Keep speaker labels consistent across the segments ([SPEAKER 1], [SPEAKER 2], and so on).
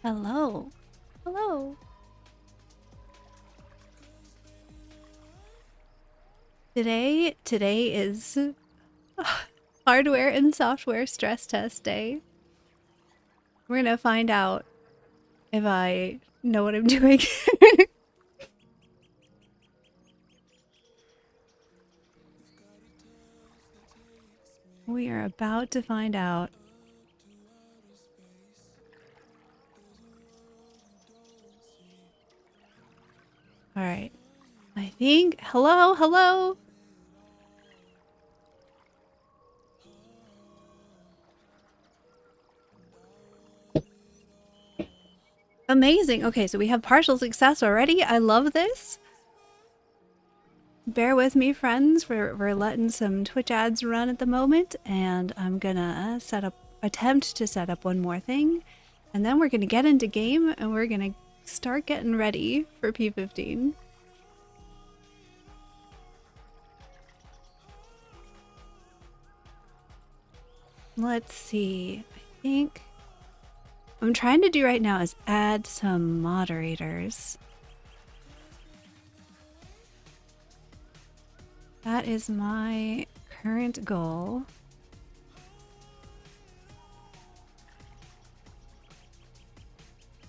[SPEAKER 1] Hello. Hello. Today is hardware and software stress test day. We're gonna find out if I know what I'm doing. We are about to find out. All right. I think. Hello, hello. Amazing. Okay, so we have partial success already. I love this. Bear with me, friends. We're letting some Twitch ads run at the moment, and I'm gonna attempt to set up one more thing, and then we're gonna get into game, and we're gonna start getting ready for P15. Let's see. I think what I'm trying to do right now is add some moderators. That is my current goal.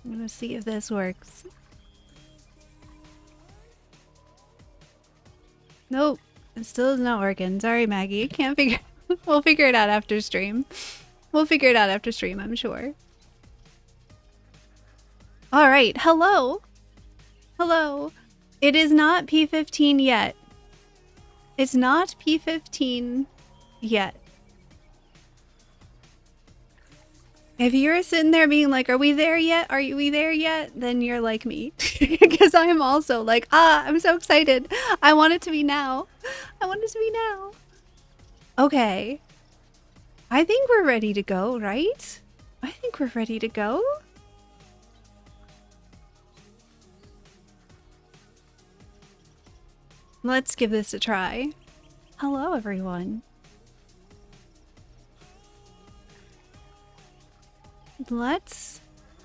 [SPEAKER 1] I'm gonna see if this works. Nope, it still is not working. Sorry, Maggie. Can't figure. We'll figure it out after stream. We'll figure it out after stream, I'm sure. All right. Hello. Hello. It is not P15 yet. It's not P15 yet. If you're sitting there being like, are we there yet? Are we there yet? Then you're like me. Because I am also like, I'm so excited. I want it to be now. I want it to be now. Okay. I think we're ready to go, right? I think we're ready to go. Let's give this a try. Hello, everyone. Let's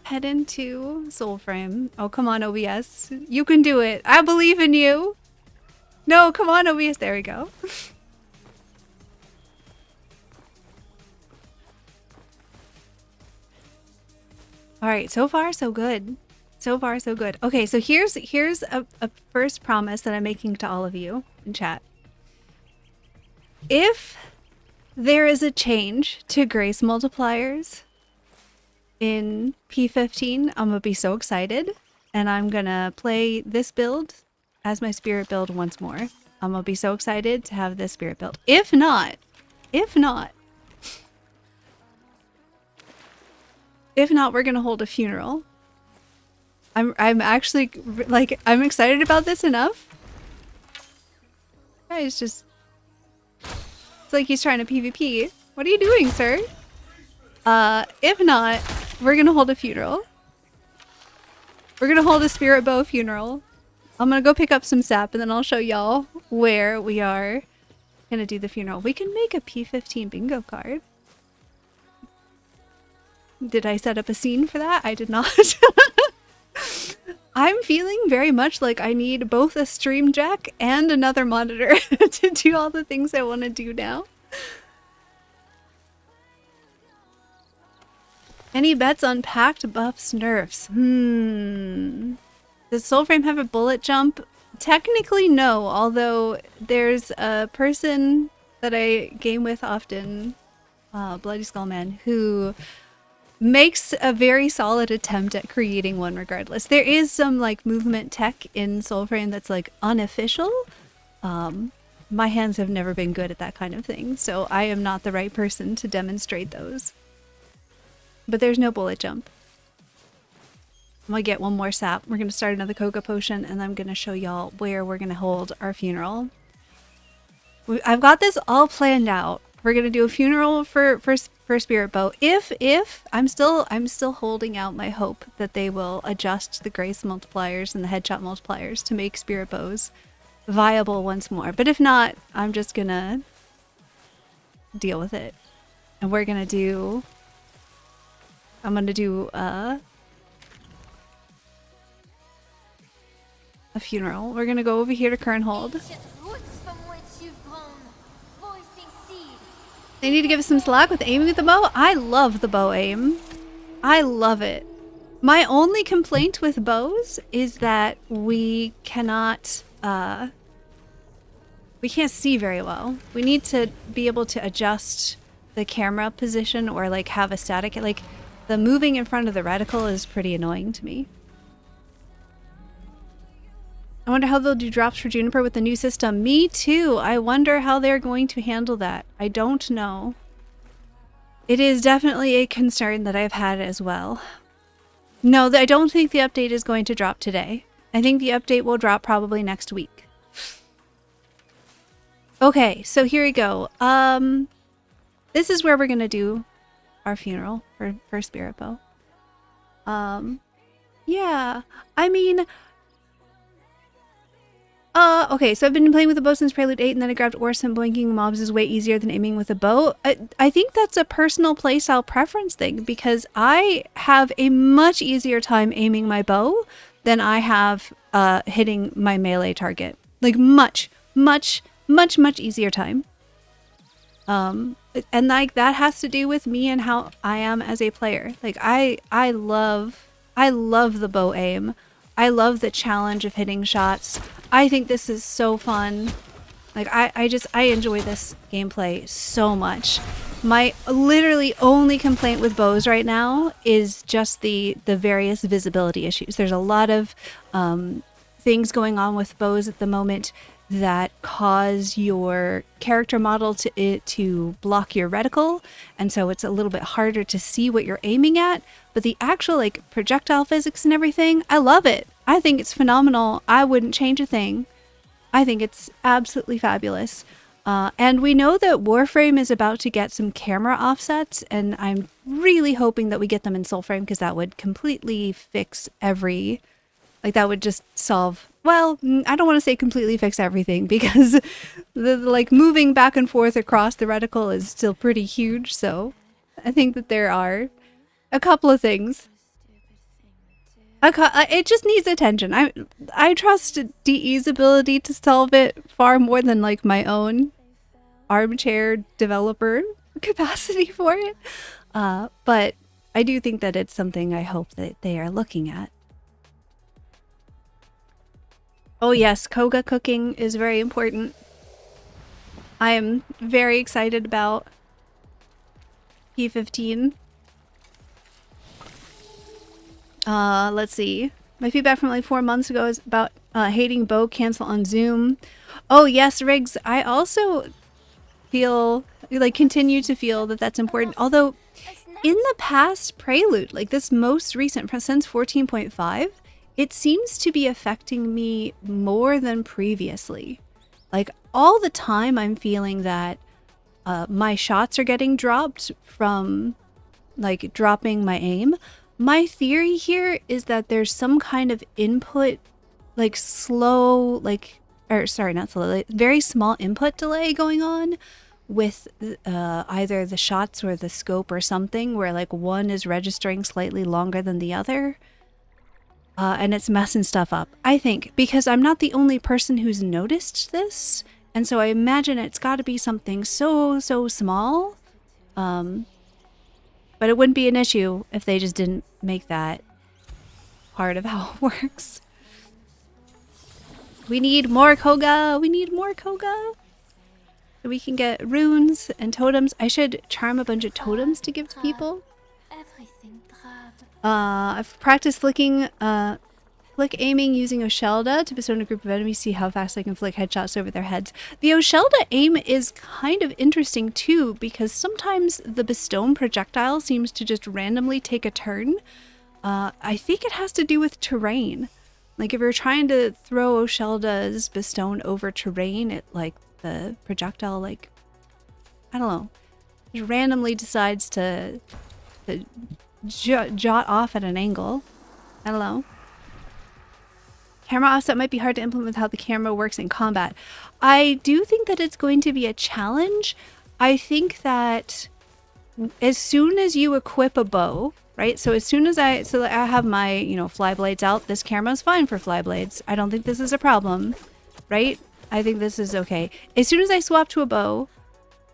[SPEAKER 1] head into Soulframe. Oh, come on, OBS. You can do it. I believe in you. No, come on, OBS. There we go. All right, so far so good. So far so good. Okay, so here's a first promise that I'm making to all of you in chat. If there is a change to grace multipliers in P15, I'm gonna be so excited, and I'm gonna play this build as my spirit build once more. I'm gonna be so excited to have this spirit build. If not, we're gonna hold a funeral. I'm actually like, I'm excited about this enough. Guys, just, it's like he's trying to PvP. What are you doing, sir? If not, we're gonna hold a funeral. We're gonna hold a spirit bow funeral. I'm gonna go pick up some sap and then I'll show y'all where we are gonna do the funeral. We can make a P15 bingo card. Did I set up a scene for that? I did not. I'm feeling very much like I need both a stream jack and another monitor to do all the things I want to do now. Any bets on packed buffs nerfs? Does Soulframe have a bullet jump? Technically no, although there's a person that I game with often, Bloody Skullman, who makes a very solid attempt at creating one regardless. There is some like movement tech in Soulframe that's like unofficial. My hands have never been good at that kind of thing, so I am not the right person to demonstrate those. But there's no bullet jump. I'm gonna get one more sap. We're gonna start another coca potion, and I'm gonna show y'all where we're gonna hold our funeral. I've got this all planned out. We're gonna do a funeral for Spirit Bow. If I'm still holding out my hope that they will adjust the grace multipliers and the headshot multipliers to make Spirit Bows viable once more. But if not, I'm just gonna deal with it. And I'm gonna do a funeral. We're gonna go over here to current hold. They need to give us some slack with aiming with the bow. I love the bow aim. I love it. My only complaint with bows is that we cannot, we can't see very well. We need to be able to adjust the camera position or like have a static, like the moving in front of the reticle is pretty annoying to me. I wonder how they'll do drops for Juniper with the new system. Me too. I wonder how they're going to handle that. I don't know. It is definitely a concern that I've had as well. No, I don't think the update is going to drop today. I think the update will drop probably next week. Okay, so here we go. This is where we're gonna do our funeral for Spirit Bow. Yeah, I mean, okay, so I've been playing with the bow since Prelude 8, and then I grabbed Orson. Blinking mobs is way easier than aiming with a bow. I think that's a personal playstyle preference thing, because I have a much easier time aiming my bow than I have hitting my melee target. Like, much easier time. And like, that has to do with me and how I am as a player. Like, I love the bow aim. I love the challenge of hitting shots. I think this is so fun. Like, I enjoy this gameplay so much. My literally only complaint with bows right now is just the various visibility issues. There's a lot of things going on with bows at the moment that cause your character model to block your reticle, and so it's a little bit harder to see what you're aiming at. But the actual like projectile physics and everything, I love it. I think it's phenomenal. I wouldn't change a thing. I think it's absolutely fabulous. And we know that Warframe is about to get some camera offsets, and I'm really hoping that we get them in Soulframe, because that would completely fix every... Like, that would just solve... Well, I don't want to say completely fix everything, because the like moving back and forth across the reticle is still pretty huge, so I think that there are a couple of things. It just needs attention. I trust DE's ability to solve it far more than like my own armchair developer capacity for it. But I do think that it's something I hope that they are looking at. Oh yes, Koga cooking is very important. I am very excited about P15. Let's see. My feedback from like 4 months ago is about hating bow cancel on Zoom. Oh yes, Riggs. I also feel, like, continue to feel that that's important. Although in the past Prelude, like this most recent, since 14.5, it seems to be affecting me more than previously. Like, all the time I'm feeling that my shots are getting dropped from, like, dropping my aim. My theory here is that there's some kind of input, like, slow, like, or sorry, not slow, like, very small input delay going on with either the shots or the scope or something, where, like, one is registering slightly longer than the other. And it's messing stuff up, I think, because I'm not the only person who's noticed this. And so I imagine it's got to be something so small. But it wouldn't be an issue if they just didn't make that part of how it works. We need more Koga. We need more Koga. So we can get runes and totems. I should charm a bunch of totems to give to people. I've practiced flick aiming using Oshelda to bestow on a group of enemies, see how fast I can flick headshots over their heads. The Oshelda aim is kind of interesting too, because sometimes the bestone projectile seems to just randomly take a turn. I think it has to do with terrain. Like, if you're trying to throw Oshelda's bestone over terrain, it, like, the projectile, like, I don't know, just randomly decides to jot off at an angle. I don't know. Camera offset might be hard to implement with how the camera works in combat. I do think that it's going to be a challenge. I think that as soon as you equip a bow, right? So as soon as I have my, you know, fly blades out, this camera's fine for fly blades. I don't think this is a problem, right? I think this is okay. As soon as I swap to a bow,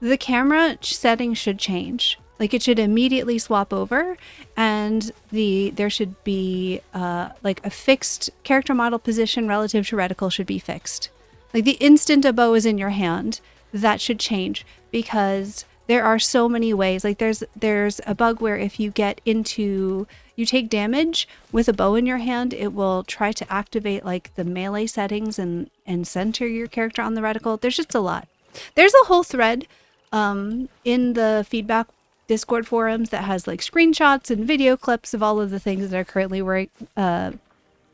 [SPEAKER 1] the camera setting should change. Like it should immediately swap over, and there should be like a fixed character model position relative to reticle should be fixed. Like the instant a bow is in your hand, that should change, because there are so many ways. Like there's a bug where if you take damage with a bow in your hand, it will try to activate like the melee settings and center your character on the reticle. There's just a lot. There's a whole thread in the feedback Discord forums that has like screenshots and video clips of all of the things that are currently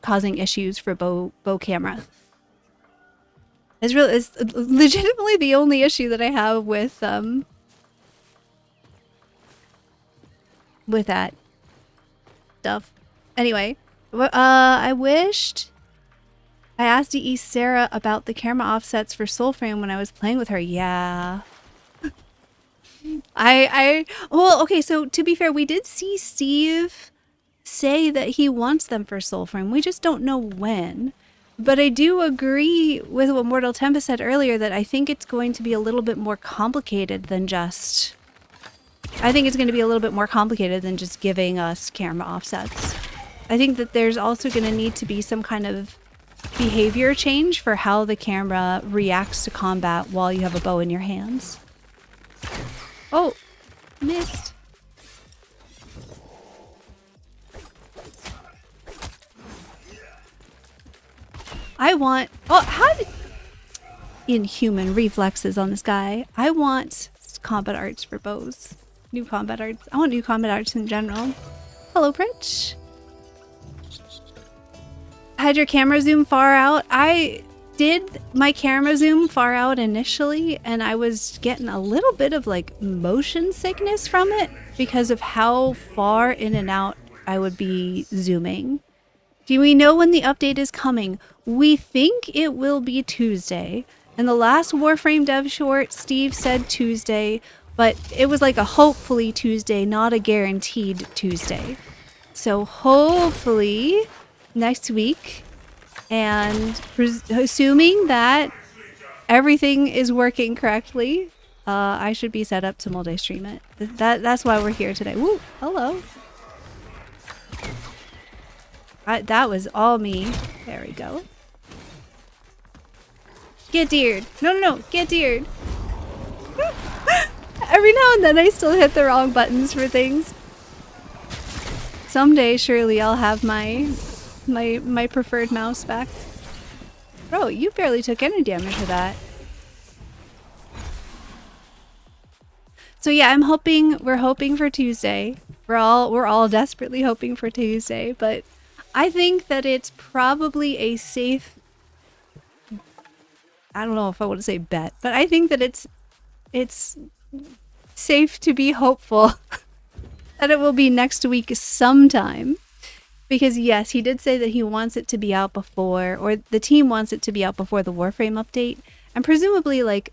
[SPEAKER 1] causing issues for bow camera. It's legitimately the only issue that I have with that stuff. Anyway, I asked DE Sarah about the camera offsets for Soulframe when I was playing with her. Yeah. Well, okay, so to be fair, we did see Steve say that he wants them for Soulframe. We just don't know when. But I do agree with what Mortal Tempest said earlier, that I think it's going to be a little bit more complicated than just... I think it's going to be a little bit more complicated than just giving us camera offsets. I think that there's also going to need to be some kind of behavior change for how the camera reacts to combat while you have a bow in your hands. Oh, missed. I want... Oh, how did... Inhuman reflexes on this guy. I want combat arts for bows. New combat arts. I want new combat arts in general. Hello, Pritch. Had your camera zoom far out? I did my camera zoom far out initially, and I was getting a little bit of like motion sickness from it because of how far in and out I would be zooming. Do we know when the update is coming? We think it will be Tuesday. In the last Warframe dev short, Steve said Tuesday, but it was like a hopefully Tuesday, not a guaranteed Tuesday. So hopefully next week, and assuming that everything is working correctly, I should be set up to multi-stream it. That's why we're here today. Woo! Hello. That was all me. There we go. Get deered. No, get deered. Every now and then I still hit the wrong buttons for things. Someday, surely I'll have my preferred mouse back. Bro, you barely took any damage for that. So yeah, we're hoping for Tuesday. We're all desperately hoping for Tuesday, but I think that it's probably a safe, I don't know if I want to say bet, but I think that it's safe to be hopeful that it will be next week sometime. Because yes, he did say that he wants it to be out before, or the team wants it to be out before the Warframe update, and presumably like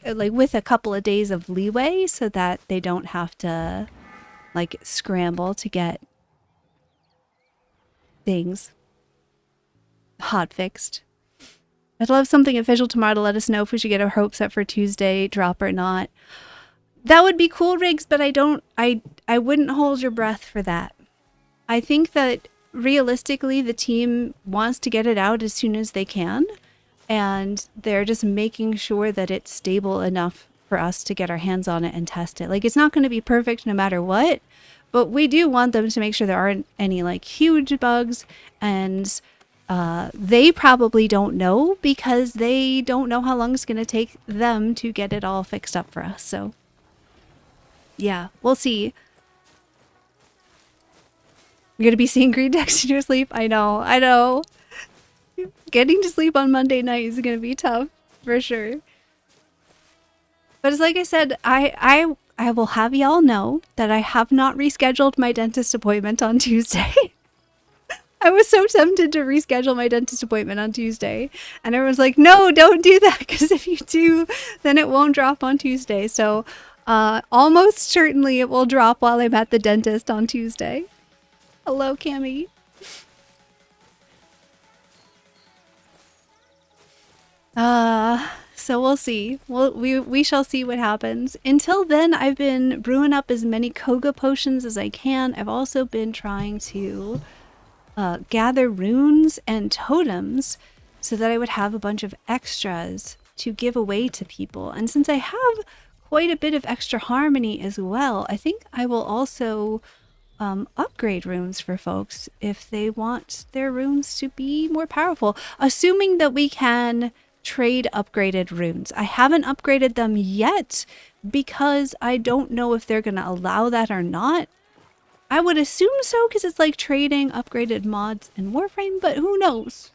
[SPEAKER 1] with a couple of days of leeway so that they don't have to like scramble to get things hot fixed. I'd love something official tomorrow to let us know if we should get our hopes up for Tuesday drop or not. That would be cool, Riggs, but I wouldn't hold your breath for that. I think that realistically the team wants to get it out as soon as they can, and they're just making sure that it's stable enough for us to get our hands on it and test it. Like, it's not going to be perfect no matter what, but we do want them to make sure there aren't any like huge bugs, and they probably don't know because they don't know how long it's going to take them to get it all fixed up for us. So yeah, we'll see. You're going to be seeing green text in your sleep? I know. Getting to sleep on Monday night is going to be tough, for sure. But it's like I said, I will have y'all know that I have not rescheduled my dentist appointment on Tuesday. I was so tempted to reschedule my dentist appointment on Tuesday. And everyone's like, no, don't do that, because if you do, then it won't drop on Tuesday. So Almost certainly it will drop while I'm at the dentist on Tuesday. Hello, Cammy. So we'll see. We shall see what happens. Until then, I've been brewing up as many Koga potions as I can. I've also been trying to gather runes and totems so that I would have a bunch of extras to give away to people. And since I have quite a bit of extra harmony as well, I think I will also upgrade runes for folks if they want their runes to be more powerful, assuming that we can trade upgraded runes. I haven't upgraded them yet because I don't know if they're going to allow that or not. I would assume so because it's like trading upgraded mods in Warframe, but who knows?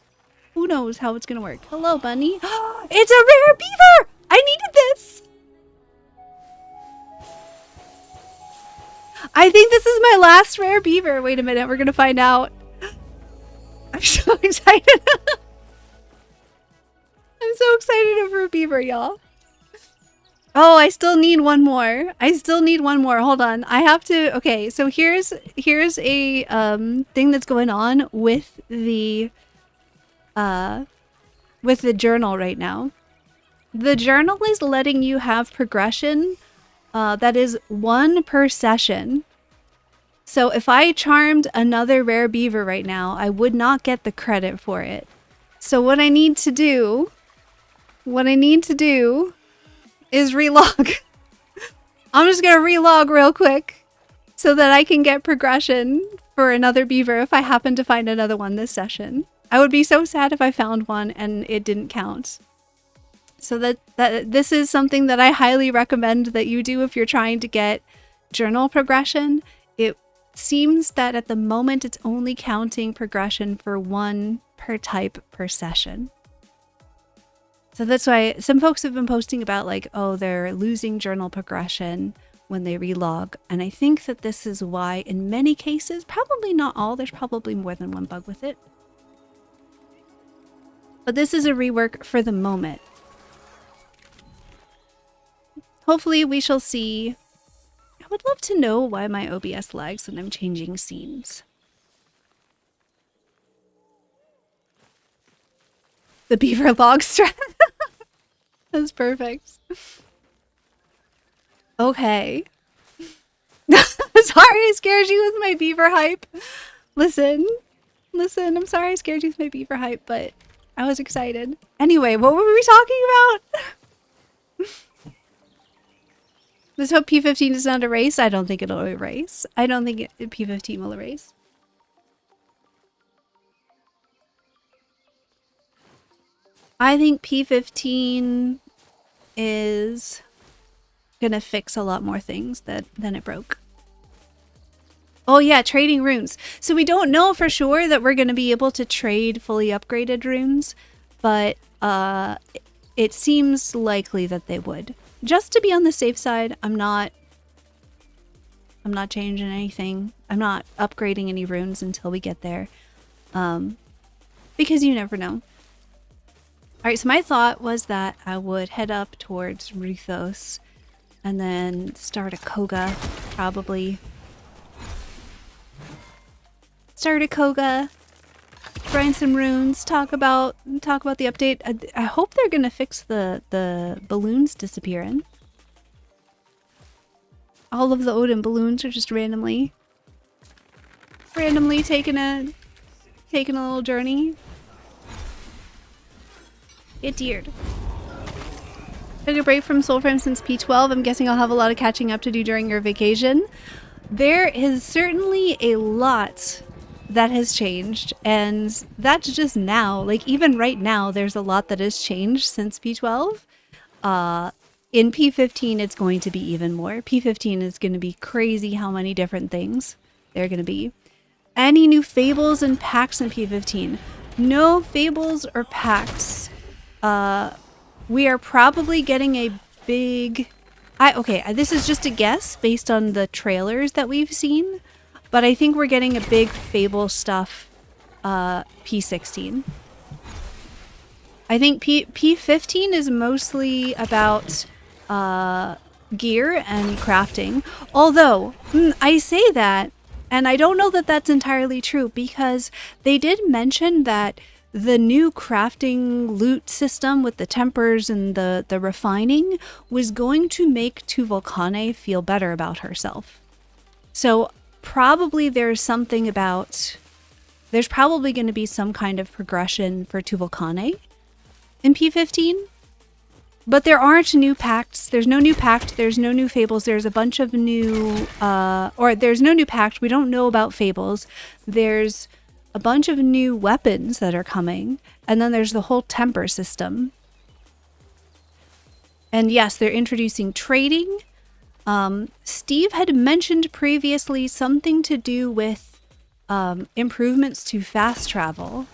[SPEAKER 1] Who knows how it's going to work? Hello, bunny. It's a rare beaver! I needed this! I think this is my last rare beaver. Wait a minute, we're going to find out. I'm so excited. I'm so excited over a beaver, y'all. Oh, I still need one more. Hold on. I have to. Okay, so here's a thing that's going on with the journal right now. The journal is letting you have progression that is 1 per session. So if I charmed another rare beaver right now, I would not get the credit for it. So what I need to do is relog. I'm just gonna relog real quick so that I can get progression for another beaver if I happen to find another one this session. I would be so sad if I found one and it didn't count. So that this is something that I highly recommend that you do if you're trying to get journal progression. It seems that at the moment it's only counting progression for 1 per type per session. So that's why some folks have been posting about like, oh, they're losing journal progression when they relog. And I think that this is why in many cases, probably not all, there's probably more than one bug with it. But this is a rework for the moment. Hopefully we shall see. I would love to know why my OBS lags when I'm changing scenes. The beaver log strat. That's perfect. Okay. Sorry I scared you with my beaver hype. Listen, I'm sorry I scared you with my beaver hype, but I was excited. Anyway, what were we talking about? Let's hope P15 does not erase. I don't think it'll erase. I don't think P15 will erase. I think P15 is gonna fix a lot more things than it broke. Oh yeah, trading runes. So we don't know for sure that we're gonna be able to trade fully upgraded runes, but it seems likely that they would. Just to be on the safe side, I'm not changing anything. I'm not upgrading any runes until we get there. Because you never know. Alright, so my thought was that I would head up towards Ruthos and then start a Koga, probably. Start a Koga, grind some runes, talk about the update. I hope they're gonna fix the balloons disappearing. All of the Odin balloons are just randomly taking a little journey. Get deared. Took a break from Soulframe since P12. I'm guessing I'll have a lot of catching up to do during your vacation. There is certainly a lot that has changed, and that's just now. Like, even right now, there's a lot that has changed since P12. In P15, it's going to be even more. P15 is going to be crazy how many different things there are going to be. Any new fables and packs in P15? No fables or packs. We are probably getting a big... Okay, this is just a guess based on the trailers that we've seen, but I think we're getting a big fable stuff P16. I think P15 is mostly about gear and crafting. Although, I say that, and I don't know that that's entirely true, because they did mention that the new crafting loot system with the tempers and the refining was going to make Tuvolcane feel better about herself. So probably there's probably going to be some kind of progression for Tuvolcane in P15. But there aren't new pacts. There's no new pact. There's no new fables. There's a bunch of new, there's no new pact. We don't know about fables. There's a bunch of new weapons that are coming. And then there's the whole temper system. And yes, they're introducing trading. Steve had mentioned previously something to do with improvements to fast travel.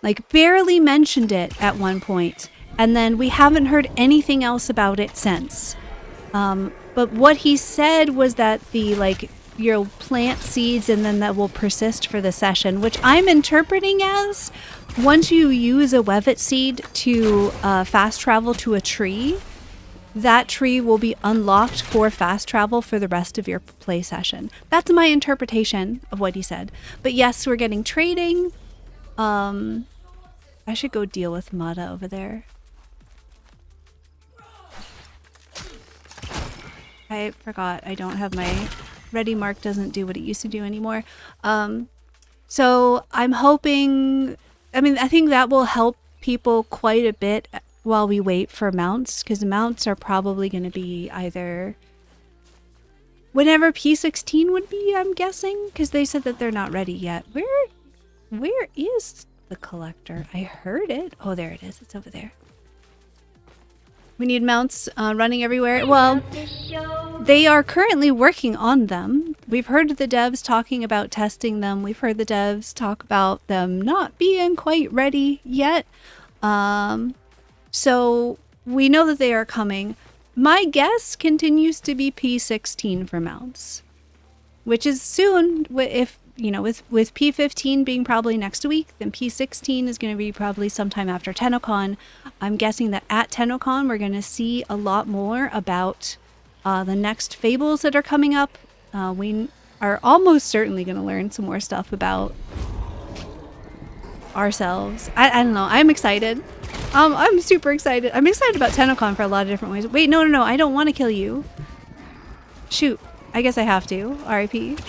[SPEAKER 1] Like, barely mentioned it at one point. And then we haven't heard anything else about it since. But what he said was that you'll plant seeds and then that will persist for the session, which I'm interpreting as once you use a Wevet seed to fast travel to a tree, that tree will be unlocked for fast travel for the rest of your play session. That's my interpretation of what he said. But yes, we're getting trading. I should go deal with Mata over there. I forgot I don't have my ready mark, doesn't do what it used to do anymore. So I'm hoping, I think that will help people quite a bit while we wait for mounts, because mounts are probably going to be either whenever P16 would be, I'm guessing, because they said that they're not ready yet. Where is the collector? I heard it. Oh, there it is. It's over there. We need mounts running everywhere. Well, they are currently working on them. We've heard the devs talking about testing them. We've heard the devs talk about them not being quite ready yet. So we know that they are coming. My guess continues to be P16 for mounts, which is soon. If with P15 being probably next week, then P16 is going to be probably sometime after TennoCon. I'm guessing that at TennoCon we're going to see a lot more about the next fables that are coming up. We are almost certainly going to learn some more stuff about ourselves. I don't know. I'm excited. I'm super excited. I'm excited about TennoCon for a lot of different ways. Wait, no. I don't want to kill you. Shoot. I guess I have to. RIP.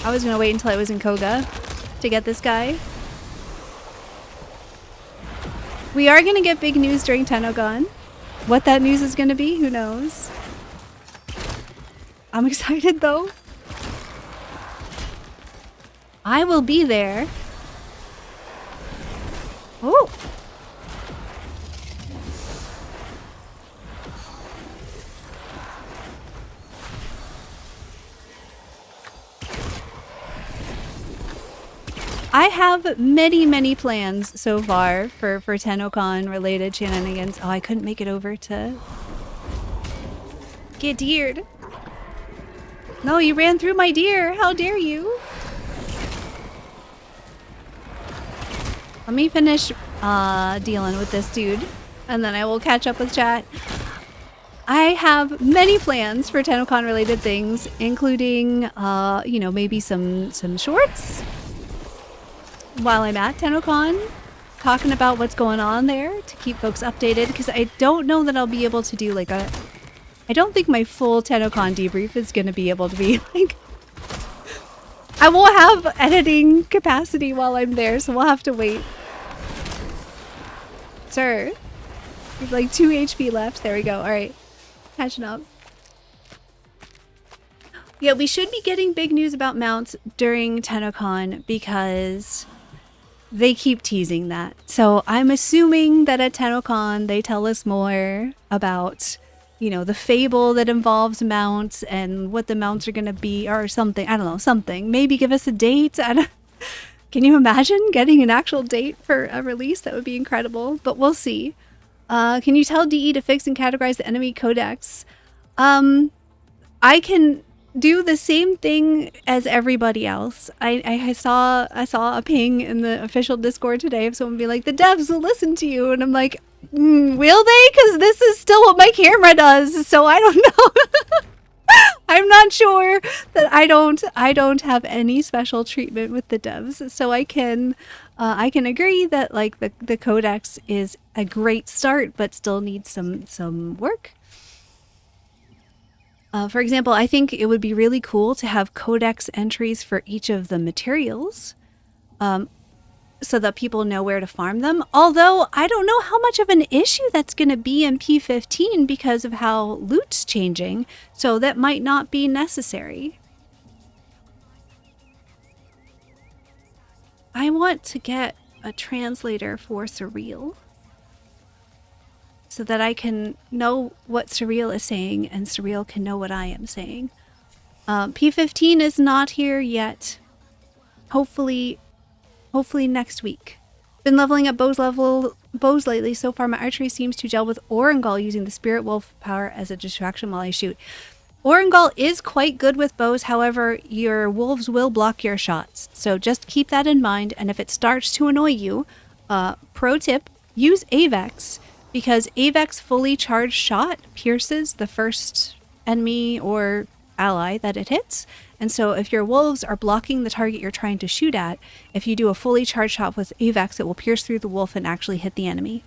[SPEAKER 1] I was going to wait until I was in Koga to get this guy. We are going to get big news during TennoCon. What that news is going to be, who knows? I'm excited though. I will be there. Oh! I have many plans so far for TennoCon related shenanigans. Oh, I couldn't make it over to get deered. No, you ran through my deer. How dare you? Let me finish dealing with this dude, and then I will catch up with chat. I have many plans for TennoCon related things, including, maybe some shorts while I'm at TennoCon, talking about what's going on there to keep folks updated, because I don't know that I'll be able to do I don't think my full TennoCon debrief is going to be able to be I won't have editing capacity while I'm there, so we'll have to wait. Sir, we have 2 HP left. There we go. All right, catching up. Yeah, we should be getting big news about mounts during TennoCon because they keep teasing that. So I'm assuming that at TennoCon they tell us more about, the fable that involves mounts and what the mounts are going to be or something. I don't know, something. Maybe give us a date. Can you imagine getting an actual date for a release? That would be incredible, but we'll see. Can you tell DE to fix and categorize the enemy codex? I can do the same thing as everybody else. I saw a ping in the official Discord today of someone be like, the devs will listen to you, and I'm like, Will they? Because this is still what my camera does, so I don't know. I'm not sure that I don't have any special treatment with the devs, so I can agree that like the codex is a great start, but still needs some work. For example, I think it would be really cool to have codex entries for each of the materials, so that people know where to farm them. Although I don't know how much of an issue that's going to be in P15 because of how loot's changing, so that might not be necessary. I want to get a translator for Surreal so that I can know what Surreal is saying and Surreal can know what I am saying. P15 is not here yet. Hopefully next week. Been leveling up bows lately. So far, my archery seems to gel with Orangol, using the Spirit Wolf power as a distraction while I shoot. Orangol is quite good with bows, however, your wolves will block your shots. So just keep that in mind, and if it starts to annoy you, pro tip, use Avex, because Avex fully charged shot pierces the first enemy or ally that it hits. And so if your wolves are blocking the target you're trying to shoot at, if you do a fully charged shot with Avex, it will pierce through the wolf and actually hit the enemy.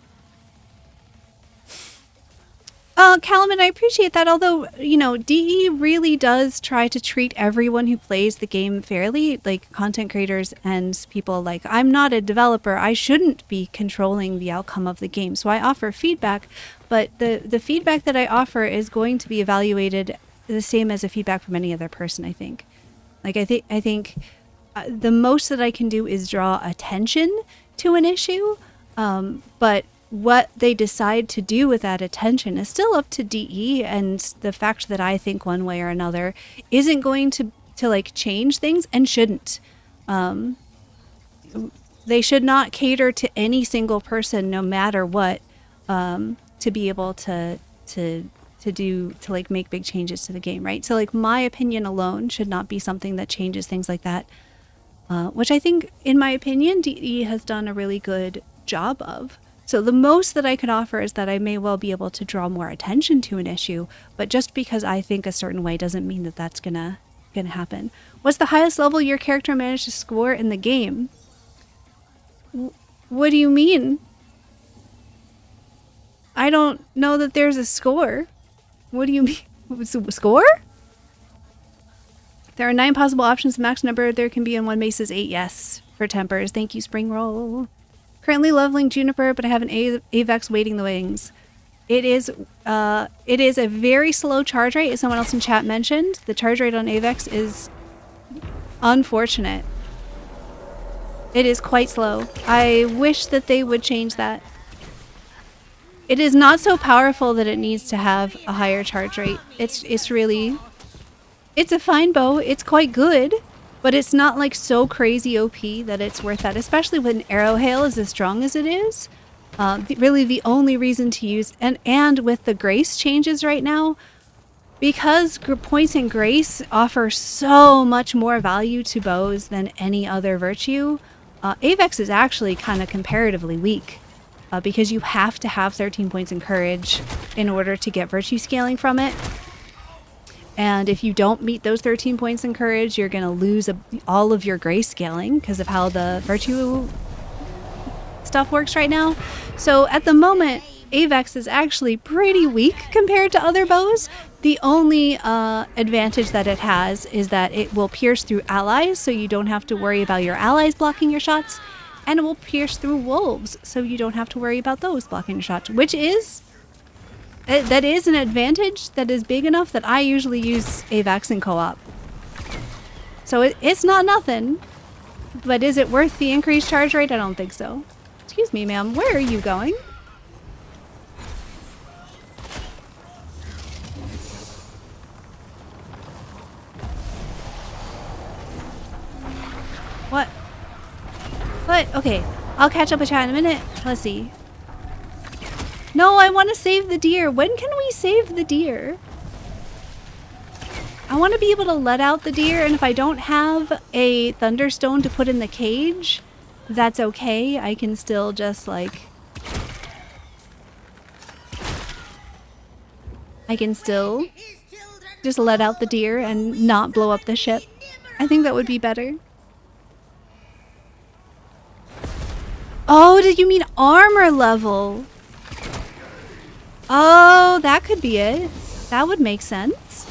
[SPEAKER 1] Calaman, I appreciate that, although, you know, DE really does try to treat everyone who plays the game fairly, like content creators and people like, I'm not a developer, I shouldn't be controlling the outcome of the game. So I offer feedback, but the feedback that I offer is going to be evaluated the same as a feedback from any other person, I think. Like, I think the most that I can do is draw attention to an issue, but what they decide to do with that attention is still up to DE, and the fact that I think one way or another isn't going to like change things, and shouldn't. They should not cater to any single person, no matter what, to be able to like make big changes to the game, right? So like my opinion alone should not be something that changes things like that, which I think, in my opinion, DE has done a really good job of. So the most that I could offer is that I may well be able to draw more attention to an issue, but just because I think a certain way doesn't mean that that's gonna happen. What's the highest level your character managed to score in the game? What do you mean? I don't know that there's a score. What do you mean? Score? There are 9 possible options. The max number there can be in one mace is 8. Yes, for tempers. Thank you, Spring Roll. Currently leveling Juniper, but I have an Avex waiting the wings. It is a very slow charge rate, as someone else in chat mentioned. The charge rate on Avex is unfortunate. It is quite slow. I wish that they would change that. It is not so powerful that it needs to have a higher charge rate. It's a fine bow. It's quite good, but it's not like so crazy OP that it's worth that, especially when Arrow Hail is as strong as it is. Really the only reason to use, and with the Grace changes right now, because points in Grace offer so much more value to bows than any other virtue, Avex is actually kind of comparatively weak. Because you have to have 13 points in Courage in order to get virtue scaling from it. And if you don't meet those 13 points in Courage, you're going to lose all of your Grace scaling because of how the virtue stuff works right now. So at the moment, Avex is actually pretty weak compared to other bows. The only advantage that it has is that it will pierce through allies, so you don't have to worry about your allies blocking your shots. And it will pierce through wolves, so you don't have to worry about those blocking your shots, which is... that is an advantage that is big enough that I usually use Avex in co-op. So it's not nothing, but is it worth the increased charge rate? I don't think so. Excuse me, ma'am, where are you going? What? What? Okay, I'll catch up with chat in a minute. Let's see. No, I want to save the deer. When can we save the deer? I want to be able to let out the deer, and if I don't have a thunderstone to put in the cage, that's okay. I can still just, like, I can still just let out the deer and not blow up the ship. I think that would be better. Oh, did you mean armor level? Oh, that could be it. That would make sense.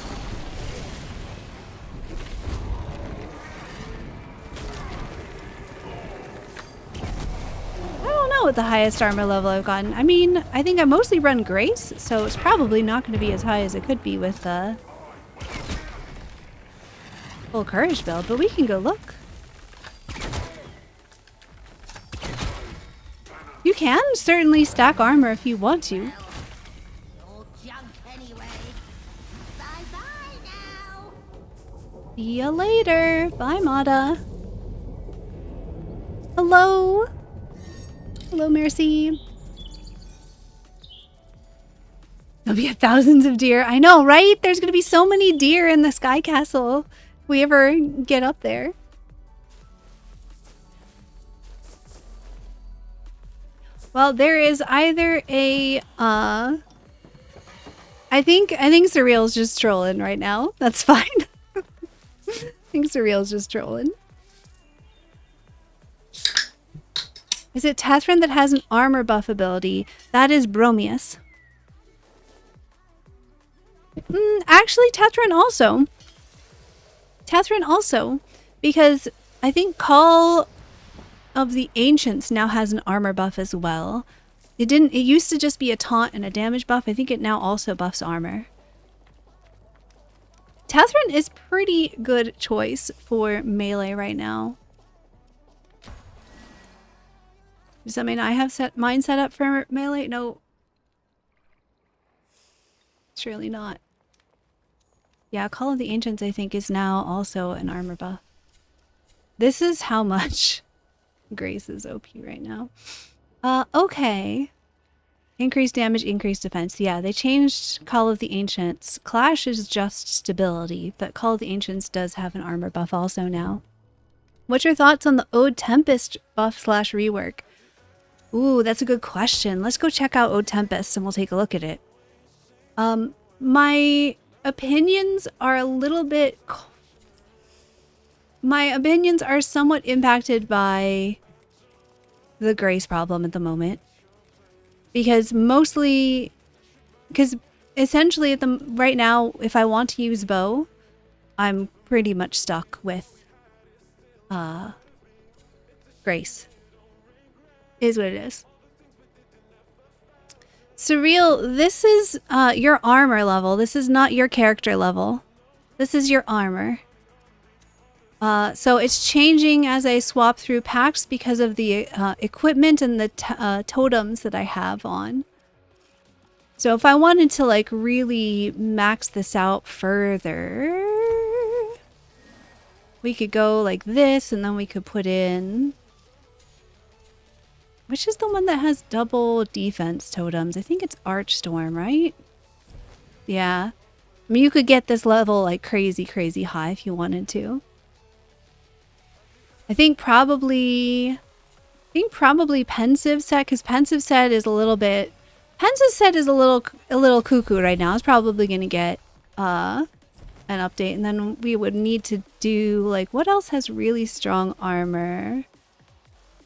[SPEAKER 1] I don't know what the highest armor level I've gotten. I mean, I think I mostly run Grace, so it's probably not going to be as high as it could be with full courage build, but we can go look. You can certainly stack armor if you want to. See ya later. Bye, Mata. Hello. Hello, Mercy. There'll be thousands of deer. I know, right? There's gonna be so many deer in the Sky Castle if we ever get up there. Well, there is either a I think Surreal's just trolling right now. That's fine. I think Surreal's just trolling. Is it Tethrin that has an armor buff ability? That is Bromius. Actually, Tethrin also. Tethrin also. Because I think Call of the Ancients now has an armor buff as well. It used to just be a taunt and a damage buff. I think it now also buffs armor. Tethrin is pretty good choice for melee right now. Does that mean I have mine set up for melee? No. Surely not. Yeah, Call of the Ancients I think is now also an armor buff. This is how much Grace is OP right now. Okay. Increased damage, increased defense. Yeah, they changed Call of the Ancients. Clash is just stability, but Call of the Ancients does have an armor buff also now. What's your thoughts on the Ode Tempest buff / rework? Ooh, that's a good question. Let's go check out Ode Tempest and we'll take a look at it. My opinions are a little bit... My opinions are somewhat impacted by the Grace problem at the moment. Because essentially right now, if I want to use bow, I'm pretty much stuck with Grace. Is what it is. Surreal, this is your armor level. This is not your character level. This is your armor. So it's changing as I swap through packs because of the equipment and the totems that I have on. So if I wanted to like really max this out further, we could go like this and then we could put in... Which is the one that has double defense totems? I think it's Archstorm, right? Yeah. I mean, you could get this level like crazy, crazy high if you wanted to. I think probably Pensive Set, because Pensive Set is a little cuckoo right now. It's probably gonna get an update, and then we would need to do like what else has really strong armor?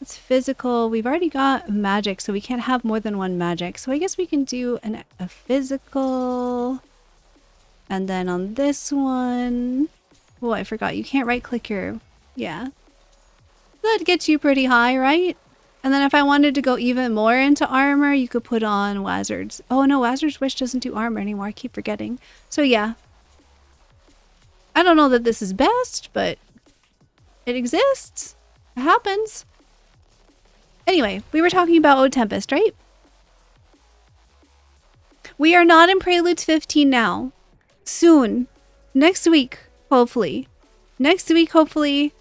[SPEAKER 1] It's physical. We've already got magic, so we can't have more than one magic. So I guess we can do a physical, and then on this one, oh, I forgot. You can't right click your, yeah. That gets you pretty high, right? And then if I wanted to go even more into armor, you could put on Wazard's. Oh no, Wazard's Wish doesn't do armor anymore. I keep forgetting. So yeah. I don't know that this is best, but it exists. It happens. Anyway, we were talking about Ode Tempest, right? We are not in Preludes 15 now. Soon. Next week, hopefully. Next week, hopefully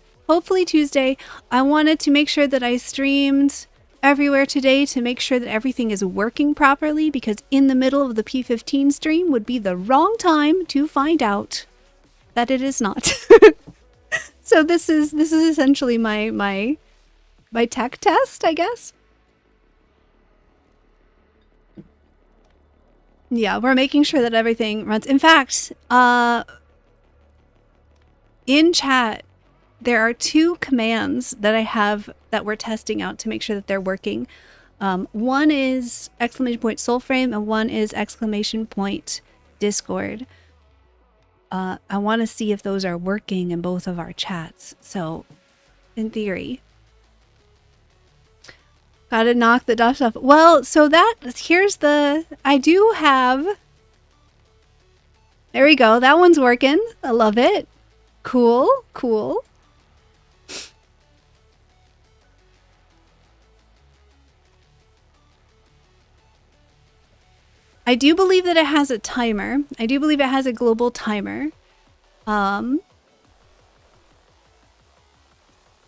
[SPEAKER 1] Tuesday. I wanted to make sure that I streamed everywhere today to make sure that everything is working properly, because in the middle of the P15 stream would be the wrong time to find out that it is not. So this is essentially my tech test, I guess. Yeah, we're making sure that everything runs. In fact, in chat, there are 2 commands that I have that we're testing out to make sure that they're working. One is !soulframe and one is !Discord. I want to see if those are working in both of our chats. So, in theory, gotta knock the dust off. Well, so here's the, I do have, there we go. That one's working. I love it. Cool, cool. I do believe that it has a timer. I do believe it has a global timer.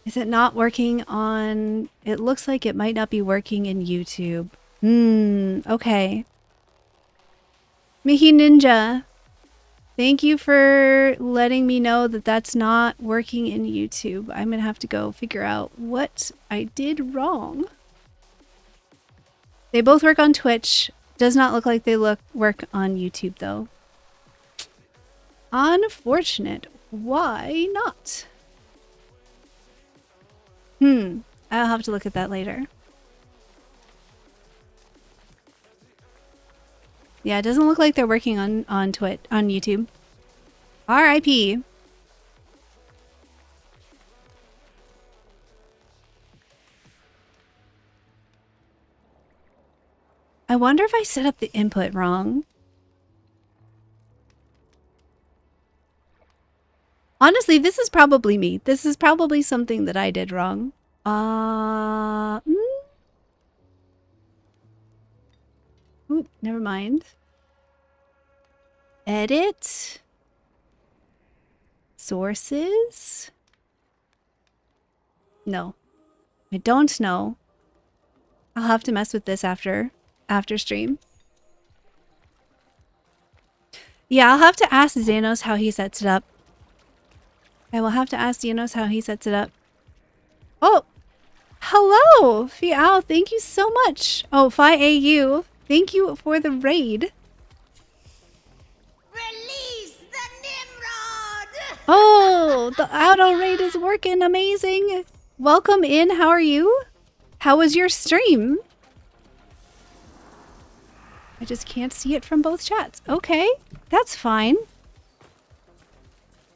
[SPEAKER 1] Is it not working on... It looks like it might not be working in YouTube. Okay. Mickey Ninja, thank you for letting me know that that's not working in YouTube. I'm gonna have to go figure out what I did wrong. They both work on Twitch. Does not look like they work on YouTube though. Unfortunate. Why not? I'll have to look at that later. Yeah, it doesn't look like they're working on YouTube. RIP. I wonder if I set up the input wrong. Honestly, this is probably me. This is probably something that I did wrong. Oop, never mind. Edit. Sources. No. I don't know. I'll have to mess with this after stream. Yeah, I'll have to ask Xanos how he sets it up. I will have to ask Xanos how he sets it up. Oh! Hello! Fiao, thank you so much. Oh, Phi-AU, thank you for the raid.
[SPEAKER 2] Release the Nimrod!
[SPEAKER 1] Oh, the auto raid is working amazing. Welcome in, how are you? How was your stream? I just can't see it from both chats. Okay, that's fine.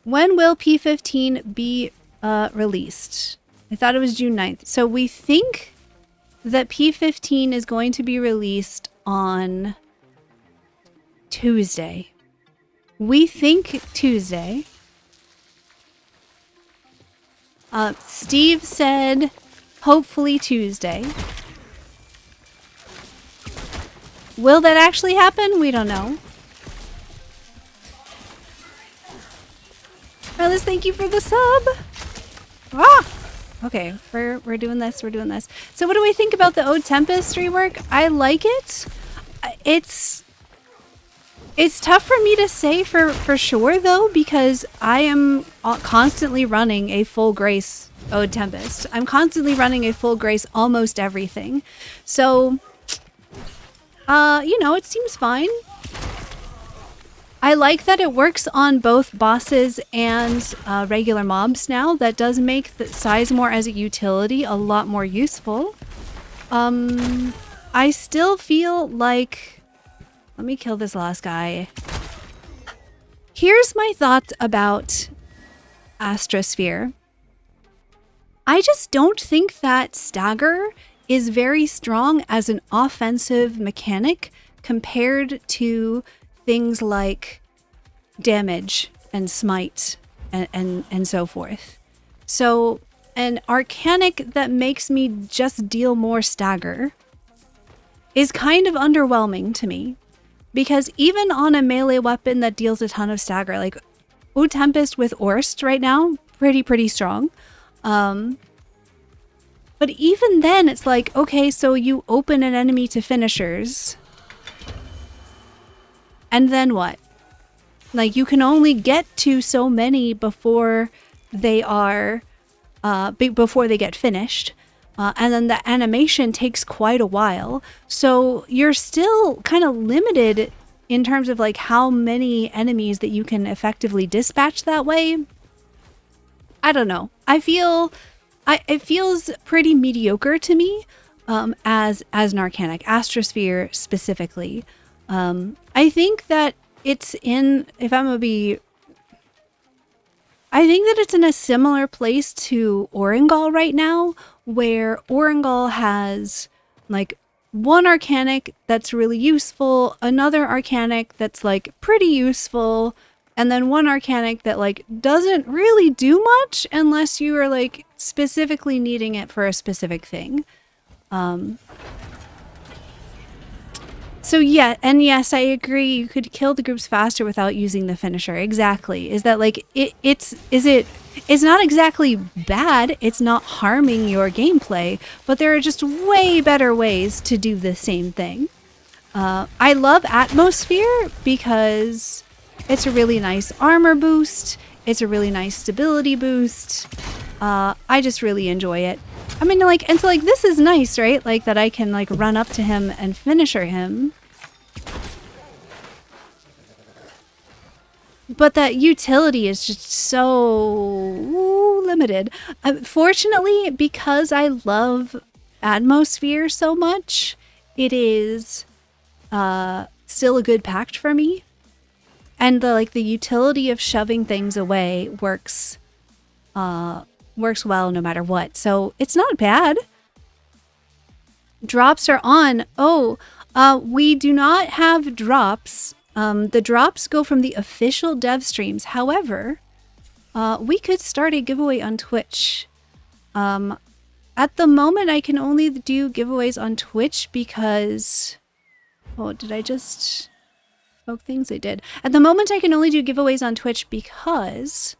[SPEAKER 1] When will P15 be released? I thought it was June 9th. So we think that P15 is going to be released on Tuesday. We think Tuesday. Steve said hopefully Tuesday. Will that actually happen? We don't know. Alice, thank you for the sub. Ah! Okay, we're doing this, we're doing this. So what do we think about the Ode Tempest rework? I like it. It's tough for me to say for sure though, because I am constantly running a full grace Ode Tempest. I'm constantly running a full grace almost everything. So, you know, it seems fine. I like that it works on both bosses and regular mobs now. That does make the Sizemore as a utility a lot more useful. I still feel like... Let me kill this last guy. Here's my thoughts about Astrosphere. I just don't think that Stagger is very strong as an offensive mechanic compared to things like damage and smite and so forth. So an arcanic that makes me just deal more stagger is kind of underwhelming to me, because even on a melee weapon that deals a ton of stagger, like Ode Tempest with Orst right now, pretty strong. But even then it's like, okay, so you open an enemy to finishers, and then what? Like, you can only get to so many before they are, before they get finished. And then the animation takes quite a while. So you're still kind of limited in terms of like how many enemies that you can effectively dispatch that way, I don't know. It feels pretty mediocre to me, as an Arcanic Astrosphere specifically. I think that it's in, if I'm gonna be, I think that it's in a similar place to Oringal right now, where Oringal has like one Arcanic that's really useful, another Arcanic that's like pretty useful, and then one Arcanic that like doesn't really do much unless you are like specifically needing it for a specific thing. So yeah, and yes, I agree. You could kill the groups faster without using the finisher. Exactly. Is that like it's not exactly bad. It's not harming your gameplay, but there are just way better ways to do the same thing. I love Atmosphere because it's a really nice armor boost. It's a really nice stability boost. I just really enjoy it. I mean, like, and so, like, this is nice, right? Like, that I can, like, run up to him and finisher him. But that utility is just so limited. Fortunately, because I love Atmosphere so much, it is still a good pact for me. And the utility of shoving things away works well no matter what. So it's not bad. Drops are on. Oh, we do not have drops. The drops go from the official dev streams. However, we could start a giveaway on Twitch. At the moment, I can only do giveaways on Twitch because... Oh, did I just poke things? I did. At the moment, I can only do giveaways on Twitch because...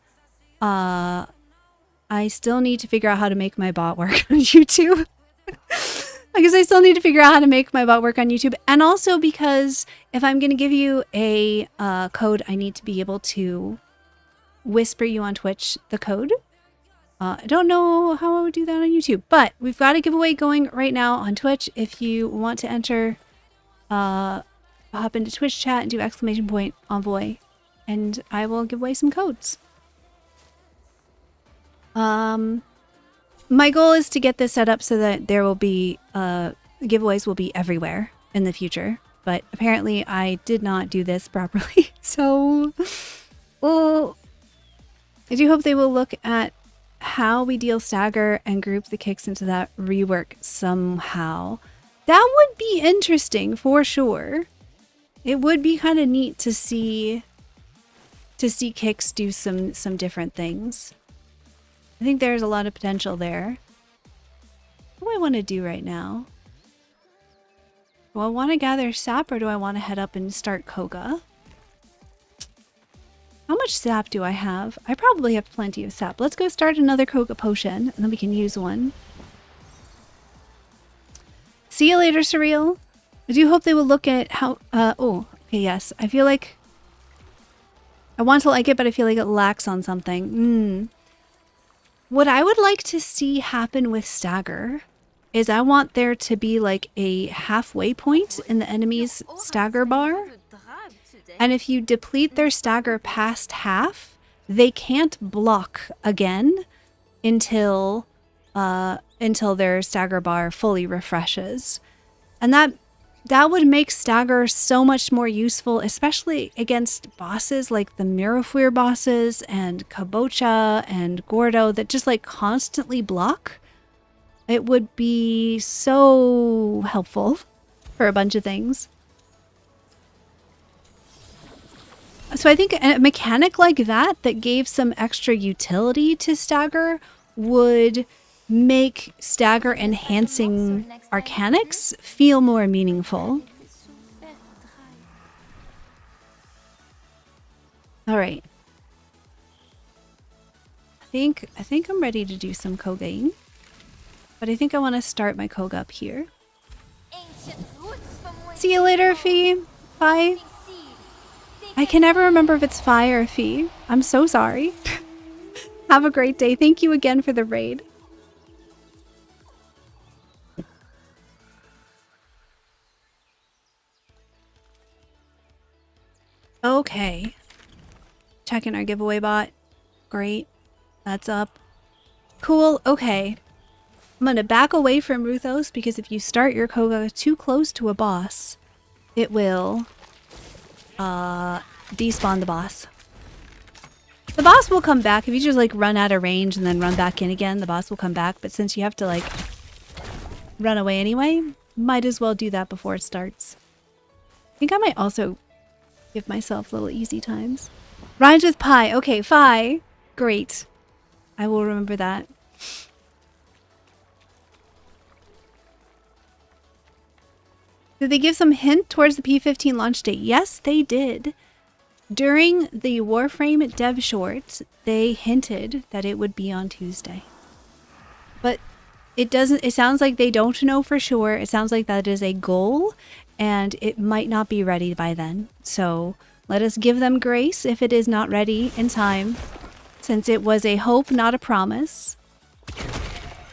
[SPEAKER 1] I still need to figure out how to make my bot work on YouTube. Because I still need to figure out how to make my bot work on YouTube. And also because if I'm going to give you a code, I need to be able to whisper you on Twitch the code. I don't know how I would do that on YouTube. But we've got a giveaway going right now on Twitch. If you want to enter, hop into Twitch chat and do !envoy. And I will give away some codes. My goal is to get this set up so that there will be giveaways will be everywhere in the future, but apparently I did not do this properly. So well, I do hope they will look at how we deal stagger and group the kicks into that rework somehow. That would be interesting for sure. It would be kind of neat to see kicks do some different things. I think there's a lot of potential there. What do I want to do right now? Do I want to gather sap or do I want to head up and start Koga? How much sap do I have? I probably have plenty of sap. Let's go start another Koga potion and then we can use one. See you later, Surreal. I do hope they will look at how... oh, okay, yes. I feel like... I want to like it, but I feel like it lacks on something. What I would like to see happen with stagger is I want there to be like a halfway point in the enemy's stagger bar. And if you deplete their stagger past half, they can't block again until their stagger bar fully refreshes. And that would make stagger so much more useful, especially against bosses like the Mirafuir bosses and Kabocha and Gordo that just like constantly block. It would be so helpful for a bunch of things. So I think a mechanic like that gave some extra utility to stagger would make stagger enhancing arcanics feel more meaningful. All right. I think I'm ready to do some Kogaing. But I think I want to start my Koga up here. See you later, Fee. Bye. I can never remember if it's Fi or Fee. I'm so sorry. Have a great day. Thank you again for the raid. Okay. Checking our giveaway bot. Great. That's up. Cool. Okay. I'm gonna back away from Ruthos because if you start your Koga too close to a boss, it will despawn the boss. The boss will come back if you just like run out of range and then run back in again. The boss will come back, but since you have to like run away anyway, might as well do that before it starts. I think I might also give myself little easy times. Rhymes with pie. Okay, pie. Great. I will remember that. Did they give some hint towards the P15 launch date? Yes, they did. During the Warframe dev short, they hinted that it would be on Tuesday. But it sounds like they don't know for sure. It sounds like that is a goal and it might not be ready by then. So let us give them grace if it is not ready in time, since it was a hope, not a promise.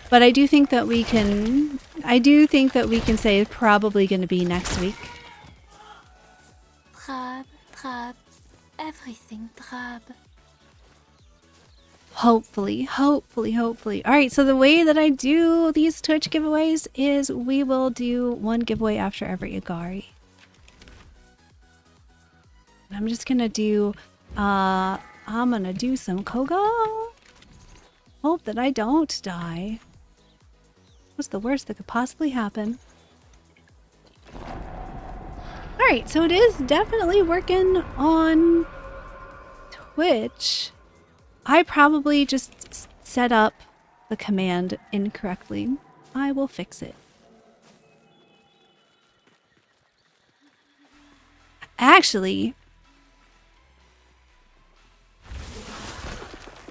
[SPEAKER 1] But I do think that we can say it's probably going to be next week.
[SPEAKER 3] Drab, drab, everything drab.
[SPEAKER 1] Hopefully. All right, so the way that I do these Twitch giveaways is we will do one giveaway after every Agari. I'm just going to do, I'm going to do some Koga. Hope that I don't die. What's the worst that could possibly happen? Alright, so it is definitely working on Twitch. I probably just set up the command incorrectly. I will fix it. Actually,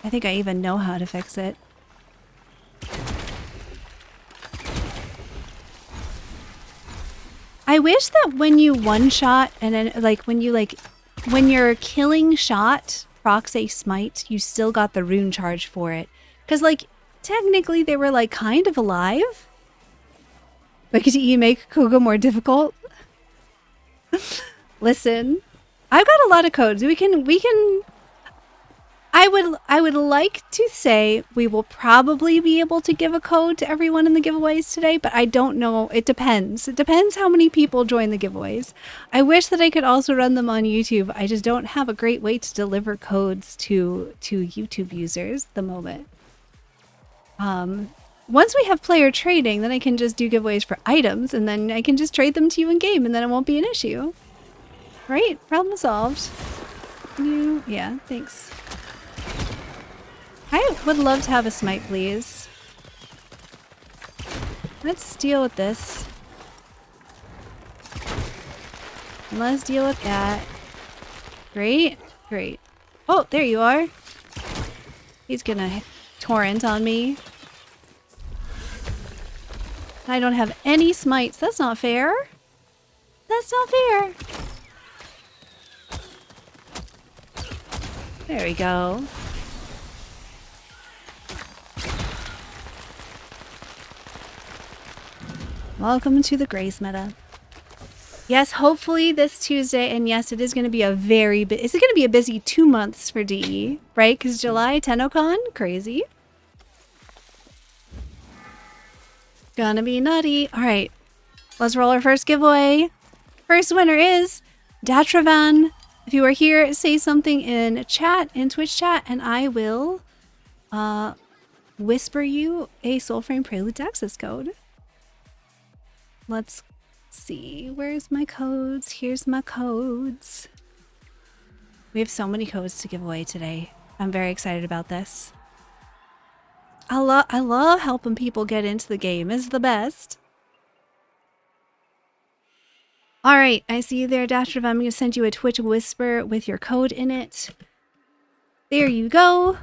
[SPEAKER 1] I think I even know how to fix it. I wish that when you one-shot and then when your killing shot procs a smite, you still got the rune charge for it. Because technically they were kind of alive. But could you make Koga more difficult? Listen, I've got a lot of codes. We can I would like to say we will probably be able to give a code to everyone in the giveaways today, but I don't know. It depends. It depends how many people join the giveaways. I wish that I could also run them on YouTube. I just don't have a great way to deliver codes to YouTube users at the moment. Once we have player trading, then I can just do giveaways for items, and then I can just trade them to you in game, and then it won't be an issue. Right? Problem solved. Yeah, thanks. I would love to have a smite, please. Let's deal with this. And let's deal with that. Great. Great. Oh, there you are. He's gonna torrent on me. I don't have any smites. That's not fair. That's not fair. There we go. Welcome to the Grace meta. Yes, hopefully this Tuesday, and yes, it is going to be is it going to be a busy 2 months for DE, right? Because July, TennoCon, crazy. Gonna be nutty. All right, let's roll our first giveaway. First winner is Datravan. If you are here, say something in chat, in Twitch chat, and I will whisper you a Soulframe Prelude access code. Let's see. Where's my codes? Here's my codes. We have so many codes to give away today. I'm very excited about this. I love helping people get into the game. It's the best. All right, I see you there, Dasher. I'm going to send you a Twitch whisper with your code in it. There you go.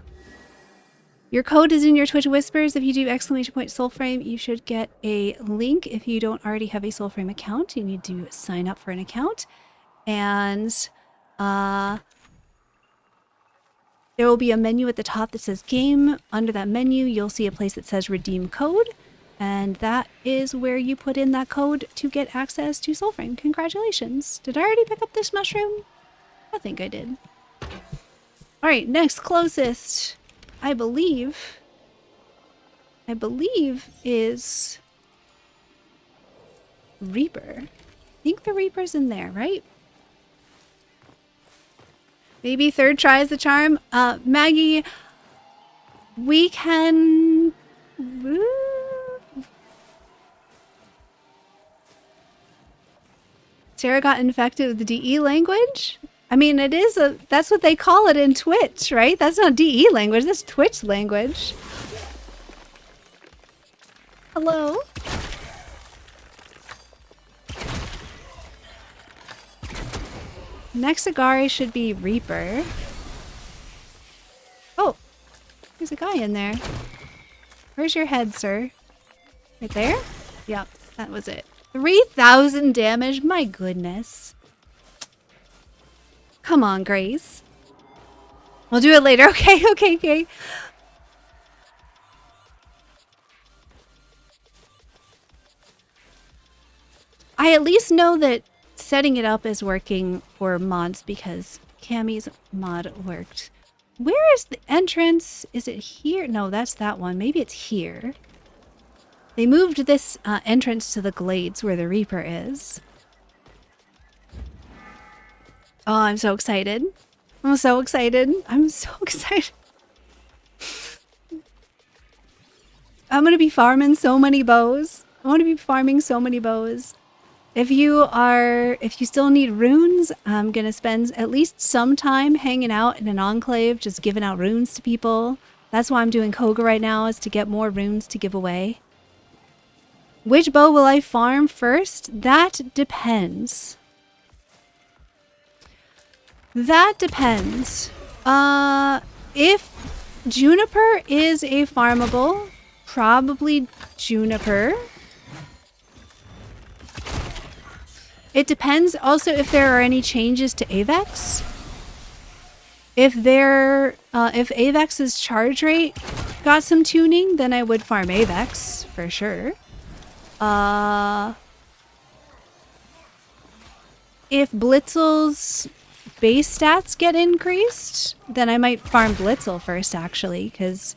[SPEAKER 1] Your code is in your Twitch whispers. If you do ! Soulframe, you should get a link. If you don't already have a Soulframe account, you need to sign up for an account. And there will be a menu at the top that says game. Under that menu, you'll see a place that says redeem code. And that is where you put in that code to get access to Soulframe. Congratulations. Did I already pick up this mushroom? I think I did. Alright, next closest, I believe is Reaper. I think the Reaper's in there, right? Maybe third try is the charm. Maggie, we can... Sarah got infected with the DE language? I mean, it is that's what they call it in Twitch, right? That's not DE language, that's Twitch language. Hello? Next Agari should be Reaper. Oh, there's a guy in there. Where's your head, sir? Right there? Yep, that was it. 3,000 damage? My goodness. Come on, Grace. We'll do it later. Okay, okay, okay. I at least know that setting it up is working for mods because Cammy's mod worked. Where is the entrance? Is it here? No, that's that one. Maybe it's here. They moved this entrance to the glades where the Reaper is. Oh, I'm so excited. I'm so excited. I'm so excited. I'm gonna be farming so many bows. I want to be farming so many bows. If you still need runes, I'm gonna spend at least some time hanging out in an enclave, just giving out runes to people. That's why I'm doing Koga right now, is to get more runes to give away. Which bow will I farm first? That depends. That depends. If Juniper is a farmable, probably Juniper. It depends also if there are any changes to Avex. If Avex's charge rate got some tuning, then I would farm Avex for sure. If Blitzel's base stats get increased, then I might farm Blitzel first actually, because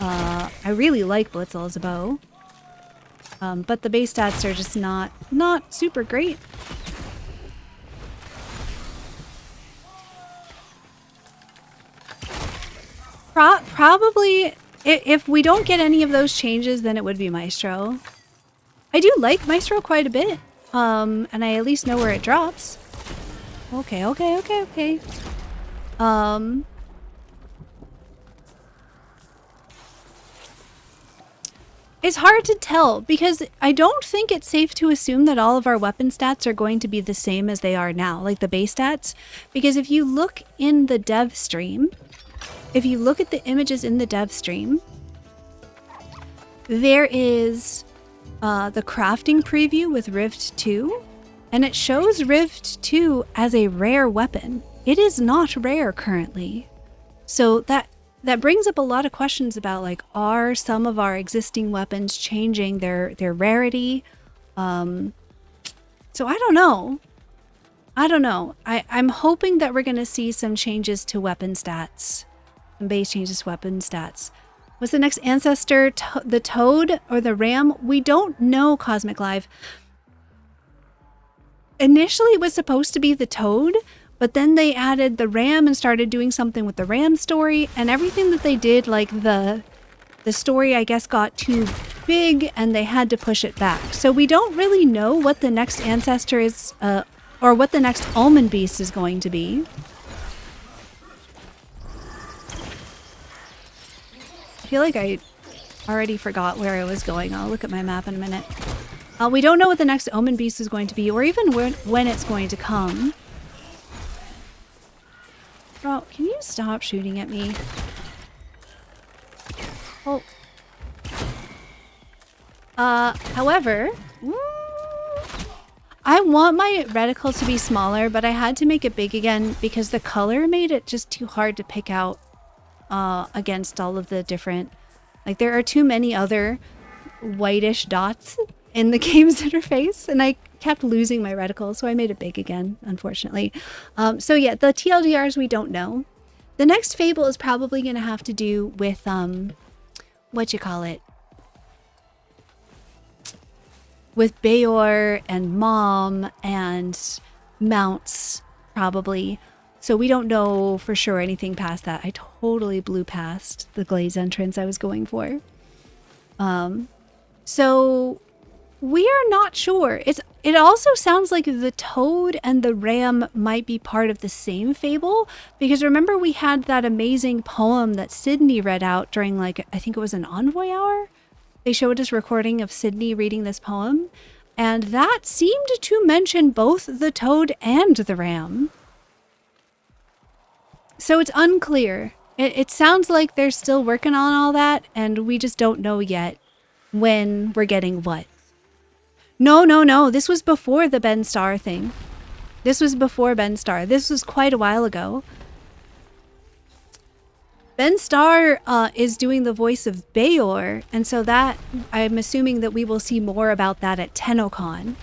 [SPEAKER 1] I really like Blitzel as a bow. But the base stats are just not super great. Probably, if we don't get any of those changes, then it would be Maestro. I do like Maestro quite a bit, and I at least know where it drops. Okay. It's hard to tell because I don't think it's safe to assume that all of our weapon stats are going to be the same as they are now, like the base stats. Because if you look in the dev stream, if you look at the images in the dev stream, there is the crafting preview with Rift 2, and it shows Rift 2 as a rare weapon. It is not rare currently. So that brings up a lot of questions about, like, are some of our existing weapons changing their rarity? So I don't know. I'm hoping that we're going to see some changes to weapon stats. Some base changes to weapon stats. What's the next ancestor? The Toad or the Ram? We don't know, Cosmic Live. Initially, it was supposed to be the Toad, but then they added the Ram and started doing something with the Ram story, and everything that they did, like the story, I guess, got too big and they had to push it back. So we don't really know what the next ancestor is, or what the next Almond Beast is going to be. I feel like I already forgot where I was going. I'll look at my map in a minute. We don't know what the next Omen Beast is going to be, or even when it's going to come. Bro, can you stop shooting at me? Oh. However, I want my reticle to be smaller, but I had to make it big again because the color made it just too hard to pick out against all of the different... Like, there are too many other whitish dots in the game's interface, and I kept losing my reticle, so I made it big again, unfortunately. So yeah, the TLDRs we don't know. The next fable is probably going to have to do with, with Bayor and Mom and Mounts, probably. So we don't know for sure anything past that. I totally blew past the Glaze entrance I was going for. So we are not sure. It also sounds like the Toad and the Ram might be part of the same fable, because remember we had that amazing poem that Sydney read out during, like, I think it was an Envoy hour? They showed us recording of Sydney reading this poem, and that seemed to mention both the Toad and the Ram. So it's unclear. It sounds like they're still working on all that, and we just don't know yet when we're getting what. No. This was before the Ben Starr thing. This was before Ben Starr. This was quite a while ago. Ben Starr is doing the voice of Bayor, and so that, I'm assuming that we will see more about that at TennoCon.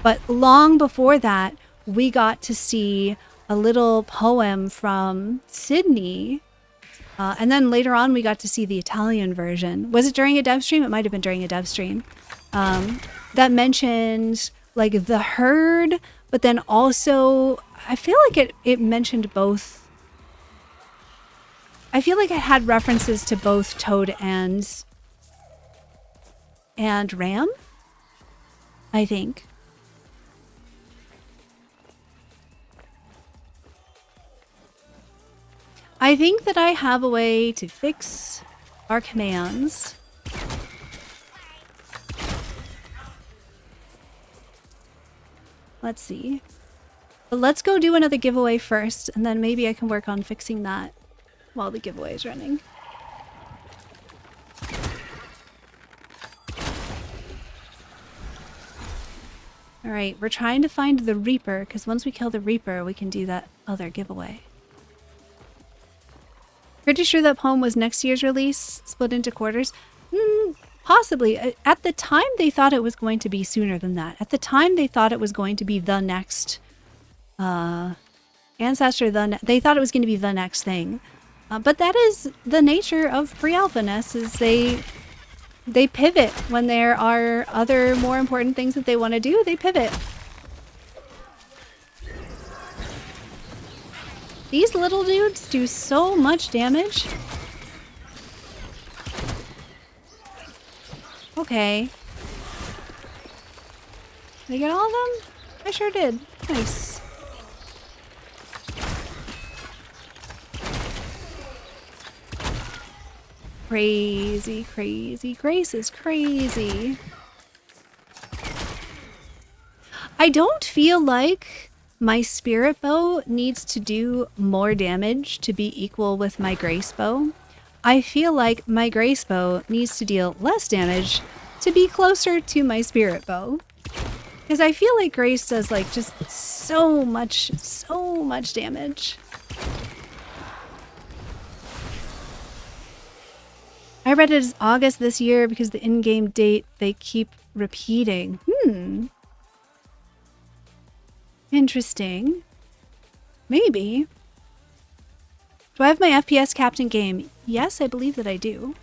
[SPEAKER 1] But long before that, we got to see a little poem from Sydney, and then later on we got to see the Italian version. Was it during a dev stream? It might have been during a dev stream. That mentioned, like, the herd, but then also, I feel like it mentioned both. I feel like it had references to both Toad and Ram, I think. I think that I have a way to fix our commands. Let's see. But let's go do another giveaway first, and then maybe I can work on fixing that while the giveaway is running. Alright, we're trying to find the Reaper, because once we kill the Reaper, we can do that other giveaway. Pretty sure that poem was next year's release, split into quarters. Possibly. At the time, they thought it was going to be sooner than that. At the time, they thought it was going to be the next Ancestor. They thought it was going to be the next thing. But that is the nature of pre-alpha-ness, is they pivot when there are other more important things that they want to do. They pivot. These little dudes do so much damage. Okay. Did I get all of them? I sure did. Nice. Crazy, crazy. Grace is crazy. I don't feel like my spirit bow needs to do more damage to be equal with my grace bow. I feel like my grace bow needs to deal less damage to be closer to my spirit bow. Because I feel like grace does, like, just so much damage. I read it as August this year because the in-game date they keep repeating. Interesting. Maybe. Do I have my FPS capped in game? Yes, I believe that I do.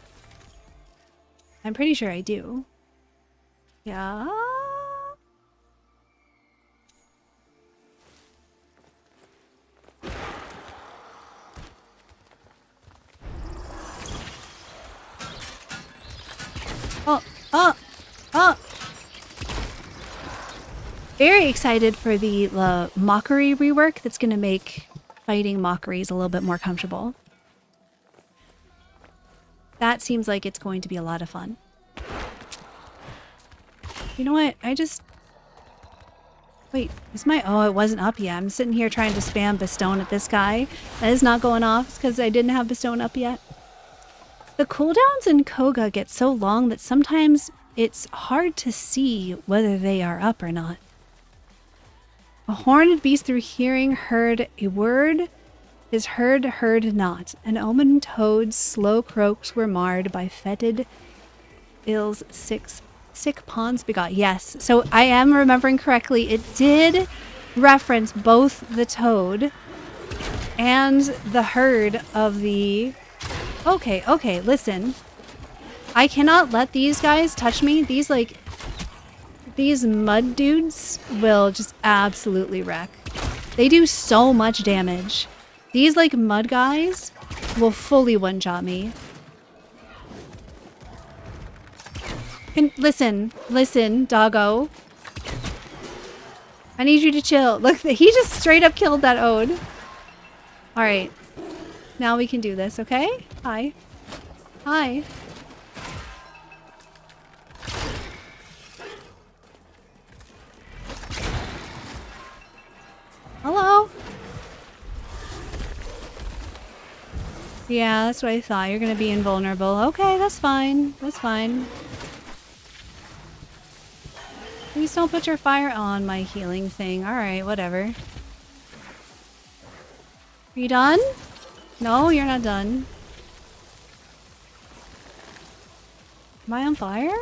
[SPEAKER 1] I'm pretty sure I do. Yeah. Oh! Very excited for the Mockery rework that's going to make fighting Mockeries a little bit more comfortable. That seems like it's going to be a lot of fun. You know what? Wait, is my... Oh, it wasn't up yet. I'm sitting here trying to spam Bestone at this guy. That is not going off. It's because I didn't have Bestone up yet. The cooldowns in Koga get so long that sometimes it's hard to see whether they are up or not. A horned beast through hearing heard a word, his heard not. An omened toad's slow croaks were marred by fetid ill's 6 Sick pawns begot. Yes. So I am remembering correctly. It did reference both the toad and the herd of the... Okay, okay, listen. I cannot let these guys touch me. These, like... These mud dudes will just absolutely wreck. They do so much damage. These, like, mud guys will fully one-shot me. And listen, doggo. I need you to chill. Look, he just straight up killed that ode. Alright. Now we can do this, okay? Hi. Hi. Hello? Yeah, that's what I thought. You're gonna be invulnerable. Okay, that's fine. That's fine. Please don't put your fire on my healing thing. Alright, whatever. Are you done? No, you're not done. Am I on fire?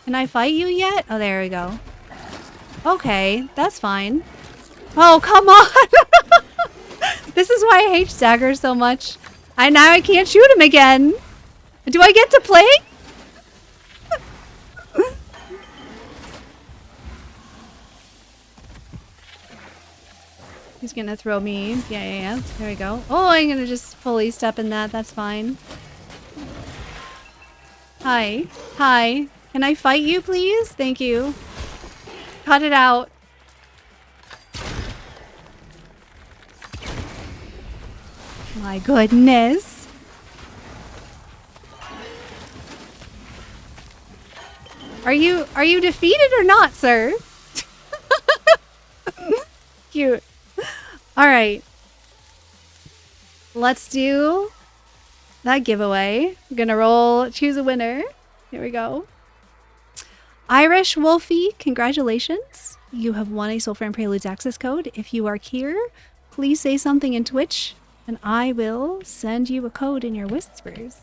[SPEAKER 1] Can I fight you yet? Oh, there we go. Okay, that's fine. Oh, come on! This is why I hate daggers so much. Now I can't shoot him again. Do I get to play? He's gonna throw me. Yeah. There we go. Oh, I'm gonna just fully step in that. That's fine. Hi. Hi. Can I fight you, please? Thank you. Cut it out. My goodness. Are you defeated or not, sir? Cute. All right. Let's do that giveaway. I'm gonna roll, choose a winner. Here we go. Irish Wolfie, congratulations. You have won a Soulframe Preludes access code. If you are here, please say something in Twitch and I will send you a code in your whispers.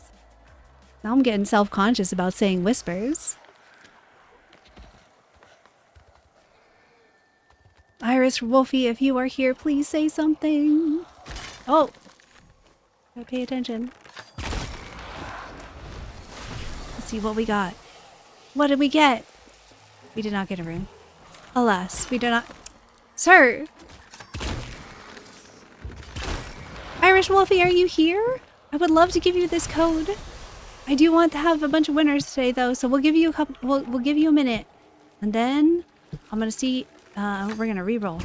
[SPEAKER 1] Now I'm getting self-conscious about saying whispers. Irish Wolfie, if you are here, please say something. Oh, gotta pay attention. Let's see what we got. What did we get? We did not get a rune. Alas, we did not. Sir! Irish Wolfie, are you here? I would love to give you this code. I do want to have a bunch of winners today, though, so we'll give you a couple. We'll give you a minute, and then I'm gonna see. We're gonna re-roll.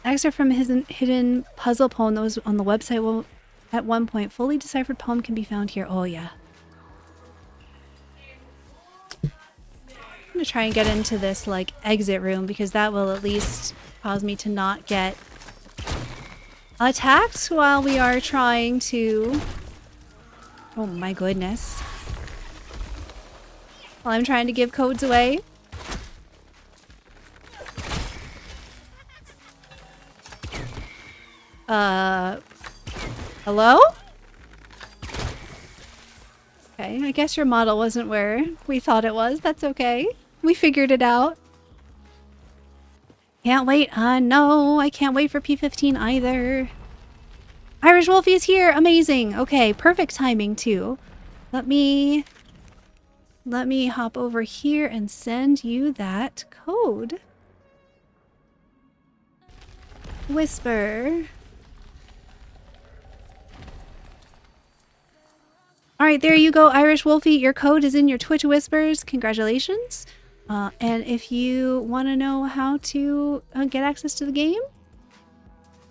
[SPEAKER 1] Excerpt from his hidden puzzle poem that was on the website. Well, at one point, fully deciphered poem can be found here. Oh yeah. I'm gonna try and get into this like exit room because that will at least cause me to not get attacked while we are trying to... Oh my goodness. While I'm trying to give codes away. Hello? Okay, I guess your model wasn't where we thought it was. That's okay. We figured it out. Can't wait. No, I can't wait for P15 either. Irish Wolfie is here. Amazing. Okay, perfect timing too. Let me hop over here and send you that code. Whisper. All right, there you go, Irish Wolfie. Your code is in your Twitch Whispers. Congratulations. And if you want to know how to get access to the game,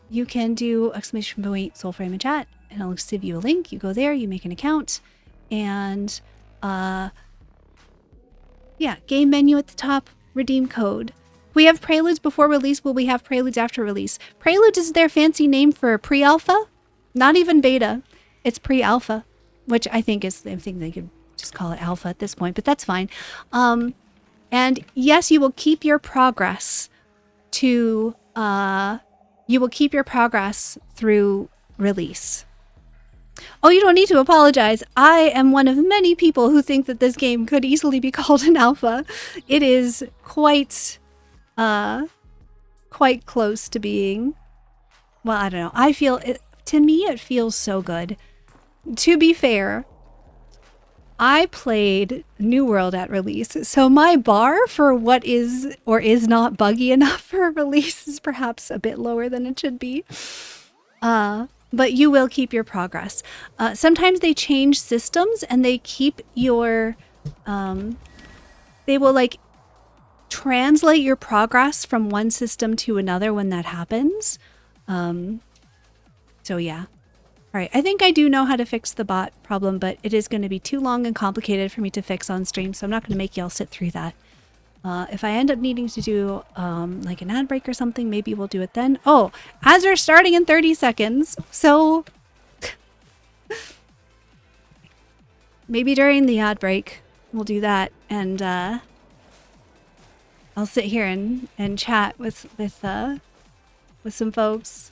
[SPEAKER 1] you can do !Soulframe in chat, and I'll give you a link. You go there, you make an account, and yeah, game menu at the top, redeem code. We have Preludes before release. Will we have Preludes after release? Preludes is their fancy name for pre-alpha, not even beta. It's pre-alpha, which I think they could just call it alpha at this point, but that's fine. And yes, you will keep your progress through release. Oh, you don't need to apologize. I am one of many people who think that this game could easily be called an alpha. It is quite close to being. Well, I don't know. I feel it, to me it feels so good. To be fair, I played New World at release, so my bar for what is or is not buggy enough for a release is perhaps a bit lower than it should be. But you will keep your progress. Sometimes they change systems and they keep your, they will like translate your progress from one system to another when that happens. So yeah. All right, I think I do know how to fix the bot problem, but it is going to be too long and complicated for me to fix on stream, so I'm not going to make y'all sit through that. If I end up needing to do like an ad break or something, maybe we'll do it then. Oh, ads are starting in 30 seconds, so maybe during the ad break we'll do that, and I'll sit here and chat with some folks.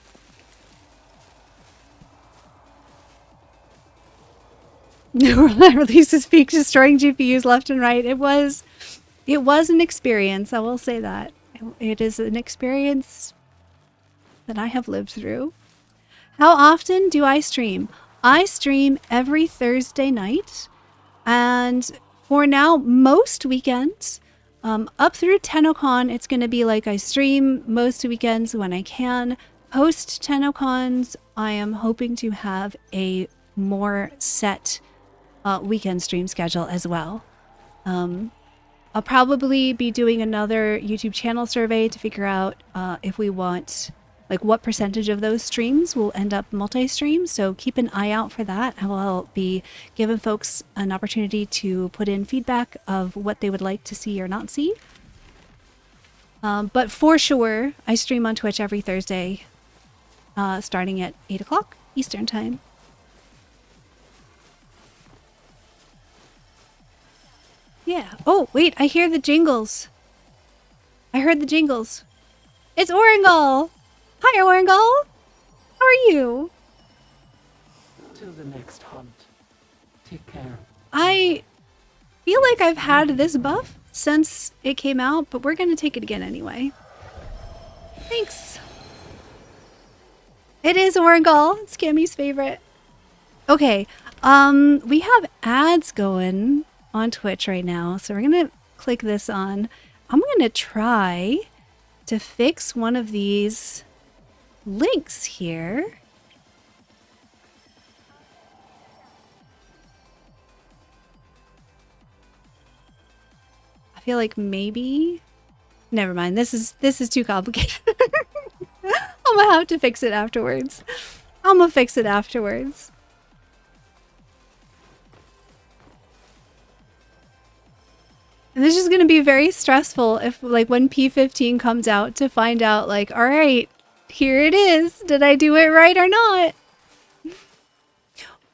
[SPEAKER 1] Releases peak destroying GPUs left and right. It was an experience, I will say that. It is an experience that I have lived through. How often do I stream? I stream every Thursday night, and for now, most weekends. Up through TennoCon, it's going to be like I stream most weekends when I can. Post TennoCons, I am hoping to have a more set weekend stream schedule as well. I'll probably be doing another YouTube channel survey to figure out if we want, like, what percentage of those streams will end up multi-stream. So keep an eye out for that. I will be giving folks an opportunity to put in feedback of what they would like to see or not see. But for sure, I stream on Twitch every Thursday, starting at 8 o'clock Eastern Time. Yeah. Oh, wait, I hear the jingles. I heard the jingles. It's Oringal! Hi, Oringal! How are you?
[SPEAKER 4] Till the next hunt. Take care.
[SPEAKER 1] I feel like I've had this buff since it came out, but we're gonna take it again anyway. Thanks. It is Oringal. It's Cammy's favorite. Okay, we have ads going on Twitch right now, so we're gonna click this on. I'm gonna try to fix one of these links here. I feel like maybe, never mind, this is too complicated. I'm gonna have to fix it afterwards. I'm gonna fix it afterwards. And this is going to be very stressful if, like, when P15 comes out to find out, like, all right, here it is. Did I do it right or not?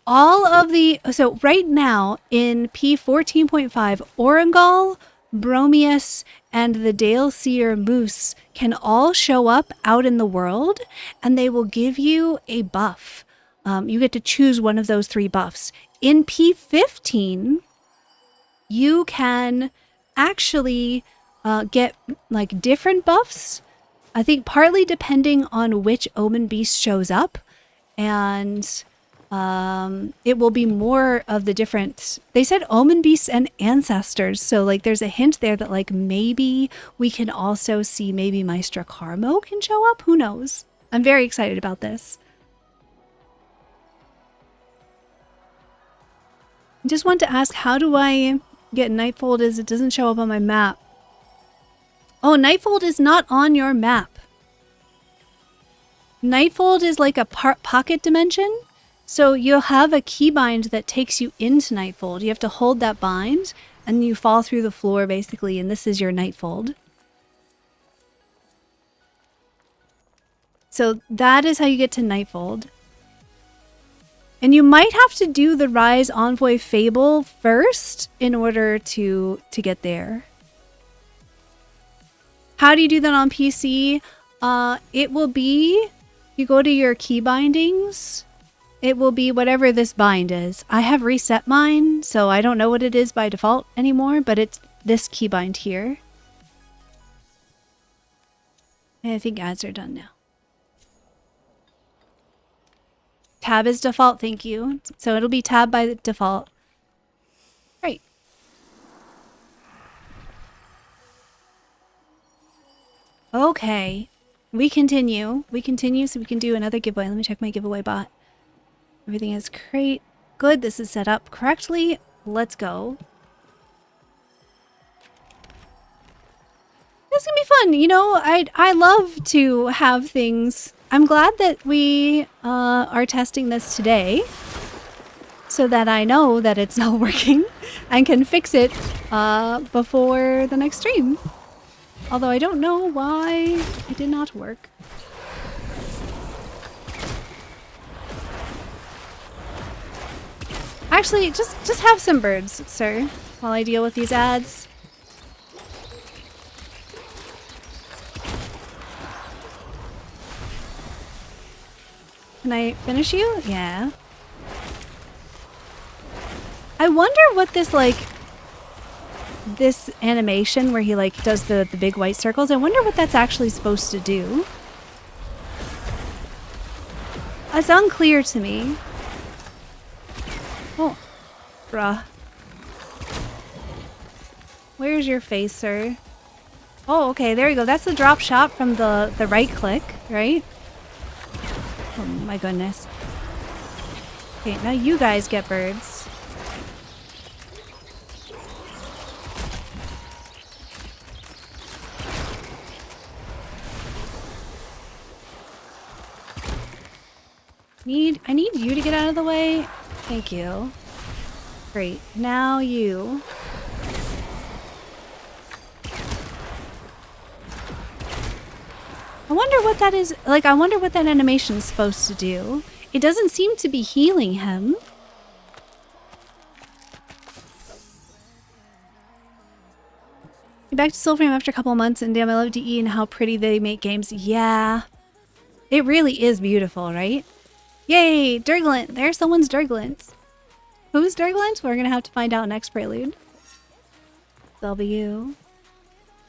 [SPEAKER 1] All of the, so right now in P14.5, Oringal, Bromius, and the Dale Seer Moose can all show up out in the world, and they will give you a buff. You get to choose one of those 3 buffs. In P15, you can actually get like different buffs. I think partly depending on which Omen Beast shows up, and it will be more of the different. They said Omen Beasts and Ancestors, so like there's a hint there that like maybe we can also see maybe Maestra Carmo can show up. Who knows? I'm very excited about this. I just want to ask, how do I get Nightfold as it doesn't show up on my map? Oh, Nightfold is not on your map. Nightfold is like a pocket dimension. So you'll have a keybind that takes you into Nightfold. You have to hold that bind and you fall through the floor basically, and this is your Nightfold. So that is how you get to Nightfold. And you might have to do the Rise Envoy Fable first in order to get there. How do you do that on PC? It will be, you go to your key bindings it will be whatever this bind is. I have reset mine, so I don't know what it is by default anymore, but it's this keybind here. And I think ads are done now. Tab is default, thank you. So it'll be tab by default. Great. Okay. We continue. We continue so we can do another giveaway. Let me check my giveaway bot. Everything is great. Good. This is set up correctly. Let's go. This is gonna be fun. You know, I love to have things. I'm glad that we are testing this today so that I know that it's not working and can fix it before the next stream. Although I don't know why it did not work. Actually, just have some birds, sir, while I deal with these ads. Can I finish you? Yeah. I wonder what this, like, this animation where he, like, does the big white circles, I wonder what that's actually supposed to do. It's unclear to me. Oh. Bruh. Where's your face, sir? Oh, okay, there you go. That's the drop shot from the right click, right? Oh my goodness. Okay, now you guys get birds. I need you to get out of the way. Thank you. Great. Now you. I wonder what that is. Like, I wonder what that animation is supposed to do. It doesn't seem to be healing him. Back to Soulframe after a couple months, and damn, I love DE and how pretty they make games. Yeah. It really is beautiful, right? Yay! Durglint! There's someone's Durglint. Who's Durglint? We're gonna have to find out next prelude. W.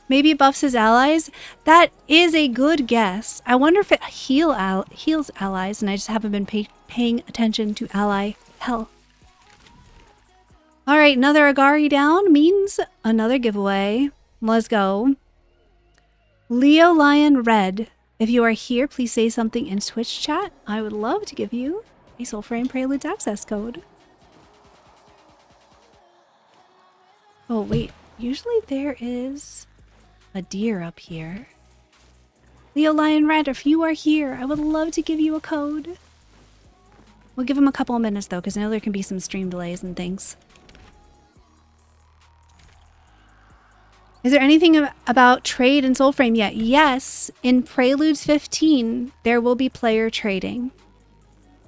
[SPEAKER 1] Maybe it buffs his allies? That is a good guess. I wonder if it heals allies, and I just haven't been paying attention to ally health. Alright, another Agari down means another giveaway. Let's go. Leo Lion Red. If you are here, please say something in Twitch chat. I would love to give you a Soulframe Preludes access code. Oh, wait. Usually there is a deer up here. Leo Lion Red, if you are here, I would love to give you a code. We'll give him a couple of minutes, though, because I know there can be some stream delays and things. Is there anything about trade in Soulframe yet? Yes, in Preludes 15, there will be player trading.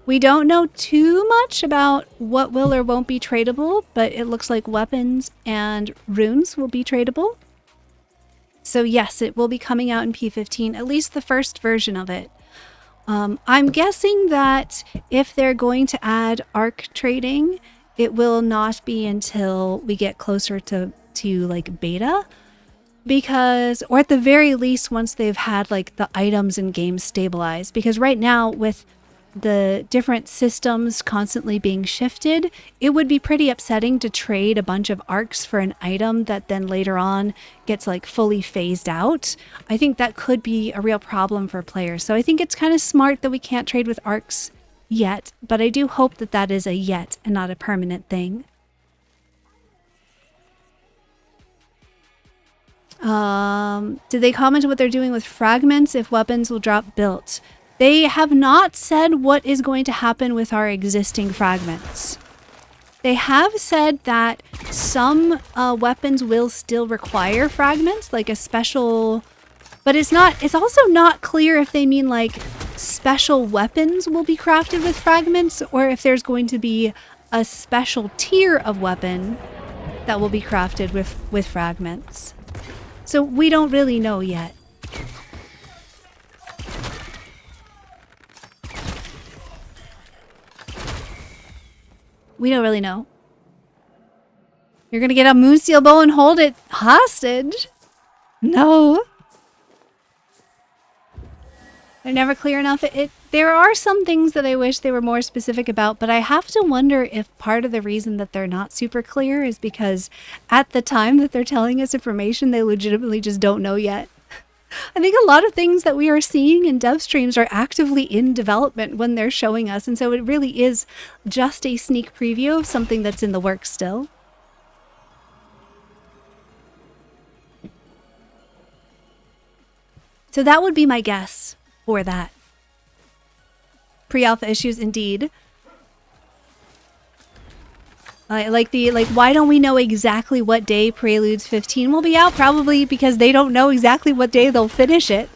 [SPEAKER 1] We don't know too much about what will or won't be tradable, but it looks like weapons and runes will be tradable. So yes, it will be coming out in P15, at least the first version of it. I'm guessing that if they're going to add arc trading, it will not be until we get closer to like beta. Because, or at the very least, once they've had like the items in game stabilized. Because right now, with the different systems constantly being shifted, it would be pretty upsetting to trade a bunch of arcs for an item that then later on gets like fully phased out. I think that could be a real problem for players. So I think it's kind of smart that we can't trade with arcs yet, but I do hope that that is a yet and not a permanent thing. Did they comment on what they're doing with fragments if weapons will drop built? They have not said what is going to happen with our existing fragments. They have said that some weapons will still require fragments, like a special, but it's also not clear if they mean like special weapons will be crafted with fragments or if there's going to be a special tier of weapon that will be crafted with fragments. So we don't really know yet. We don't really know. You're gonna get a moonsteel bow and hold it hostage? No. They're never clear enough. There are some things that I wish they were more specific about, but I have to wonder if part of the reason that they're not super clear is because at the time that they're telling us information, they legitimately just don't know yet. I think a lot of things that we are seeing in dev streams are actively in development when they're showing us, and so it really is just a sneak preview of something that's in the works still. So that would be my guess for that. Pre-alpha issues indeed. Why don't we know exactly what day Preludes 15 will be out? Probably because they don't know exactly what day they'll finish it.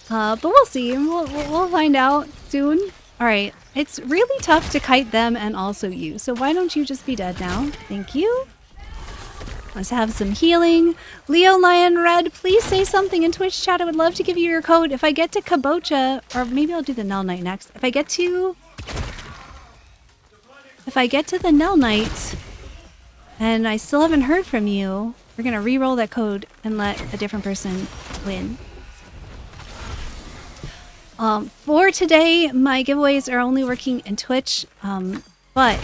[SPEAKER 1] But we'll see. We'll find out soon. All right. It's really tough to kite them and also you. So why don't you just be dead now? Thank you. Let's have some healing. Leo Lion Red, please say something in Twitch chat. I would love to give you your code. If I get to Kabocha, or maybe I'll do the Nell Knight next. If I get to the Nell Knight and I still haven't heard from you, we're gonna re-roll that code and let a different person win. For today, my giveaways are only working in Twitch, but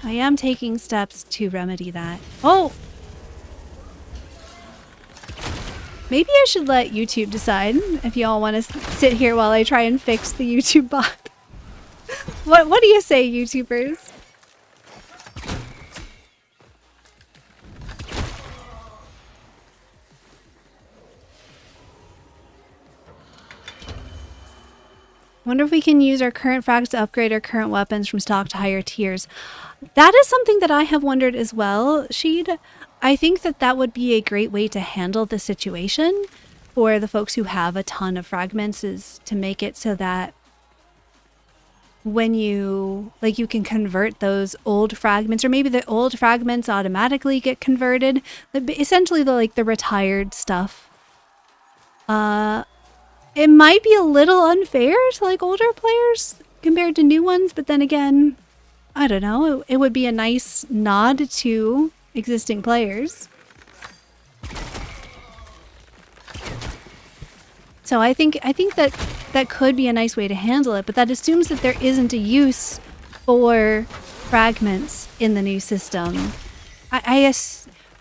[SPEAKER 1] I am taking steps to remedy that. Oh! Maybe I should let YouTube decide if y'all want to sit here while I try and fix the YouTube bot. What do you say, YouTubers? Wonder if we can use our current frags to upgrade our current weapons from stock to higher tiers. That is something that I have wondered as well, Sheed. I think that that would be a great way to handle the situation for the folks who have a ton of fragments, is to make it so that when you can convert those old fragments, or maybe the old fragments automatically get converted, essentially the retired stuff. It might be a little unfair to older players compared to new ones, but then again, I don't know. It would be a nice nod to existing players. So I think that could be a nice way to handle it, but that assumes that there isn't a use for fragments in the new system.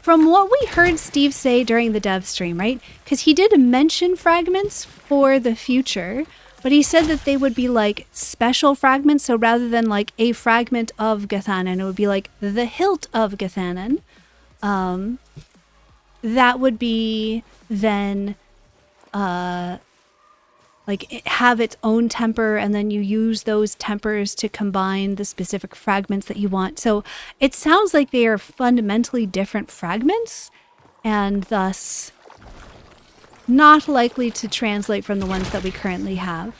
[SPEAKER 1] From what we heard Steve say during the dev stream, right? Because he did mention fragments for the future, but he said that they would be special fragments. So rather than a fragment of Gathanan, it would be the hilt of Gathanan. That would be then have its own temper, and then you use those tempers to combine the specific fragments that you want. So it sounds like they are fundamentally different fragments, and thus not likely to translate from the ones that we currently have.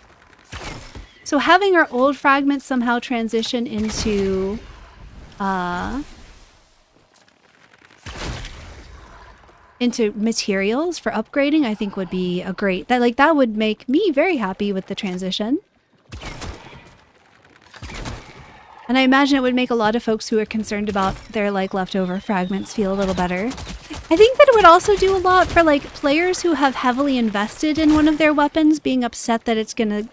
[SPEAKER 1] So having our old fragments somehow transition into materials for upgrading, I think would be a great, that would make me very happy with the transition. And I imagine it would make a lot of folks who are concerned about their leftover fragments feel a little better. I think that it would also do a lot for players who have heavily invested in one of their weapons, being upset that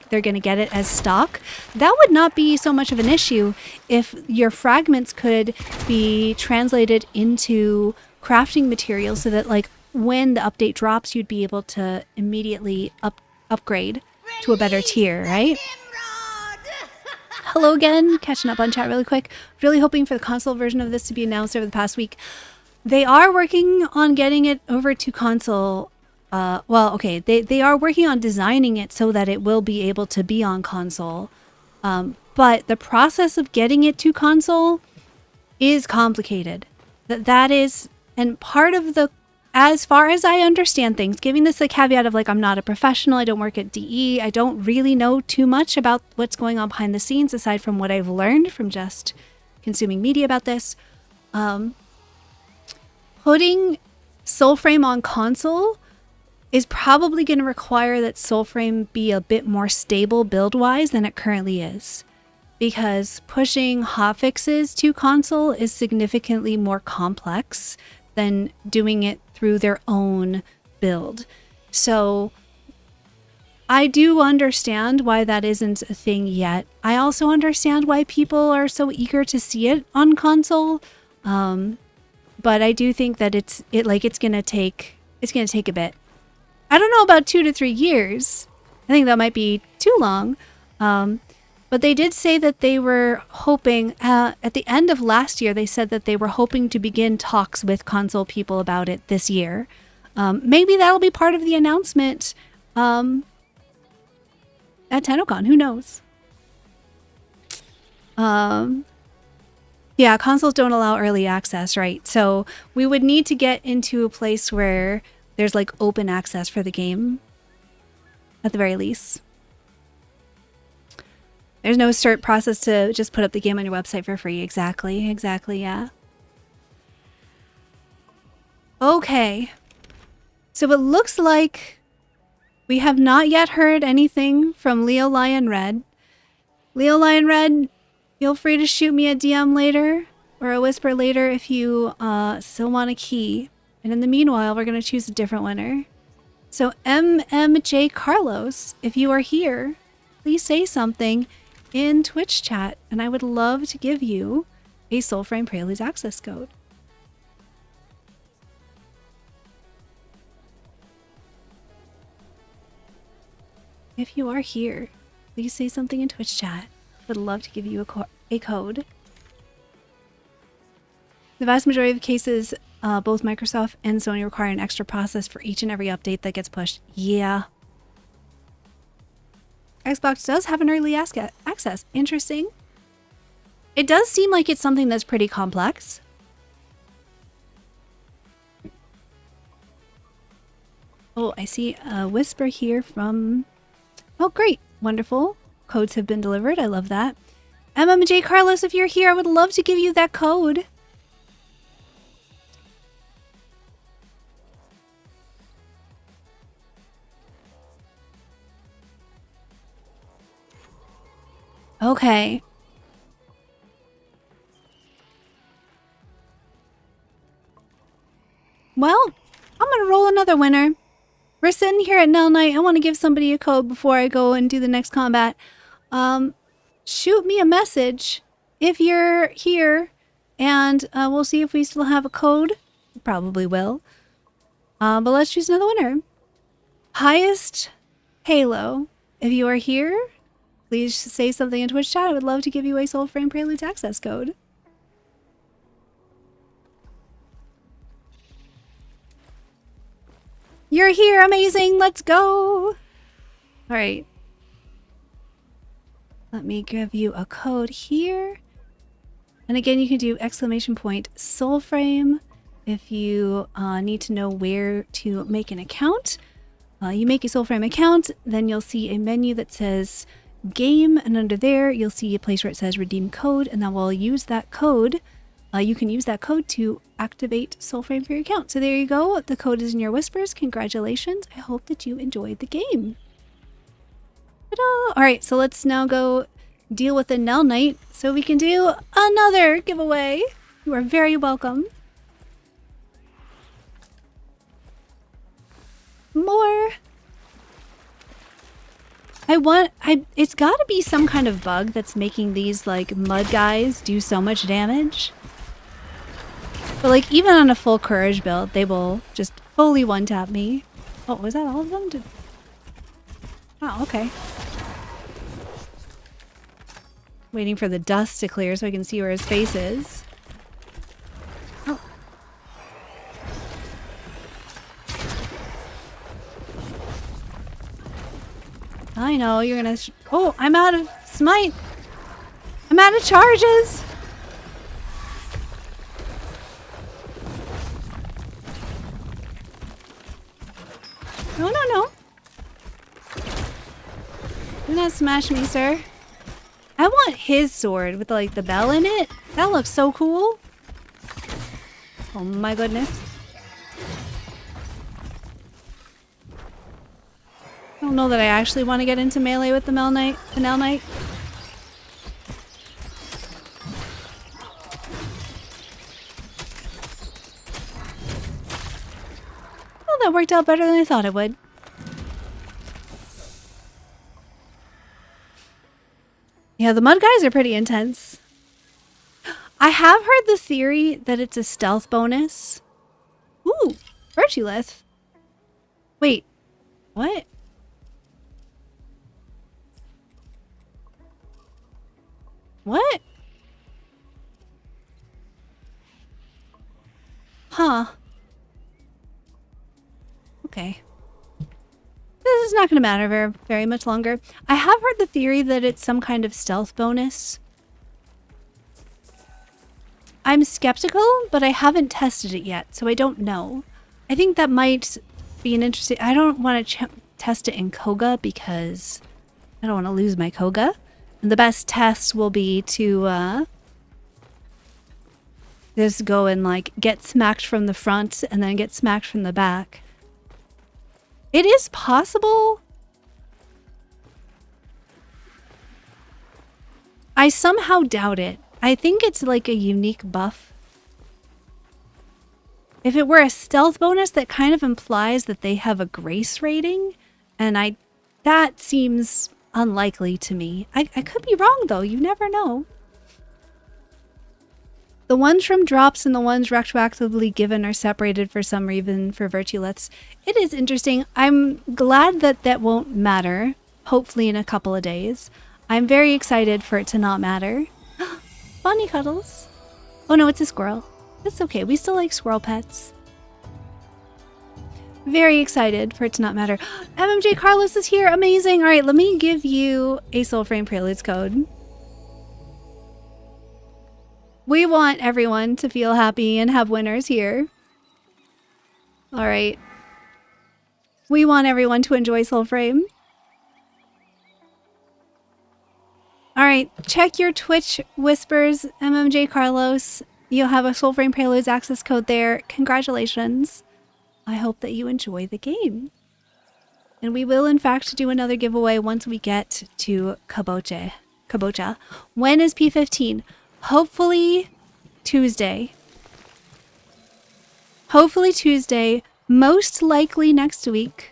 [SPEAKER 1] they're gonna get it as stock. That would not be so much of an issue if your fragments could be translated into crafting materials, so that when the update drops, you'd be able to immediately upgrade to a better tier, right? Hello again, catching up on chat really quick. Really hoping for the console version of this to be announced over the past week. They are working on getting it over to console. They are working on designing it so that it will be able to be on console. But the process of getting it to console is complicated. That is, and part of the, as far as I understand things, giving this a caveat of I'm not a professional, I don't work at DE, I don't really know too much about what's going on behind the scenes aside from what I've learned from just consuming media about this. Putting Soulframe on console is probably going to require that Soulframe be a bit more stable build-wise than it currently is. Because pushing hotfixes to console is significantly more complex than doing it through their own build. So I do understand why that isn't a thing yet. I also understand why people are so eager to see it on console. But I do think that it's gonna take a bit. I don't know about 2 to 3 years. I think that might be too long. But they did say that they were hoping, at the end of last year, they said that they were hoping to begin talks with console people about it this year. Maybe that'll be part of the announcement at TennoCon. Who knows? Yeah, consoles don't allow early access, right? So we would need to get into a place where there's like open access for the game, at the very least. There's no cert process to just put up the game on your website for free. Exactly, yeah. Okay. So it looks like we have not yet heard anything from Leo Lion Red. Leo Lion Red, feel free to shoot me a DM later or a whisper later if you still want a key. And in the meanwhile, we're going to choose a different winner. So MMJ Carlos, if you are here, please say something in Twitch chat, and I would love to give you a Soulframe Preludes access code. If you are here, please say something in Twitch chat. Would love to give you a code. The vast majority of cases, both Microsoft and Sony require an extra process for each and every update that gets pushed. Yeah. Xbox does have an early access. Interesting. It does seem like it's something that's pretty complex. Oh, I see a whisper here from... Oh, great. Wonderful. Codes have been delivered. I love that. MMJ Carlos, if you're here, I would love to give you that code. Okay. Well, I'm gonna roll another winner. We're sitting here at Nell Night. I want to give somebody a code before I go and do the next combat. Shoot me a message if you're here, and we'll see if we still have a code. Probably will. But let's choose another winner. Highest Halo. If you are here, please say something in Twitch chat. I would love to give you a Soulframe Preludes access code. You're here, amazing, let's go. All right. Let me give you a code here. And again, you can do exclamation point Soulframe if you need to know where to make an account. You make a Soulframe account, then you'll see a menu that says game, and under there you'll see a place where it says redeem code, and then we'll use that code. You can use that code to activate Soulframe for your account. So there you go. The code is in your whispers. Congratulations. I hope that you enjoyed the game. Ta-da! All right, so let's now go deal with the Nell Knight so we can do another giveaway. You are very welcome. More. It's got to be some kind of bug that's making these like mud guys do so much damage. But like even on a full courage build, they will just fully one-tap me. Oh, was that all of them? Oh, okay. Waiting for the dust to clear so I can see where his face is. Oh. I know, you're gonna... Oh, I'm out of smite! I'm out of charges! No, no, no. Do not smash me, sir. I want his sword with like the bell in it. That looks so cool. Oh my goodness. don't know that I actually want to get into melee with the Mel Knight. The Nell Knight. Well, that worked out better than I thought it would. Yeah, the mud guys are pretty intense. I have heard the theory that it's a stealth bonus. Ooh, Virtulith. Wait, what? What? Huh. Okay. This is not going to matter very much longer. I have heard the theory that it's some kind of stealth bonus. I'm skeptical, but I haven't tested it yet, so I don't know. I think that might be an interesting... I don't want to test it in Koga because I don't want to lose my Koga. And the best test will be to just go and like get smacked from the front and then get smacked from the back. It is possible. I somehow doubt it. I think it's like a unique buff. If it were a stealth bonus, that kind of implies that they have a grace rating, and that seems unlikely to me. I could be wrong though, you never know. The ones from drops and the ones retroactively given are separated for some reason for Virtuliths. It is interesting. I'm glad that that won't matter, hopefully in a couple of days. I'm very excited for it to not matter. Bonnie Cuddles. Oh no, it's a squirrel. It's okay, we still like squirrel pets. Very excited for it to not matter. MMJ Carlos is here, amazing. All right, let me give you a Soul Frame Preludes code. We want everyone to feel happy and have winners here. All right. We want everyone to enjoy Soul Frame. All right, check your Twitch whispers, MMJ Carlos. You'll have a Soul Frame Preludes access code there. Congratulations. I hope that you enjoy the game. And we will, in fact, do another giveaway once we get to Kabocha. When is P15? Hopefully Tuesday. Hopefully Tuesday. Most likely next week.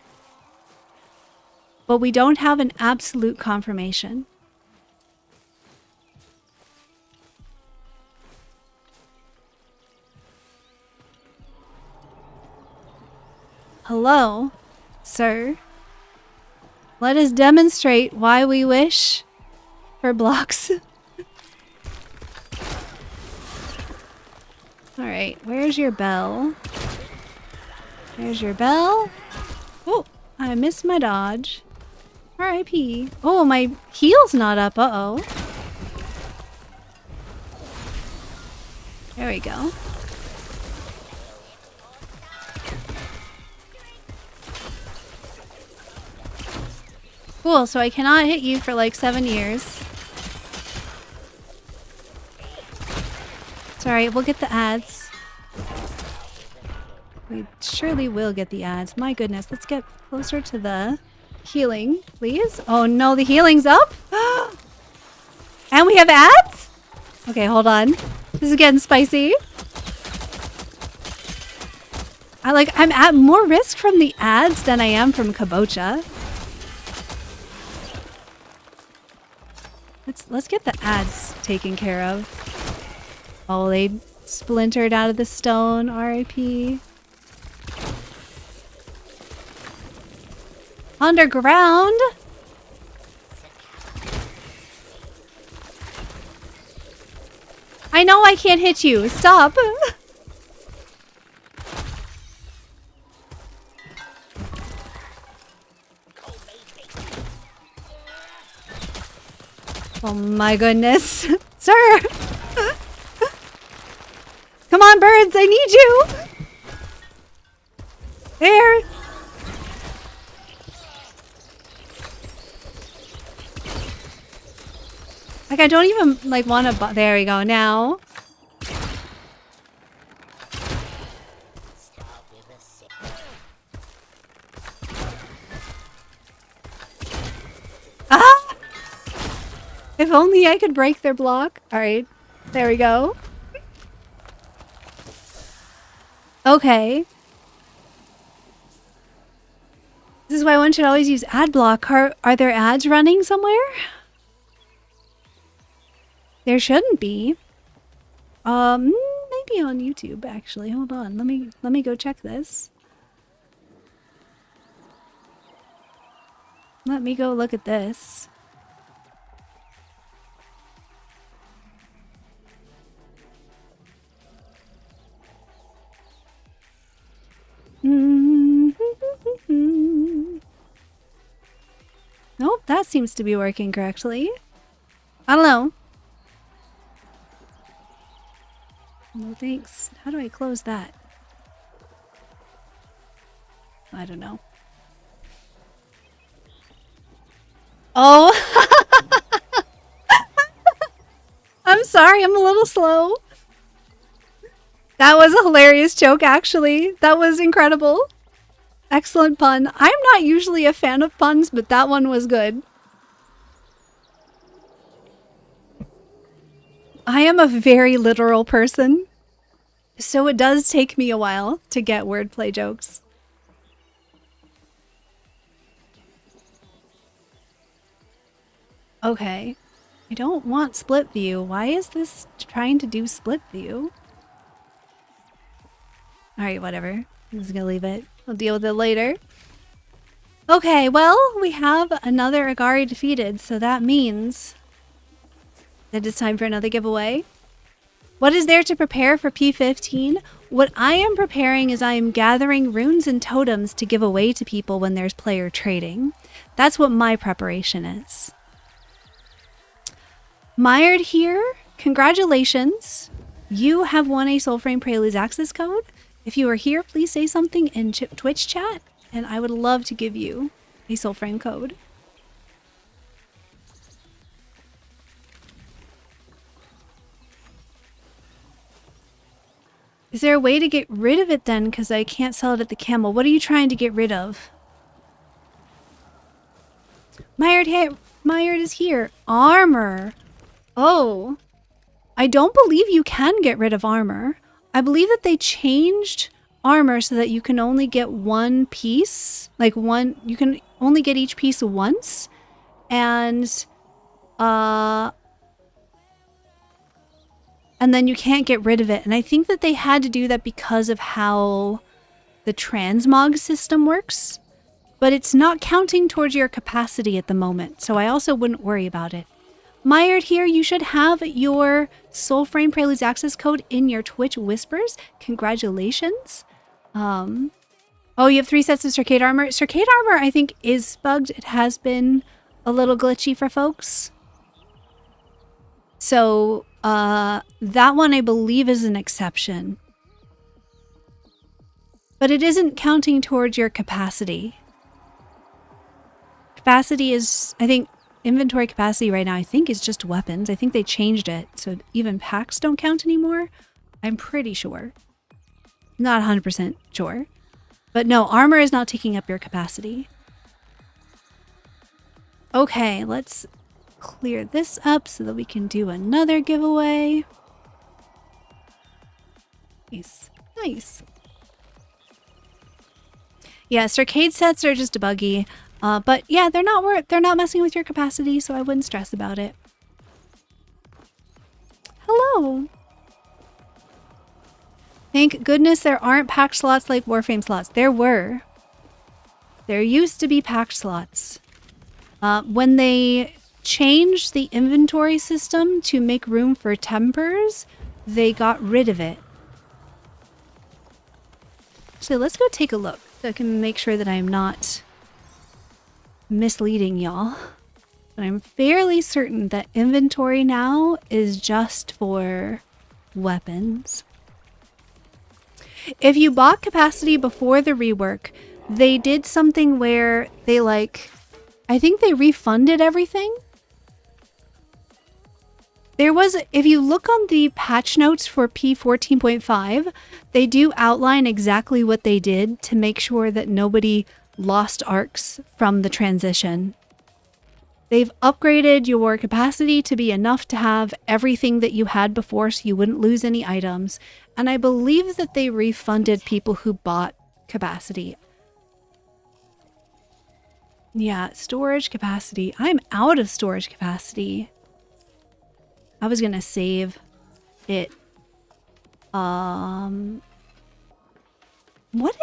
[SPEAKER 1] But we don't have an absolute confirmation. Hello, sir. Let us demonstrate why we wish for blocks. Alright, where's your bell? There's your bell. Oh, I missed my dodge. R.I.P. Oh, my heel's not up. Uh-oh. There we go. Cool, so I cannot hit you for like 7 years. Sorry, we'll get the ads. We surely will get the ads. My goodness, let's get closer to the healing, please. Oh no, the healing's up? And we have ads? Okay, hold on. This is getting spicy. I'm at more risk from the ads than I am from Kabocha. Let's get the ads taken care of. Oh, they splintered out of the stone. R.I.P. Underground? I know I can't hit you. Stop. Oh my goodness. Sir! Come on, birds, I need you! There! Like, I don't even, like, want to... There we go, now. If only I could break their block. Alright, there we go. Okay. This is why one should always use ad block. Are there ads running somewhere? There shouldn't be. Maybe on YouTube actually. Hold on. Let me go check this. Let me go look at this. Nope, that seems to be working correctly. I don't know. No thanks. How do I close that? I don't know. Oh! I'm sorry, I'm a little slow. That was a hilarious joke, actually. That was incredible. Excellent pun. I'm not usually a fan of puns, but that one was good. I am a very literal person, so it does take me a while to get wordplay jokes. Okay. I don't want split view. Why is this trying to do split view? Alright, whatever. I'm just gonna leave it. I'll deal with it later. Okay, well, we have another Agari defeated, so that means that it's time for another giveaway. What is there to prepare for P15? What I am preparing is I am gathering runes and totems to give away to people when there's player trading. That's what my preparation is. Mired here, congratulations. You have won a Soulframe Preludes access code. If you are here, please say something in Twitch chat, and I would love to give you a Soulframe code. Is there a way to get rid of it then? Because I can't sell it at the camel. What are you trying to get rid of? Mired is here. Armor. Oh. I don't believe you can get rid of armor. I believe that they changed armor so that you can only get one piece. Like one, you can only get each piece once. And then you can't get rid of it. And I think that they had to do that because of how the transmog system works. But it's not counting towards your capacity at the moment, so I also wouldn't worry about it. Mired here, you should have your Soulframe Preludes access code in your Twitch Whispers. Congratulations. Oh, you have 3 sets of Circade Armor. Circade Armor, I think, is bugged. It has been a little glitchy for folks. So, that one I believe is an exception. But it isn't counting towards your capacity. Capacity is, I think, inventory capacity right now, I think, is just weapons. I think they changed it, so even packs don't count anymore. I'm pretty sure. Not 100% sure. But no, armor is not taking up your capacity. Okay, let's clear this up so that we can do another giveaway. Nice. Nice. Yeah, Circade sets are just buggy. But yeah, they're not messing with your capacity, so I wouldn't stress about it. Hello. Thank goodness there aren't packed slots like Warframe slots. There were. There used to be packed slots. When they changed the inventory system to make room for tempers, they got rid of it. So let's go take a look so I can make sure that I'm not misleading y'all. But I'm fairly certain that inventory now is just for weapons. If you bought capacity before the rework, they did something where they I think they refunded everything. There was, if you look on the patch notes for P14.5, they do outline exactly what they did to make sure that nobody lost arcs from the transition. They've upgraded your capacity to be enough to have everything that you had before so you wouldn't lose any items. And I believe that they refunded people who bought capacity. Yeah, storage capacity. I'm out of storage capacity. I was gonna save it. What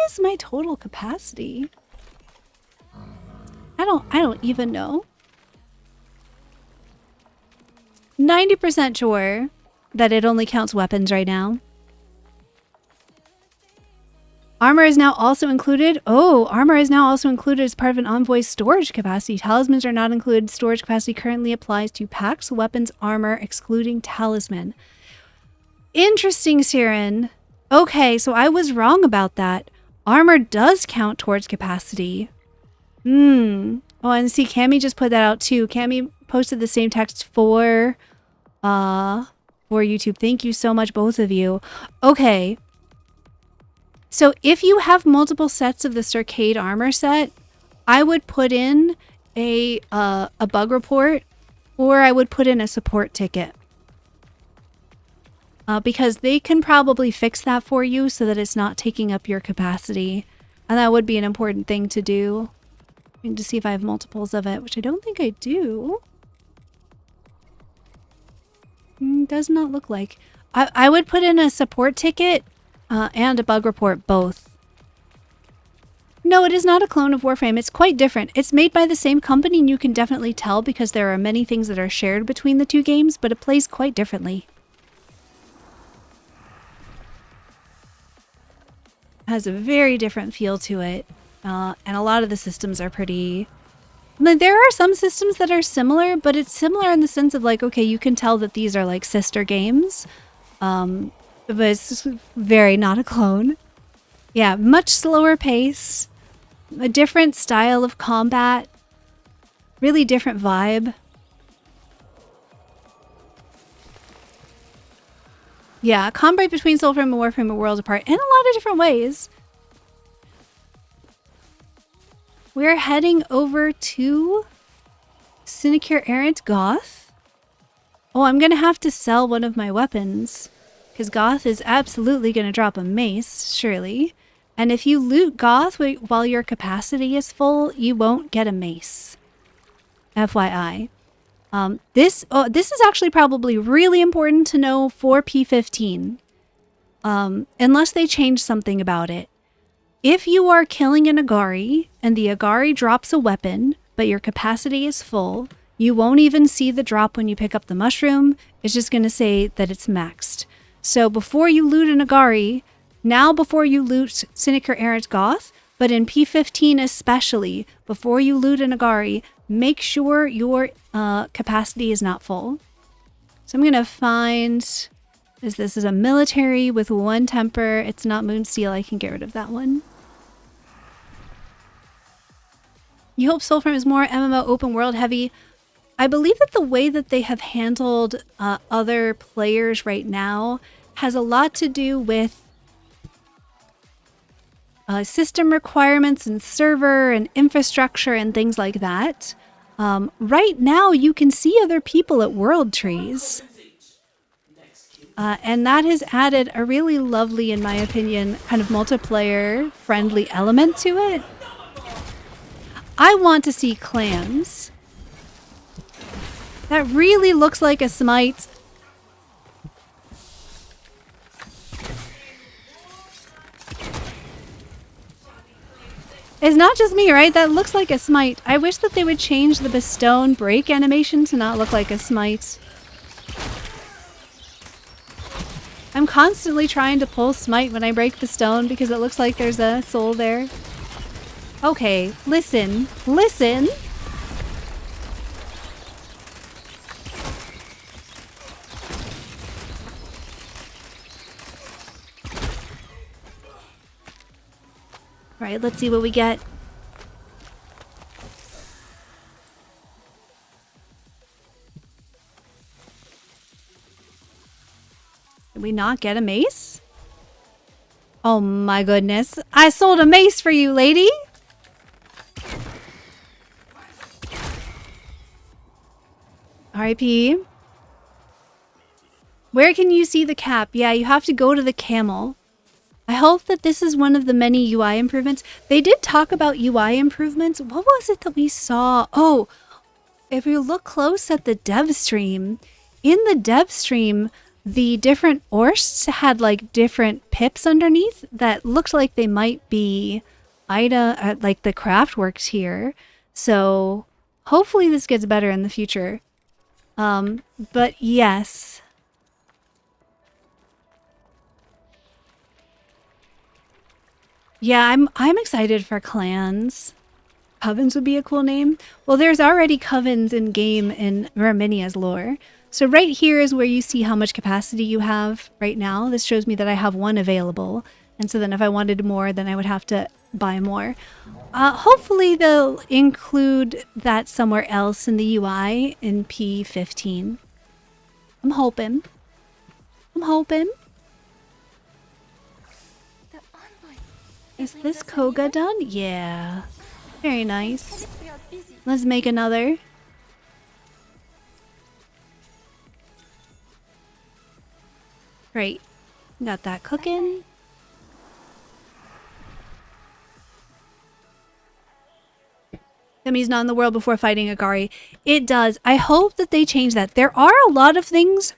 [SPEAKER 1] is my total capacity? I don't even know. 90% sure that it only counts weapons right now. Armor is now also included. Oh, armor is now also included as part of an envoy's storage capacity. Talismans are not included. Storage capacity currently applies to packs, weapons, armor, excluding talisman. Interesting, Siren. Okay, so I was wrong about that. Armor does count towards capacity. Oh, and see, Cammy just put that out too. Cammy posted the same text for YouTube. Thank you so much, both of you. Okay. So if you have multiple sets of the Circade armor set, I would put in a bug report, or I would put in a support ticket. Because they can probably fix that for you so that it's not taking up your capacity. And that would be an important thing to do. I need to see if I have multiples of it, which I don't think I do. Does not look like. I would put in a support ticket and a bug report, both. No, it is not a clone of Warframe. It's quite different. It's made by the same company, and you can definitely tell because there are many things that are shared between the two games, but it plays quite differently. It has a very different feel to it, and a lot of the systems are pretty... There are some systems that are similar, but it's similar in the sense of like, okay, you can tell that these are like sister games, but it's very not a clone. Yeah, much slower pace, a different style of combat, really different vibe. Yeah, combat between Soulframe and Warframe are worlds apart in a lot of different ways. We're heading over to Sinecure Errant Goth. Oh, I'm going to have to sell one of my weapons because Goth is absolutely going to drop a mace, surely. And if you loot Goth while your capacity is full, you won't get a mace. FYI. This is actually probably really important to know for P15. Unless they change something about it. If you are killing an Agari and the Agari drops a weapon, but your capacity is full, you won't even see the drop when you pick up the mushroom. It's just going to say that it's maxed. So before you loot an Agari, now before you loot Sinecure Errant Goth, but in P15 especially, before you loot an Agari, make sure your capacity is not full. So I'm going to find... This is a military with 1 temper. It's not Moonsteel. I can get rid of that one. You hope Soulframe is more MMO open world heavy. I believe that the way that they have handled other players right now has a lot to do with system requirements and server and infrastructure and things like that. Right now, you can see other people at World Trees. And that has added a really lovely, in my opinion, kind of multiplayer-friendly element to it. I want to see clans. That really looks like a smite. It's not just me, right? That looks like a smite. I wish that they would change the bestow and break animation to not look like a smite. I'm constantly trying to pull smite when I break the stone because it looks like there's a soul there. Okay, listen. Listen! Alright, let's see what we get. Did we not get a mace? Oh my goodness. I sold a mace for you, lady! R.I.P. Where can you see the cap? Yeah, you have to go to the camel. I hope that this is one of the many UI improvements. They did talk about UI improvements. What was it that we saw? Oh, if you look close at the dev stream, in the dev stream, the different orsts had like different pips underneath that looked like they might be like the craftworks here. So hopefully this gets better in the future. But yes. Yeah, I'm excited for clans. Covens would be a cool name. Well, there's already Covens in game in Verminia's lore. So right here is where you see how much capacity you have right now. This shows me that I have one available. And so then if I wanted more, then I would have to buy more. Hopefully they'll include that somewhere else in the UI in P15. I'm hoping. I'm hoping. Is this Koga done? Yeah. Very nice. Let's make another. Great. Got that cooking. That means not in the world before fighting Agari. It does. I hope that they change that. There are a lot of things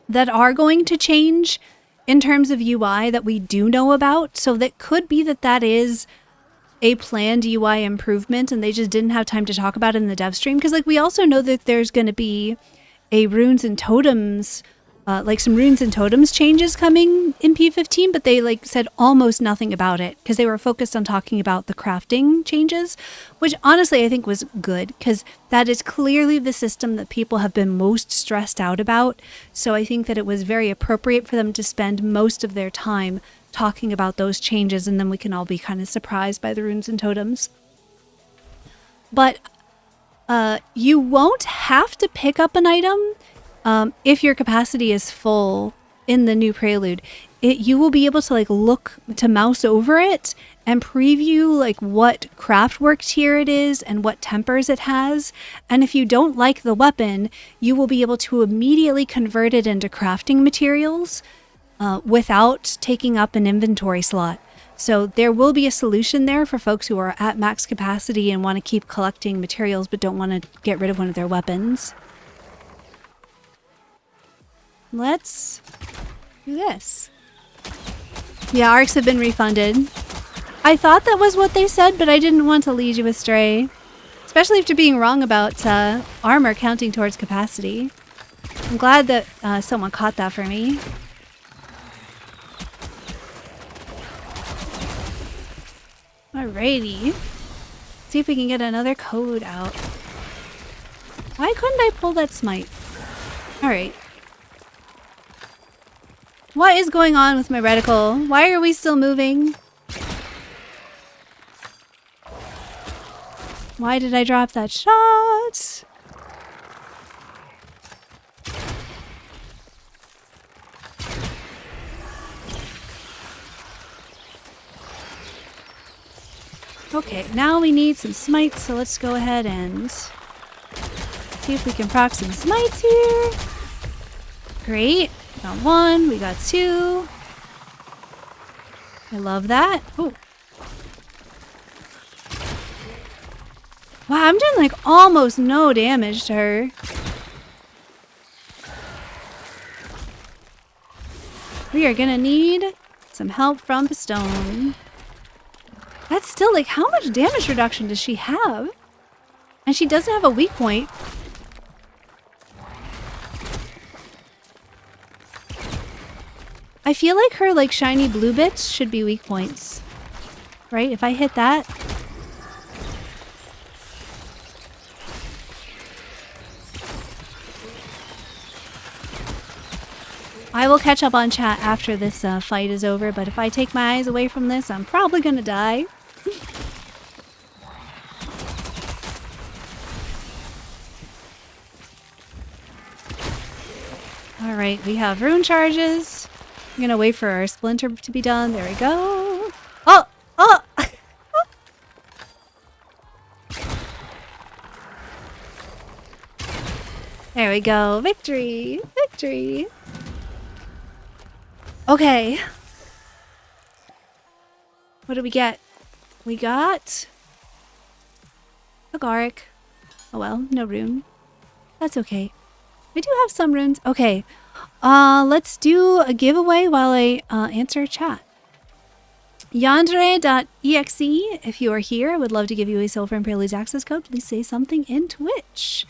[SPEAKER 1] that are going to change in terms of UI that we do know about. So that could be that that is a planned UI improvement and they just didn't have time to talk about it in the dev stream. Because like we also know that there's going to be a runes and totems, like some runes and totems changes coming in P15, but they like said almost nothing about it because they were focused on talking about the crafting changes, which honestly I think was good because that is clearly the system that people have been most stressed out about. So I think that it was very appropriate for them to spend most of their time talking about those changes, and then we can all be kind of surprised by the runes and totems. But you won't have to pick up an item if your capacity is full in the new prelude. You will be able to like look to mouse over it and preview like what craftwork tier it is and what tempers it has. And if you don't like the weapon, you will be able to immediately convert it into crafting materials without taking up an inventory slot. So there will be a solution there for folks who are at max capacity and want to keep collecting materials but don't want to get rid of one of their weapons. Let's do this. Yeah, arcs have been refunded. I thought that was what they said, but I didn't want to lead you astray. Especially after being wrong about armor counting towards capacity. I'm glad that someone caught that for me. Alrighty. See if we can get another code out. Why couldn't I pull that smite? Alright. What is going on with my reticle? Why are we still moving? Why did I drop that shot? Okay, now we need some smites, so let's go ahead and see if we can proc some smites here. Great. We got one, we got two. I love that. Ooh. Wow, I'm doing like almost no damage to her. We are gonna need some help from Pistone. That's still like, how much damage reduction does she have? And she doesn't have a weak point. I feel like her like shiny blue bits should be weak points. Right? If I hit that. I will catch up on chat after this fight is over, but if I take my eyes away from this, I'm probably gonna die. Alright, we have rune charges. I'm gonna wait for our splinter to be done. There we go. Oh! Oh! There we go. Victory! Victory! Okay. What do we get? We got Agaric. Oh well, no rune. That's okay. We do have some runes. Okay. Let's do a giveaway while I answer chat. Yandere.exe, if you are here, I would love to give you a Silver and Preludes access code. Please say something in Twitch.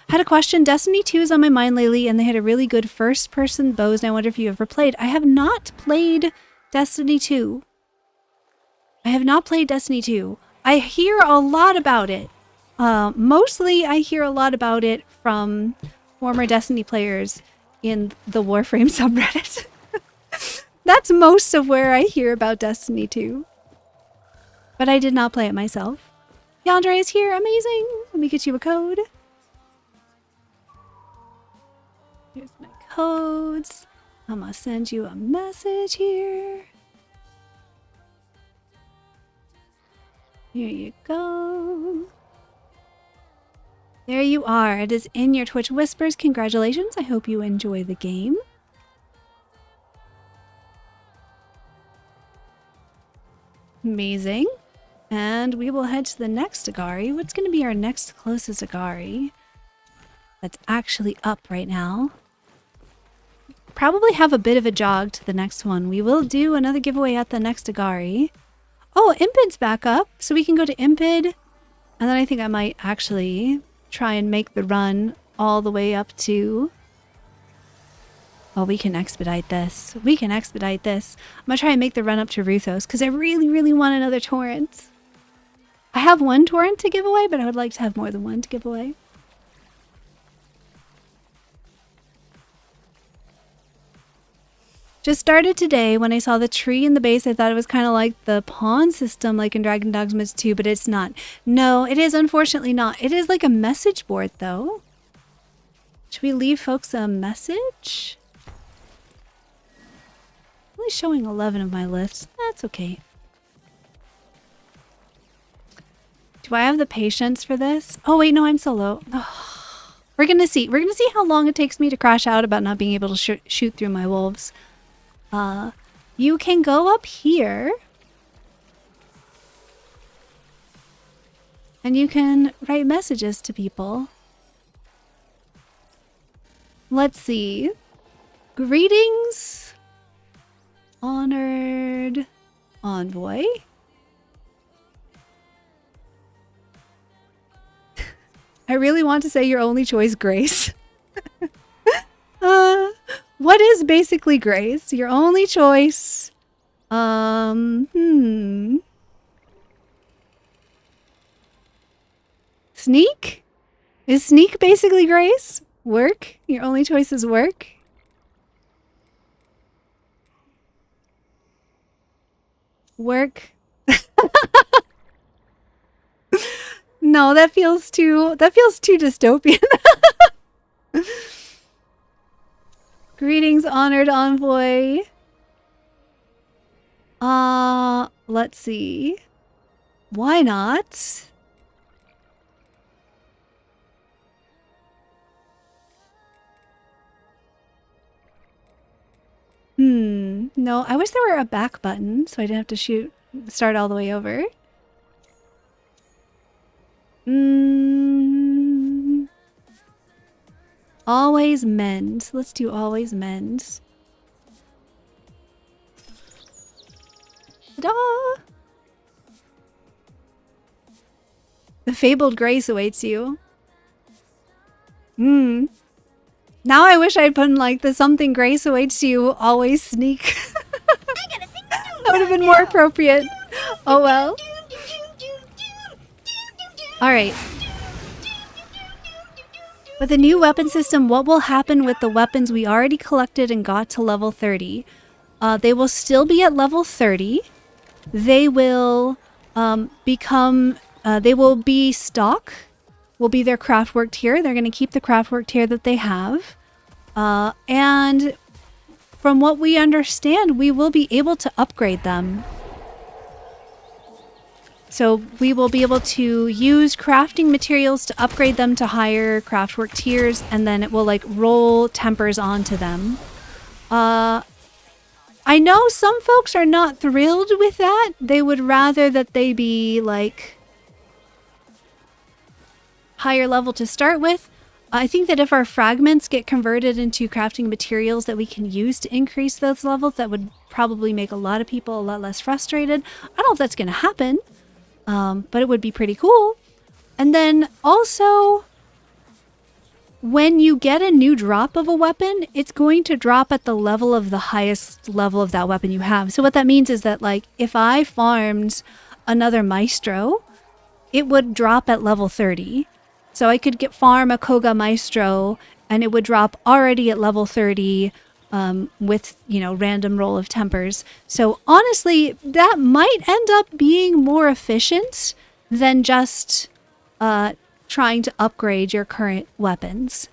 [SPEAKER 1] Had a question. Destiny 2 is on my mind lately, and they had a really good first-person bows, and I wonder if you ever played. I have not played Destiny 2. I have not played Destiny 2. I hear a lot about it. Mostly I hear a lot about it from former Destiny players in the Warframe subreddit. That's most of where I hear about Destiny 2. But I did not play it myself. Yandere is here. Amazing. Let me get you a code. Here's my codes. I'm gonna send you a message here. Here you go. There you are. It is in your Twitch Whispers. Congratulations. I hope you enjoy the game. Amazing. And we will head to the next Agari. What's going to be our next closest Agari? That's actually up right now. Probably have a bit of a jog to the next one. We will do another giveaway at the next Agari. Oh, Impid's back up. So we can go to Impid. And then I think I might actually try and make the run all the way up to... Oh, we can expedite this. We can expedite this. I'm going to try and make the run up to Ruthos because I really, really want another torrent. I have one torrent to give away, but I would like to have more than one to give away. Just started today. When I saw the tree in the base, I thought it was kind of like the pawn system like in Dragon Dogmas 2, but it's not. No, it is unfortunately not. It is like a message board, though. Should we leave folks a message? Only showing 11 of my lists. That's okay. Do I have the patience for this? Oh, wait, no, I'm solo. Oh, we're going to see. We're going to see how long it takes me to crash out about not being able to shoot through my wolves. You can go up here. And you can write messages to people. Let's see. Greetings, honored envoy. I really want to say your only choice, Grace. What is basically Grace? Your only choice. Sneak? Is Sneak basically Grace? Work? Your only choice is work? Work? No, that feels too dystopian. Greetings, honored envoy. Let's see. Why not? No, I wish there were a back button so I didn't have to start all the way over. Always mend. Let's do always mend. Ta-da! The fabled grace awaits you. Now I wish I'd put in like the something grace awaits you, always sneak. That would have been more appropriate. Oh well. Alright. With the new weapon system, what will happen with the weapons we already collected and got to level 30? They will still be at level 30. They will they will be stock, will be their craftwork tier. They're going to keep the craftwork tier that they have. And from what we understand, we will be able to upgrade them. So we will be able to use crafting materials to upgrade them to higher craftwork tiers, and then it will like roll tempers onto them. I know some folks are not thrilled with that. They would rather that they be like higher level to start with. I think that if our fragments get converted into crafting materials that we can use to increase those levels, that would probably make a lot of people a lot less frustrated. I don't know if that's going to happen, but it would be pretty cool. And then also, when you get a new drop of a weapon, it's going to drop at the level of the highest level of that weapon you have. So what that means is that, like, if I farmed another Maestro, it would drop at level 30. So I could farm a Koga Maestro, and it would drop already at level 30 with, you know, random roll of tempers. So honestly, that might end up being more efficient than just trying to upgrade your current weapons.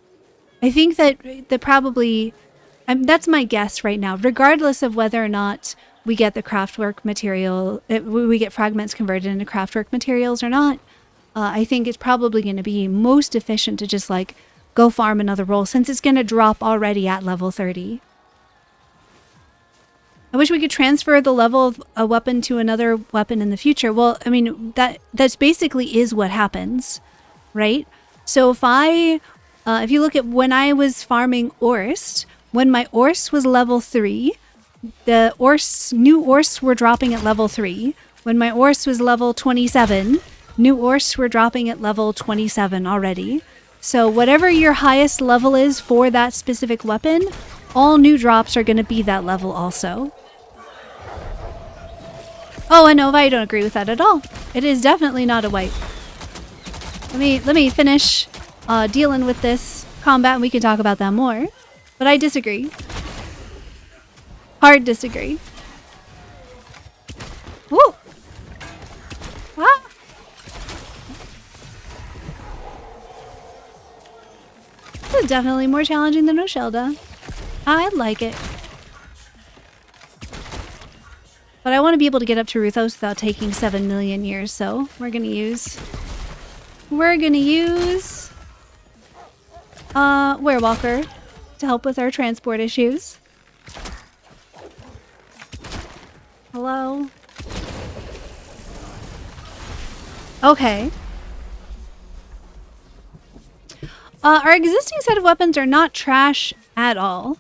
[SPEAKER 1] I think that probably, that's my guess right now, regardless of whether or not we get the craftwork material, we get fragments converted into craftwork materials or not. I think it's probably going to be most efficient to just like go farm another roll, since it's going to drop already at level 30. I wish we could transfer the level of a weapon to another weapon in the future. Well, I mean, that's basically is what happens, right? So if you look at when I was farming Orst, when my Orst was level 3, the new Orsts were dropping at level 3. When my Orst was level 27, new Orsts were dropping at level 27 already. So whatever your highest level is for that specific weapon, all new drops are going to be that level also. Oh, and Nova, I don't agree with that at all. It is definitely not a wipe. Let me finish dealing with this combat, and we can talk about that more. But I disagree. Hard disagree. Woo! Ah! This is definitely more challenging than Oshelda. I like it. But I want to be able to get up to Ruthos without taking 7 million years, so we're gonna use Werewalker to help with our transport issues. Hello? Okay. Our existing set of weapons are not trash at all.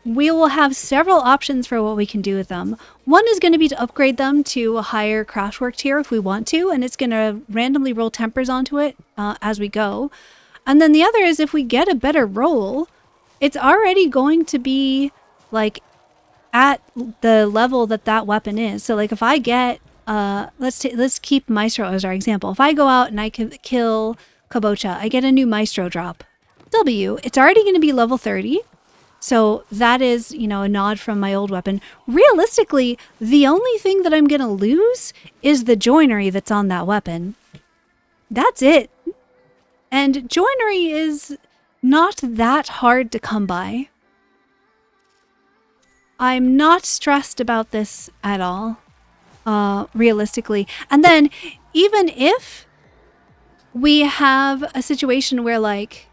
[SPEAKER 1] We will have several options for what we can do with them. One is going to be to upgrade them to a higher craftwork tier if we want to, and it's going to randomly roll tempers onto it as we go. And then the other is if we get a better roll, it's already going to be like at the level that weapon is. So like if I get, let's keep Maestro as our example. If I go out and I can kill Kabocha, I get a new Maestro drop. W, it's already going to be level 30. So that is, you know, a nod from my old weapon. Realistically, the only thing that I'm going to lose is the joinery that's on that weapon. That's it. And joinery is not that hard to come by. I'm not stressed about this at all, realistically. And then even if we have a situation where like,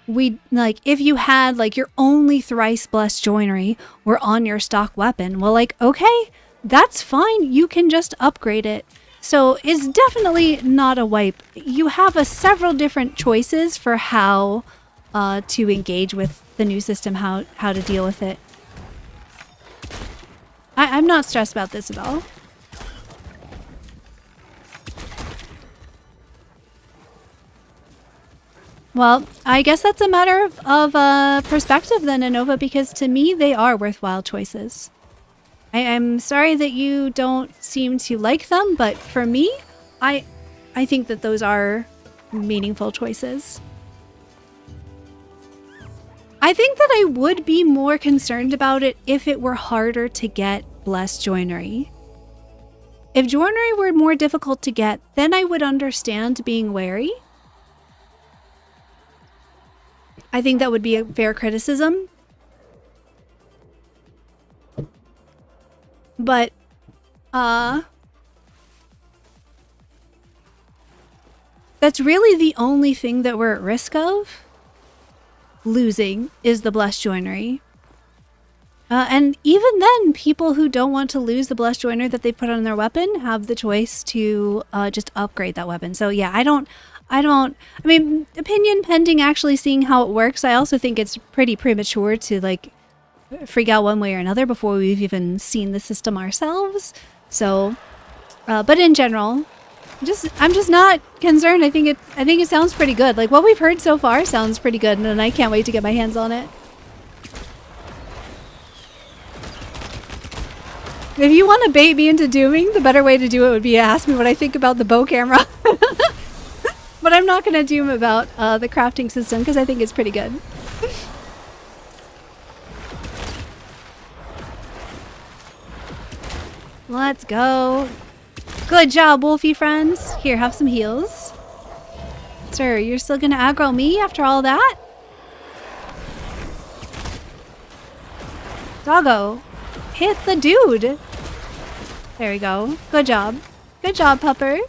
[SPEAKER 1] if you had like your only thrice blessed joinery were on your stock weapon, well, like, okay, that's fine. You can just upgrade it. So it's definitely not a wipe. You have several different choices for how to engage with the new system, how to deal with it. I'm not stressed about this at all. Well, I guess that's a matter of perspective then, Anova, because to me, they are worthwhile choices. I'm sorry that you don't seem to like them, but for me, I think that those are meaningful choices. I think that I would be more concerned about it if it were harder to get blessed joinery. If joinery were more difficult to get, then I would understand being wary. I think that would be a fair criticism. But, That's really the only thing that we're at risk of losing is the blessed joinery. And even then, people who don't want to lose the blessed joiner that they put on their weapon have the choice to just upgrade that weapon. So yeah, I mean, opinion pending actually seeing how it works. I also think it's pretty premature to like freak out one way or another before we've even seen the system ourselves. So, but in general, I'm just not concerned. I think it sounds pretty good. Like what we've heard so far sounds pretty good, and I can't wait to get my hands on it. If you want to bait me into dooming, the better way to do it would be to ask me what I think about the bow camera. But I'm not going to doom about the crafting system because I think it's pretty good. Let's go. Good job, Wolfie friends. Here, have some heals. Sir, you're still going to aggro me after all that? Doggo. Hit the dude. There we go. Good job. Good job, pupper.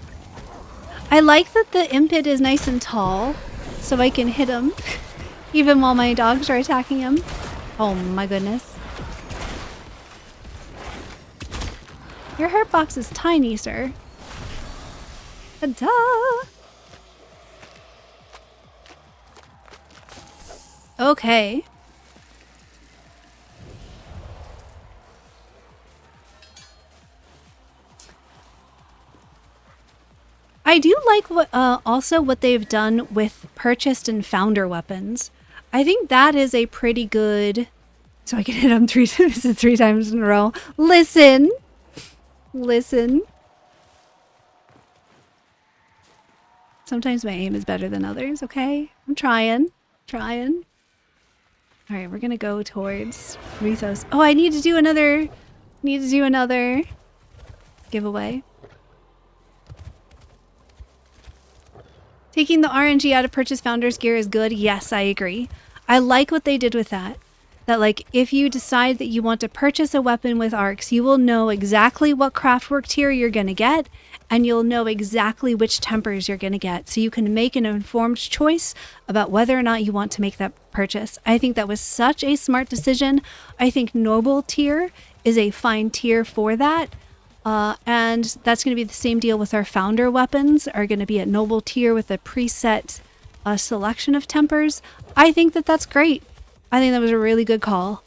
[SPEAKER 1] I like that the impet is nice and tall, so I can hit him even while my dogs are attacking him. Oh my goodness. Your hurt box is tiny, sir. Ta-da! Okay. I do like what also what they've done with purchased and founder weapons. I think that is a pretty good. So I can hit him three times in a row. Listen. Sometimes my aim is better than others. Okay, I'm trying. All right, we're gonna go towards Rethos. Oh, I need to do another. Giveaway. Taking the RNG out of purchase founders gear is good. Yes, I agree. I like what they did with that. That like if you decide that you want to purchase a weapon with arcs, you will know exactly what craftwork tier you're going to get, and you'll know exactly which tempers you're going to get. So you can make an informed choice about whether or not you want to make that purchase. I think that was such a smart decision. I think noble tier is a fine tier for that. And that's going to be the same deal with our founder weapons, are going to be at noble tier with a preset selection of tempers. I think that that's great. I think that was a really good call.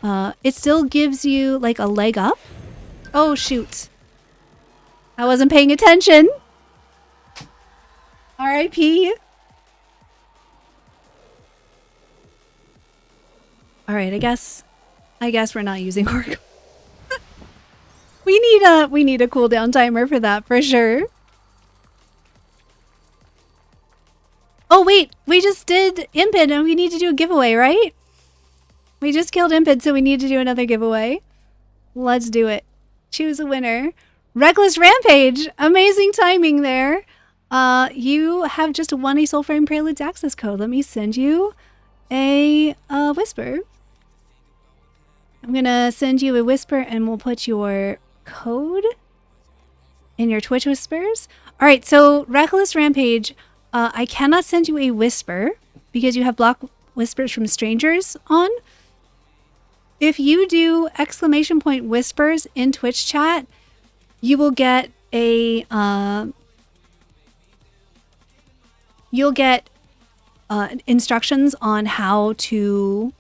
[SPEAKER 1] It still gives you like a leg up. Oh, shoot. I wasn't paying attention. R.I.P. All right, I guess we're not using orc. We need a cooldown timer for that for sure. Oh wait, we just did Impid and we need to do a giveaway, right? We just killed Impid, so we need to do another giveaway. Let's do it. Choose a winner. Reckless Rampage! Amazing timing there. You have just won a Soulframe Preludes access code. Let me send you a whisper. I'm gonna send you a whisper and we'll put your code in your Twitch whispers. All right, so Reckless Rampage, I cannot send you a whisper because you have block whispers from strangers on. If you do ! whispers in Twitch chat, you will get a instructions on how to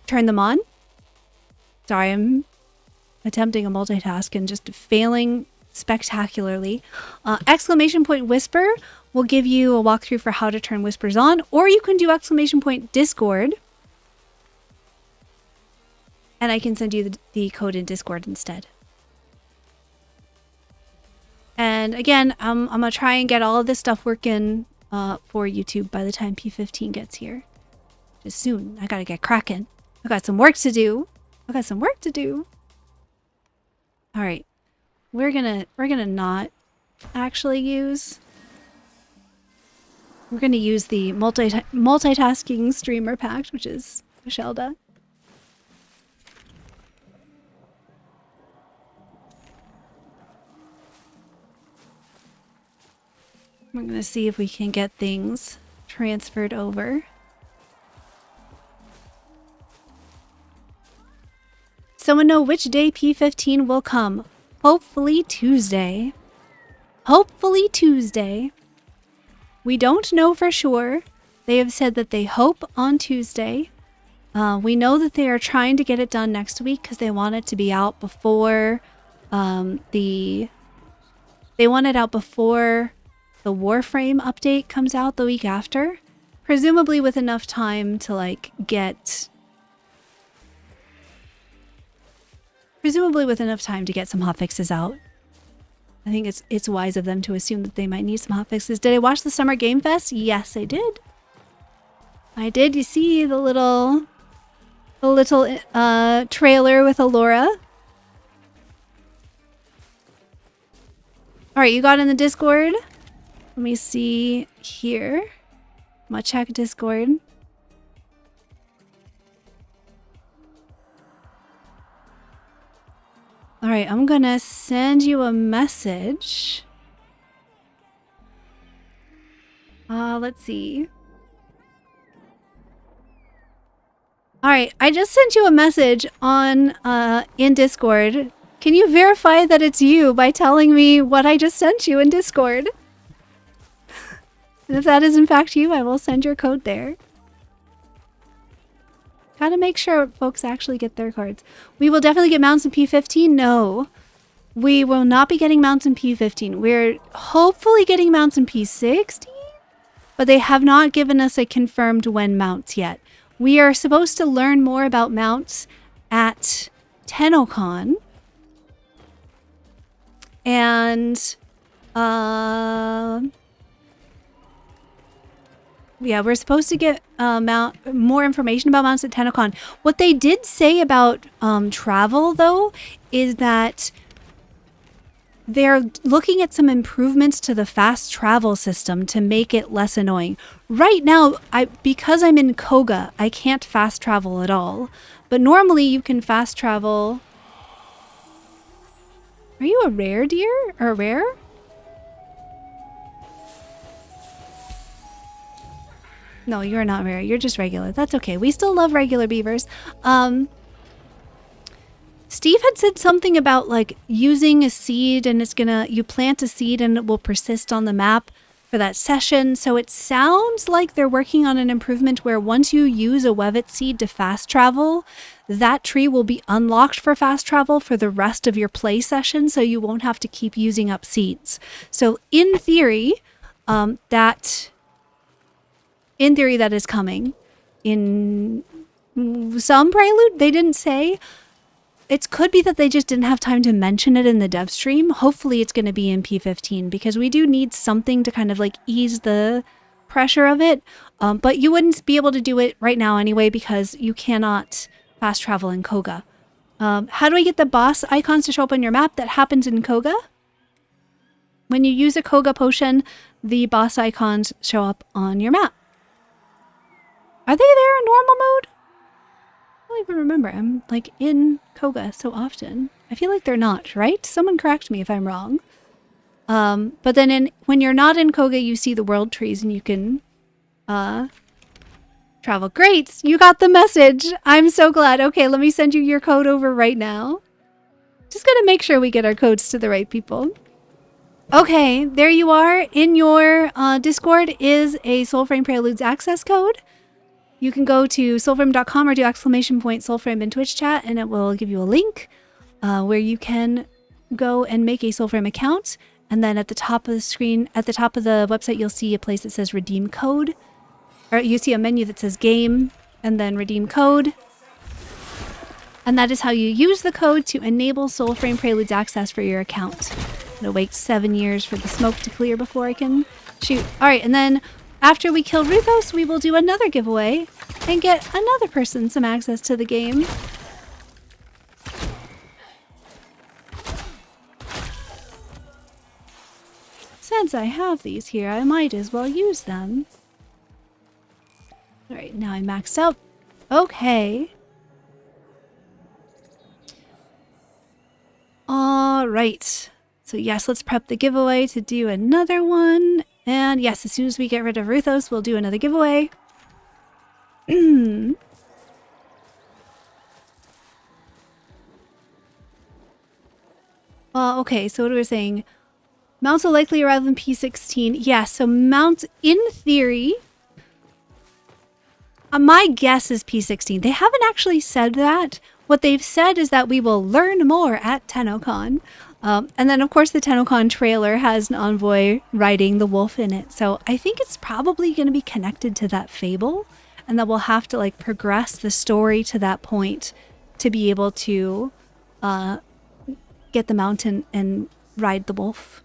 [SPEAKER 1] turn them on. Sorry, I'm attempting a multitask and just failing spectacularly. ! Whisper will give you a walkthrough for how to turn whispers on, or you can do ! Discord, and I can send you the code in Discord instead. And again, I'm gonna try and get all of this stuff working for YouTube by the time P15 gets here. Just soon. I gotta get cracking. I got some work to do. All right, we're gonna not actually use. We're gonna use the multitasking streamer pact, which is Michelda. We're going to see if we can get things transferred over. Someone know which day P15 will come. Hopefully Tuesday. Hopefully Tuesday. We don't know for sure. They have said that they hope on Tuesday. We know that they are trying to get it done next week because they want it to be out before they want it out before the Warframe update comes out the week after. Presumably with enough time to like get... Presumably with enough time to get some hotfixes out. I think it's wise of them to assume that they might need some hotfixes. Did I watch the Summer Game Fest? Yes, I did. I did. You see the little trailer with Alora? All right, you got in the Discord? Let me see here. I'm gonna check Discord. All right, I'm gonna send you a message. Let's see. All right, I just sent you a message on in Discord. Can you verify that it's you by telling me what I just sent you in Discord? And if that is in fact you, I will send your code there. Gotta make sure folks actually get their cards. We will definitely get mounts in P15. No, we will not be getting mounts in P15. We're hopefully getting mounts in P16, but they have not given us a confirmed when mounts yet. We are supposed to learn more about mounts at TennoCon. And yeah, we're supposed to get more information about mounts at TennoCon. What they did say about travel, though, is that they're looking at some improvements to the fast travel system to make it less annoying. Right now, because I'm in Koga, I can't fast travel at all. But normally you can fast travel... Are you a rare deer? Or a rare? No, you're not rare. You're just regular. That's okay. We still love regular beavers. Steve had said something about like using a seed and you plant a seed and it will persist on the map for that session. So it sounds like they're working on an improvement where once you use a Wevet seed to fast travel, that tree will be unlocked for fast travel for the rest of your play session, so you won't have to keep using up seeds. So in theory, that is coming. In some prelude, they didn't say. It could be that they just didn't have time to mention it in the dev stream. Hopefully it's going to be in P15 because we do need something to kind of like ease the pressure of it. But you wouldn't be able to do it right now anyway because you cannot fast travel in Koga. How do I get the boss icons to show up on your map? That happens in Koga. When you use a Koga potion, the boss icons show up on your map. Are they there in normal mode? I don't even remember. I'm like in Koga so often. I feel like they're not, right? Someone correct me if I'm wrong. But then when you're not in Koga, you see the world trees and you can travel. Great! You got the message. I'm so glad. Okay, let me send you your code over right now. Just gotta make sure we get our codes to the right people. Okay, there you are. In your Discord is a Soulframe Preludes access code. You can go to soulframe.com or do !Soulframe in Twitch chat and it will give you a link where you can go and make a Soulframe account. And then at the top of the screen, at the top of the website, you'll see a place that says redeem code. Or you see a menu that says game and then redeem code. And that is how you use the code to enable Soulframe Preludes access for your account. It'll wait 7 years for the smoke to clear before I can shoot. All right, and then after we kill Ruthos, we will do another giveaway and get another person some access to the game. Since I have these here, I might as well use them. All right, now I'm maxed out. Okay. All right. So yes, let's prep the giveaway to do another one. And yes, as soon as we get rid of Ruthos, we'll do another giveaway. Well, okay, so what are we saying? Mounts will likely arrive in P16. Yeah, so mounts, in theory, my guess is P16. They haven't actually said that. What they've said is that we will learn more at TennoCon. And then, of course, the TennoCon trailer has an envoy riding the wolf in it. So I think it's probably going to be connected to that fable. And that we'll have to, like, progress the story to that point to be able to get the mountain and ride the wolf.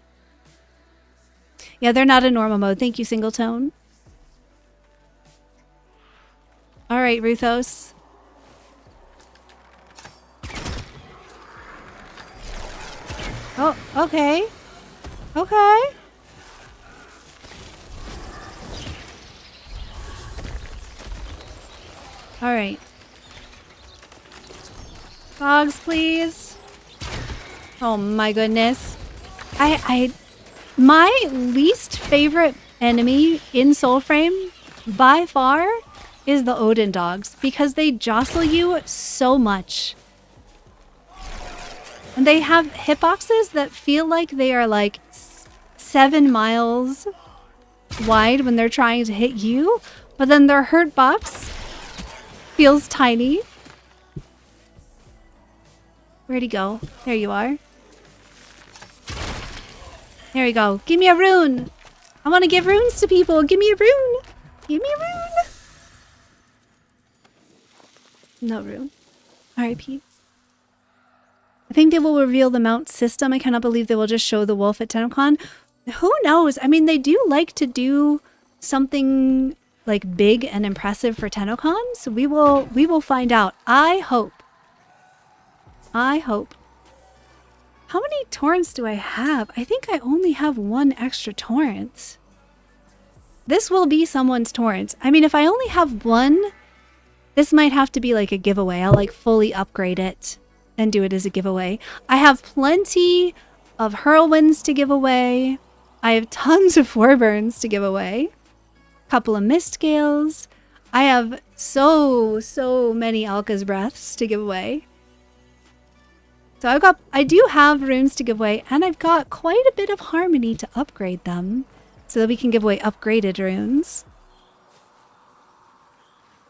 [SPEAKER 1] Yeah, they're not in normal mode. Thank you, Singletone. All right, Ruthos. Oh, okay. Okay. All right. Dogs, please. Oh my goodness. My least favorite enemy in Soulframe by far is the Odin dogs because they jostle you so much. And they have hitboxes that feel like they are like 7 miles wide when they're trying to hit you, but then their hurt box feels tiny. Where'd he go? There you are. There you go. Give me a rune. I want to give runes to people. Give me a rune. Give me a rune. No rune. R.I.P. I think they will reveal the mount system. I cannot believe they will just show the wolf at TennoCon. Who knows? I mean, they do like to do something like big and impressive for TennoCon, so we will find out. I hope. I hope. How many torrents do I have? I think I only have 1 extra torrent. This will be someone's torrent. I mean, if I only have 1, this might have to be like a giveaway. I'll like fully upgrade it and do it as a giveaway. I have plenty of Hurlwinds to give away. I have tons of Warburns to give away. Couple of Mistgales. I have so many Alka's Breaths to give away. So I do have runes to give away, and I've got quite a bit of Harmony to upgrade them so that we can give away upgraded runes.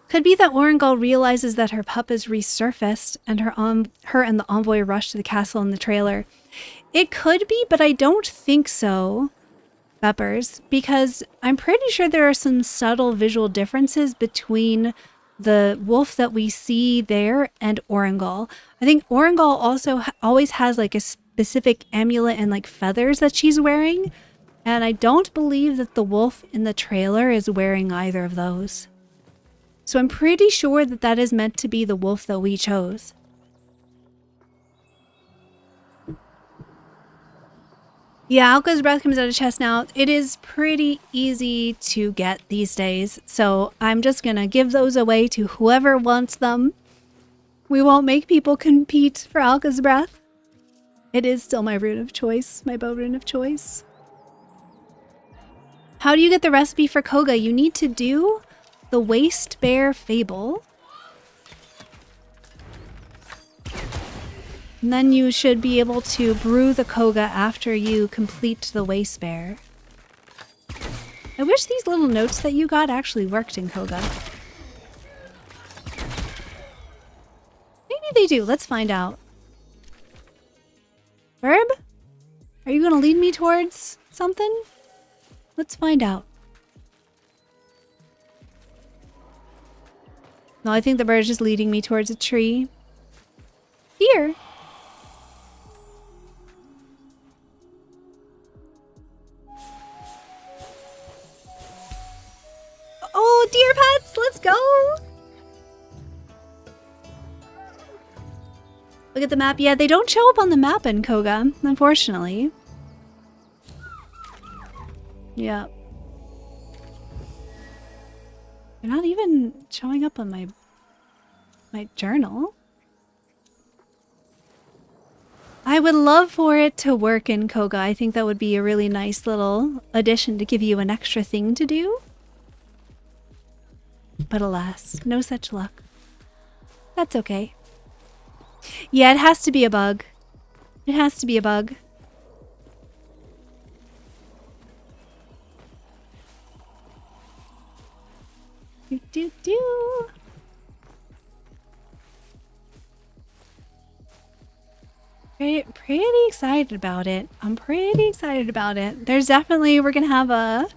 [SPEAKER 1] Could be that Orangol realizes that her pup is resurfaced and her and the envoy rush to the castle in the trailer. It could be, but I don't think so, Peppers, because I'm pretty sure there are some subtle visual differences between the wolf that we see there and Orangol. I think Orangol also always has like a specific amulet and like feathers that she's wearing, and I don't believe that the wolf in the trailer is wearing either of those. So I'm pretty sure that that is meant to be the wolf that we chose. Yeah, Alka's Breath comes out of chest now. It is pretty easy to get these days, so I'm just gonna give those away to whoever wants them. We won't make people compete for Alka's Breath. It is still my rune of choice, my bow rune of choice. How do you get the recipe for Koga? You need to do the Waste Bear Fable. And then you should be able to brew the Koga after you complete the Waste Bear. I wish these little notes that you got actually worked in Koga. Maybe they do. Let's find out. Verb? Are you going to lead me towards something? Let's find out. No, I think the bird is just leading me towards a tree. Here. Oh, dear pets, let's go. Look at the map. Yeah, they don't show up on the map in Koga, unfortunately. Yeah. They're not even showing up on my journal. I would love for it to work in Koga. I think that would be a really nice little addition to give you an extra thing to do. But alas, no such luck. That's okay. Yeah, it has to be a bug. It has to be a bug. Do do do. Pretty excited about it. I'm pretty excited about it. There's definitely, we're gonna have a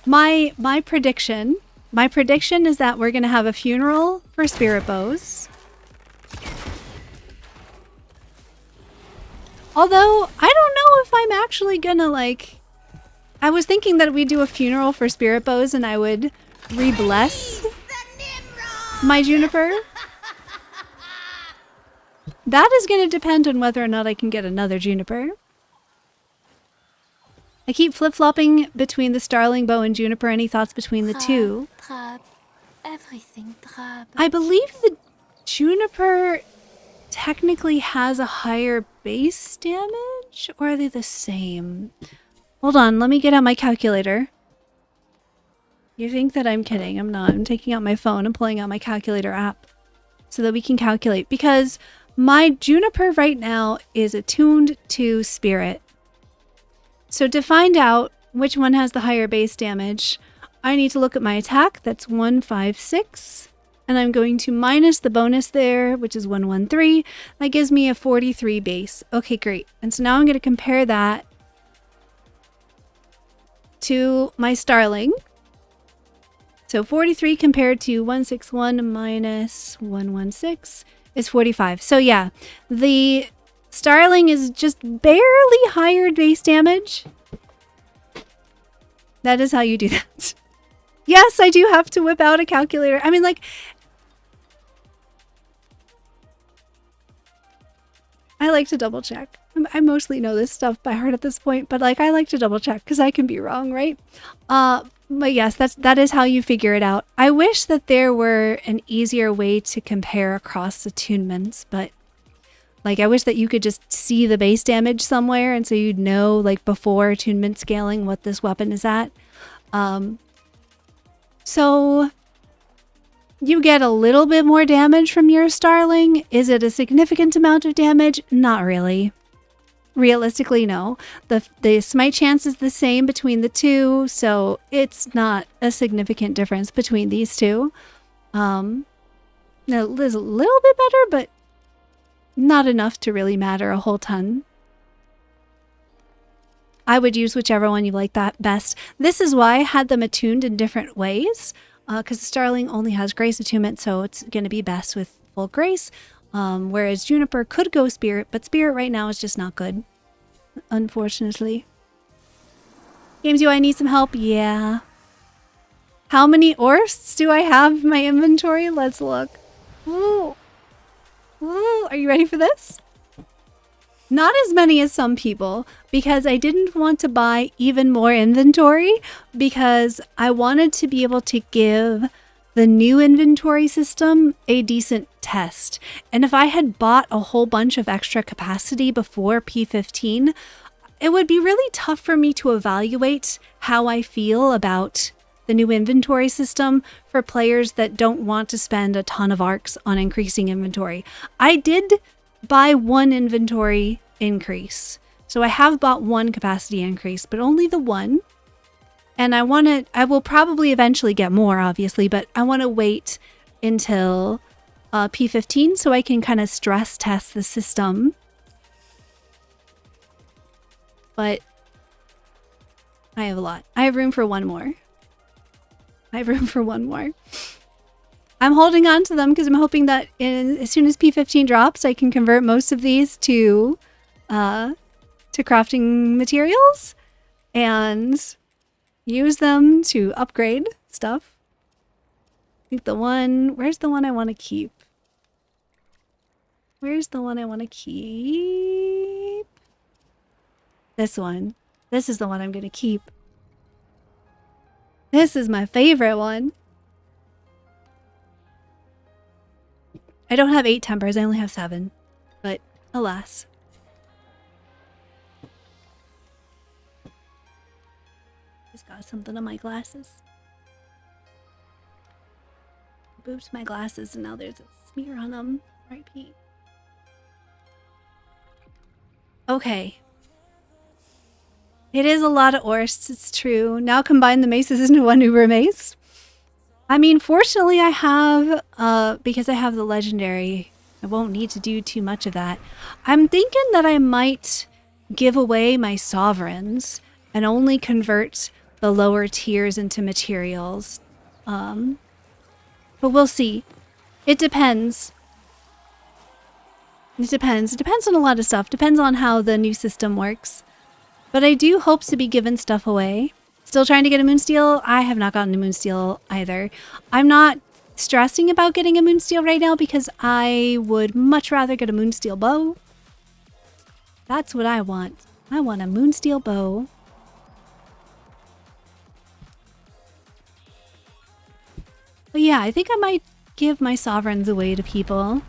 [SPEAKER 1] my prediction is that we're gonna have a funeral for spirit bows. Although I don't know if I'm actually gonna like, I was thinking that we'd do a funeral for spirit bows and I would re-bless my juniper. That is going to depend on whether or not I can get another juniper. I keep flip-flopping between the starling bow and juniper. Any thoughts between the two?
[SPEAKER 3] Trap. Everything trap.
[SPEAKER 1] I believe the juniper technically has a higher base damage, or are they the same? Hold on, let me get out my calculator. You think that I'm kidding? I'm not. I'm taking out my phone and pulling out my calculator app so that we can calculate, because my juniper right now is attuned to spirit. So to find out which one has the higher base damage, I need to look at my attack. That's 156. And I'm going to minus the bonus there, which is 113. That gives me a 43 base. Okay, great. And so now I'm going to compare that to my starling. So 43 compared to 161 minus 116 is 45. So yeah, the starling is just barely higher base damage. That is how you do that. Yes, I do have to whip out a calculator. I mean, like, I like to double check. I mostly know this stuff by heart at this point, but like, I like to double check because I can be wrong, right? But yes, that is how you figure it out. I wish that there were an easier way to compare across attunements, but like, I wish that you could just see the base damage somewhere, and so you'd know, like, before attunement scaling what this weapon is at. So you get a little bit more damage from your starling. Is it a significant amount of damage? Not really. Realistically, no. The smite chance is the same between the two, so it's not a significant difference between these two. It is a little bit better, but not enough to really matter a whole ton. I would use whichever one you like that best. This is why I had them attuned in different ways, because the starling only has grace attunement, so it's going to be best with full grace. Whereas juniper could go spirit, but spirit right now is just not good, unfortunately. Games, do I need some help? Yeah. How many orsts do I have in my inventory? Let's look. Ooh. Ooh, are you ready for this? Not as many as some people, because I didn't want to buy even more inventory, because I wanted to be able to give the new inventory system a decent test. And if I had bought a whole bunch of extra capacity before P15, it would be really tough for me to evaluate how I feel about the new inventory system for players that don't want to spend a ton of arcs on increasing inventory. I did buy one inventory increase. So I have bought one capacity increase, but only the one. And I will probably eventually get more, obviously, but I want to wait until P15 so I can kind of stress test the system. But I have a lot. I have room for one more. I'm holding on to them because I'm hoping that as soon as P15 drops, I can convert most of these to crafting materials and use them to upgrade stuff. I think where's the one I want to keep? Where's the one I want to keep? This one. This is the one I'm going to keep. This is my favorite one. I don't have 8 tempers, I only have 7. But Alas. Just got something on my glasses. Booped my glasses and now there's a smear on them. R.I.P. Okay. It is a lot of Orsts, it's true. Now combine the maces into one Uber mace. I mean, fortunately I have, because I have the legendary, I won't need to do too much of that. I'm thinking that I might give away my sovereigns and only convert the lower tiers into materials. But we'll see. It depends. It depends. It depends on a lot of stuff. Depends on how the new system works. But I do hope to be giving stuff away. Still trying to get a Moonsteel? I have not gotten a Moonsteel either. I'm not stressing about getting a Moonsteel right now because I would much rather get a Moonsteel bow. That's what I want. I want a Moonsteel bow. But yeah, I think I might give my sovereigns away to people.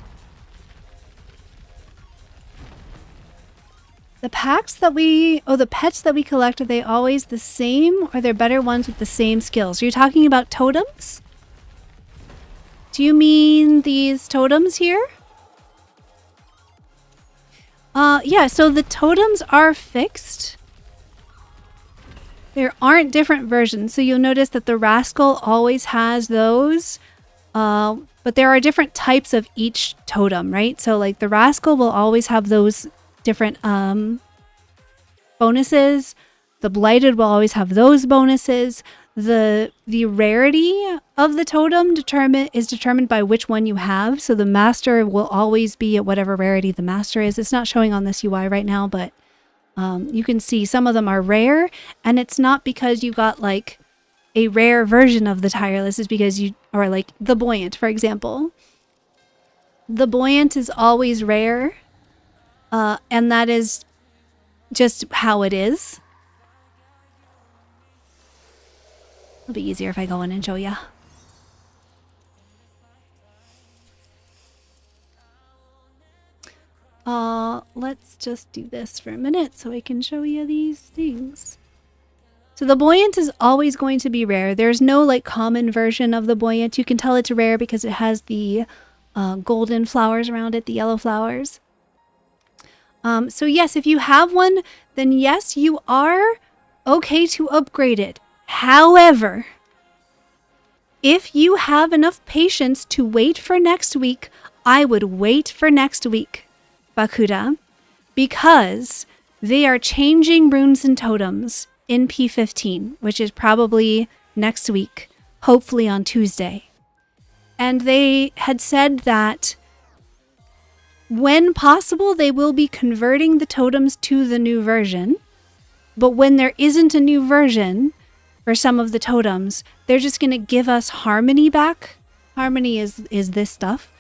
[SPEAKER 1] The packs that the pets that we collect, are they always the same or they're better ones with the same skills? Are you talking about totems? Do you mean these totems here? Yeah, so the totems are fixed. There aren't different versions, so you'll notice that the Rascal always has those. But there are different types of each totem, right? So like the Rascal will always have those different bonuses. The Blighted will always have those bonuses. The rarity of the totem is determined by which one you have. So the Master will always be at whatever rarity the Master is. It's not showing on this UI right now, but you can see some of them are rare, and it's not because you got like a rare version of the Tireless. It's because you are like the Buoyant, for example. The Buoyant is always rare. And that is just how it is. It'll be easier if I go in and show you. Let's just do this for a minute so I can show you these things. So the Buoyant is always going to be rare. There's no like common version of the Buoyant. You can tell it's rare because it has the golden flowers around it, the yellow flowers. So yes, if you have one, then yes, you are okay to upgrade it. However, if you have enough patience to wait for next week, I would wait for next week, Bakura, because they are changing runes and totems in P15, which is probably next week, hopefully on Tuesday. And they had said that when possible, they will be converting the totems to the new version. But when there isn't a new version for some of the totems, they're just going to give us Harmony back. Harmony is this stuff.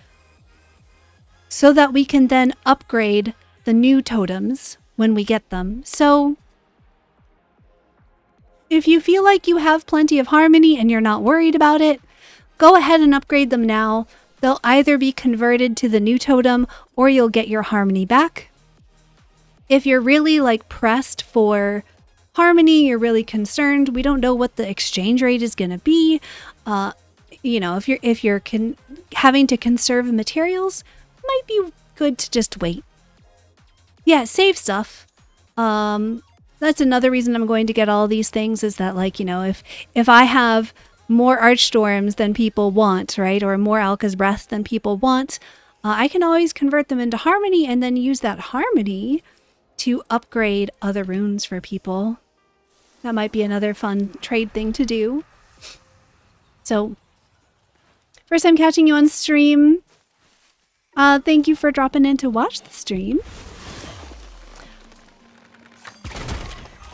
[SPEAKER 1] So that we can then upgrade the new totems when we get them. So if you feel like you have plenty of Harmony and you're not worried about it, go ahead and upgrade them now. They'll either be converted to the new totem or you'll get your Harmony back. If you're really like pressed for Harmony, you're really concerned, we don't know what the exchange rate is going to be. You know, if you're having to conserve materials, it might be good to just wait. Yeah, save stuff. That's another reason I'm going to get all these things is that, like, you know, if I have more Archstorms than people want, right? Or more Alka's Breath than people want, I can always convert them into Harmony and then use that Harmony to upgrade other runes for people. That might be another fun trade thing to do. So, first time catching you on stream. Thank you for dropping in to watch the stream.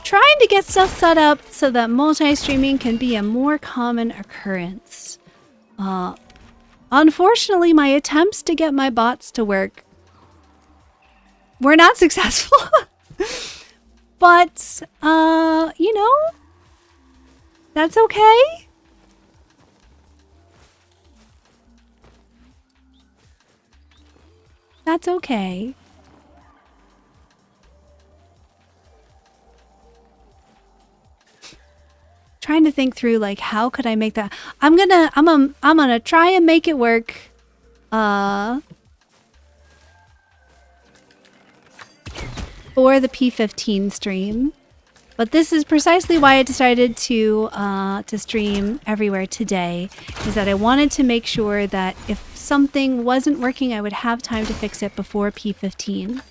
[SPEAKER 1] Trying to get stuff set up so that multi-streaming can be a more common occurrence. Unfortunately, my attempts to get my bots to work were not successful. But, you know, that's okay. That's okay. trying to think through like how could I make that. I'm gonna try and make it work. For the P15 stream. But this is precisely why I decided to stream everywhere today, is that I wanted to make sure that if something wasn't working, I would have time to fix it before P15.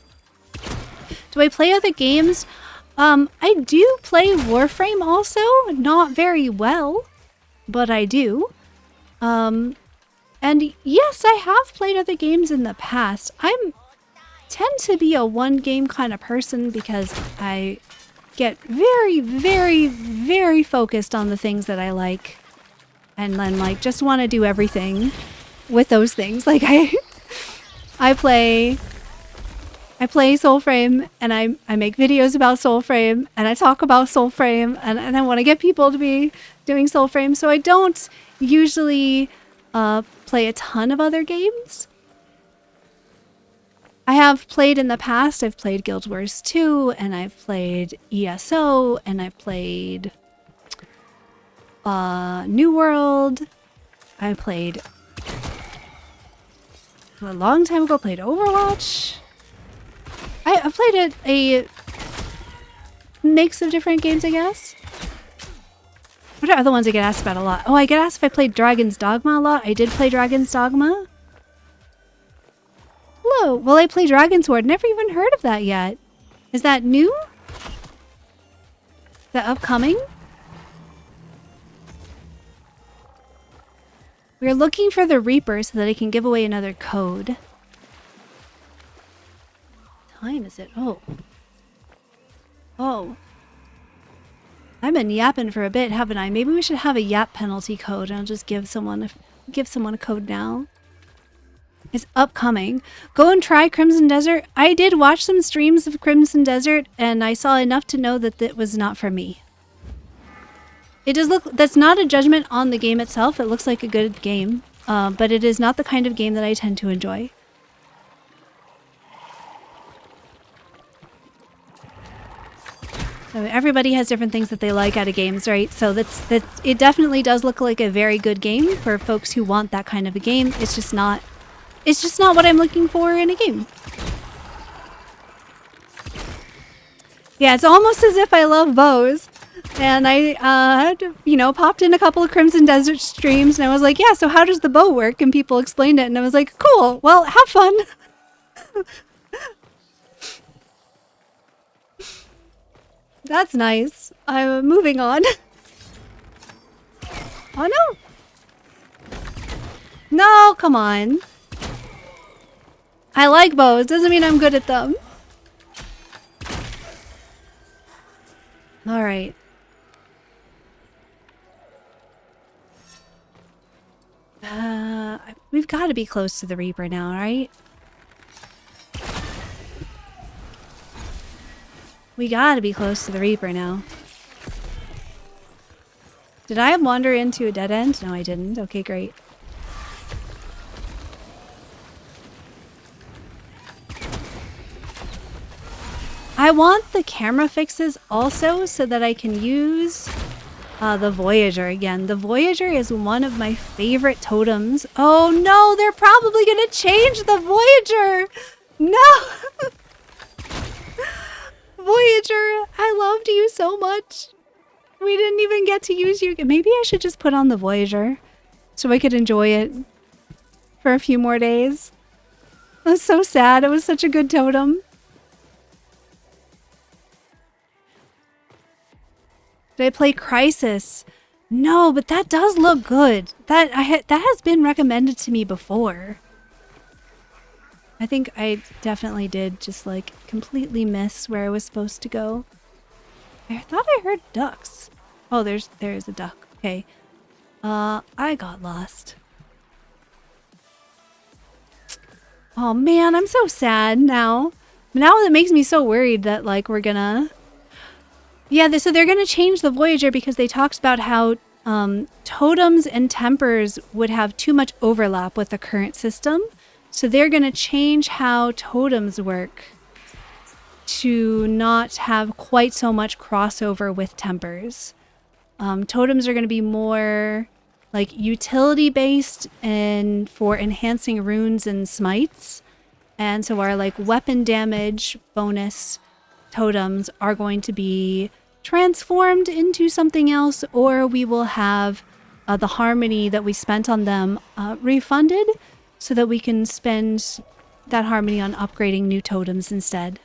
[SPEAKER 1] Do I play other games? I do play Warframe also, not very well, but I do. And yes, I have played other games in the past. I tend to be a one game kind of person because I get very, very, very focused on the things that I like, and then like just want to do everything with those things. Like I play Soulframe, and I make videos about Soulframe, and I talk about Soulframe, and I want to get people to be doing Soulframe. So I don't usually play a ton of other games. I have played in the past. I've played Guild Wars 2, and I've played ESO, and I've played New World. I played a long time ago. Played Overwatch. I've played a mix of different games, I guess. What are other ones I get asked about a lot? Oh, I get asked if I played Dragon's Dogma a lot. I did play Dragon's Dogma. Hello. Well, I play Dragon's Ward. Never even heard of that yet. Is that new? Is that upcoming? We're looking for the Reaper so that I can give away another code. What time is it? Oh. Oh. I've been yapping for a bit, haven't I? Maybe we should have a yap penalty code, and I'll just give someone a code now. It's upcoming. Go and try Crimson Desert. I did watch some streams of Crimson Desert, and I saw enough to know that it was not for me. It does look... That's not a judgment on the game itself. It looks like a good game, but it is not the kind of game that I tend to enjoy. So everybody has different things that they like out of games, right? So that's it definitely does look like a very good game for folks who want that kind of a game. It's just not what I'm looking for in a game. Yeah, it's almost as if I love bows. And I popped in a couple of Crimson Desert streams, and I was like, yeah, so how does the bow work? And people explained it, and I was like, cool, well, have fun. That's nice. I'm moving on. Oh no! No, come on. I like bows, doesn't mean I'm good at them. Alright. We've got to be close to the Reaper now, right? We gotta be close to the Reaper now. Did I wander into a dead end? No, I didn't. Okay, great. I want the camera fixes also so that I can use the Voyager again. The Voyager is one of my favorite totems. Oh no, they're probably gonna change the Voyager! No! Voyager, I loved you so much. We didn't even get to use you. Maybe I should just put on the Voyager so I could enjoy it for a few more days. I was so sad. It was such a good totem. Did I play Crisis? No, but that does look good. That has been recommended to me before. I think I definitely did just like completely miss where I was supposed to go. I thought I heard ducks. Oh, there is a duck. Okay. I got lost. Oh man, I'm so sad now. Now it makes me so worried that like we're gonna... Yeah, so they're gonna change the Voyager because they talked about how totems and tempers would have too much overlap with the current system. So they're going to change how totems work to not have quite so much crossover with tempers. Totems are going to be more like utility based and for enhancing runes and smites. And so our like weapon damage bonus totems are going to be transformed into something else, or we will have the harmony that we spent on them refunded so that we can spend that harmony on upgrading new totems instead.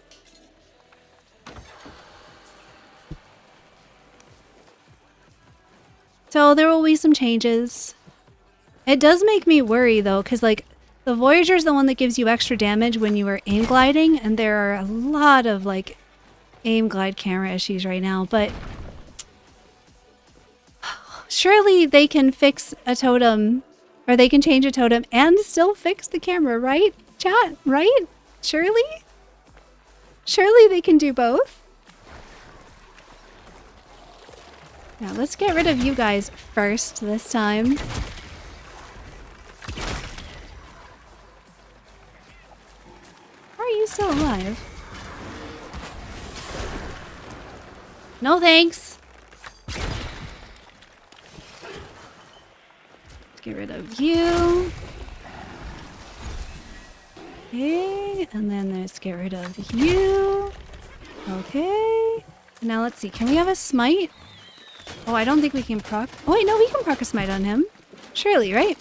[SPEAKER 1] So there will be some changes. It does make me worry though, because like the Voyager is the one that gives you extra damage when you are aim gliding, and there are a lot of like aim glide camera issues right now, but surely they can fix a totem, or they can change a totem and still fix the camera, right? Chat, right? Surely? Surely they can do both? Now let's get rid of you guys first this time. How are you still alive? No thanks. Let's get rid of you. Okay, and then let's get rid of you. Okay. Now let's see, can we have a smite? Oh, I don't think we can proc. Oh wait, no, we can proc a smite on him. Surely, right?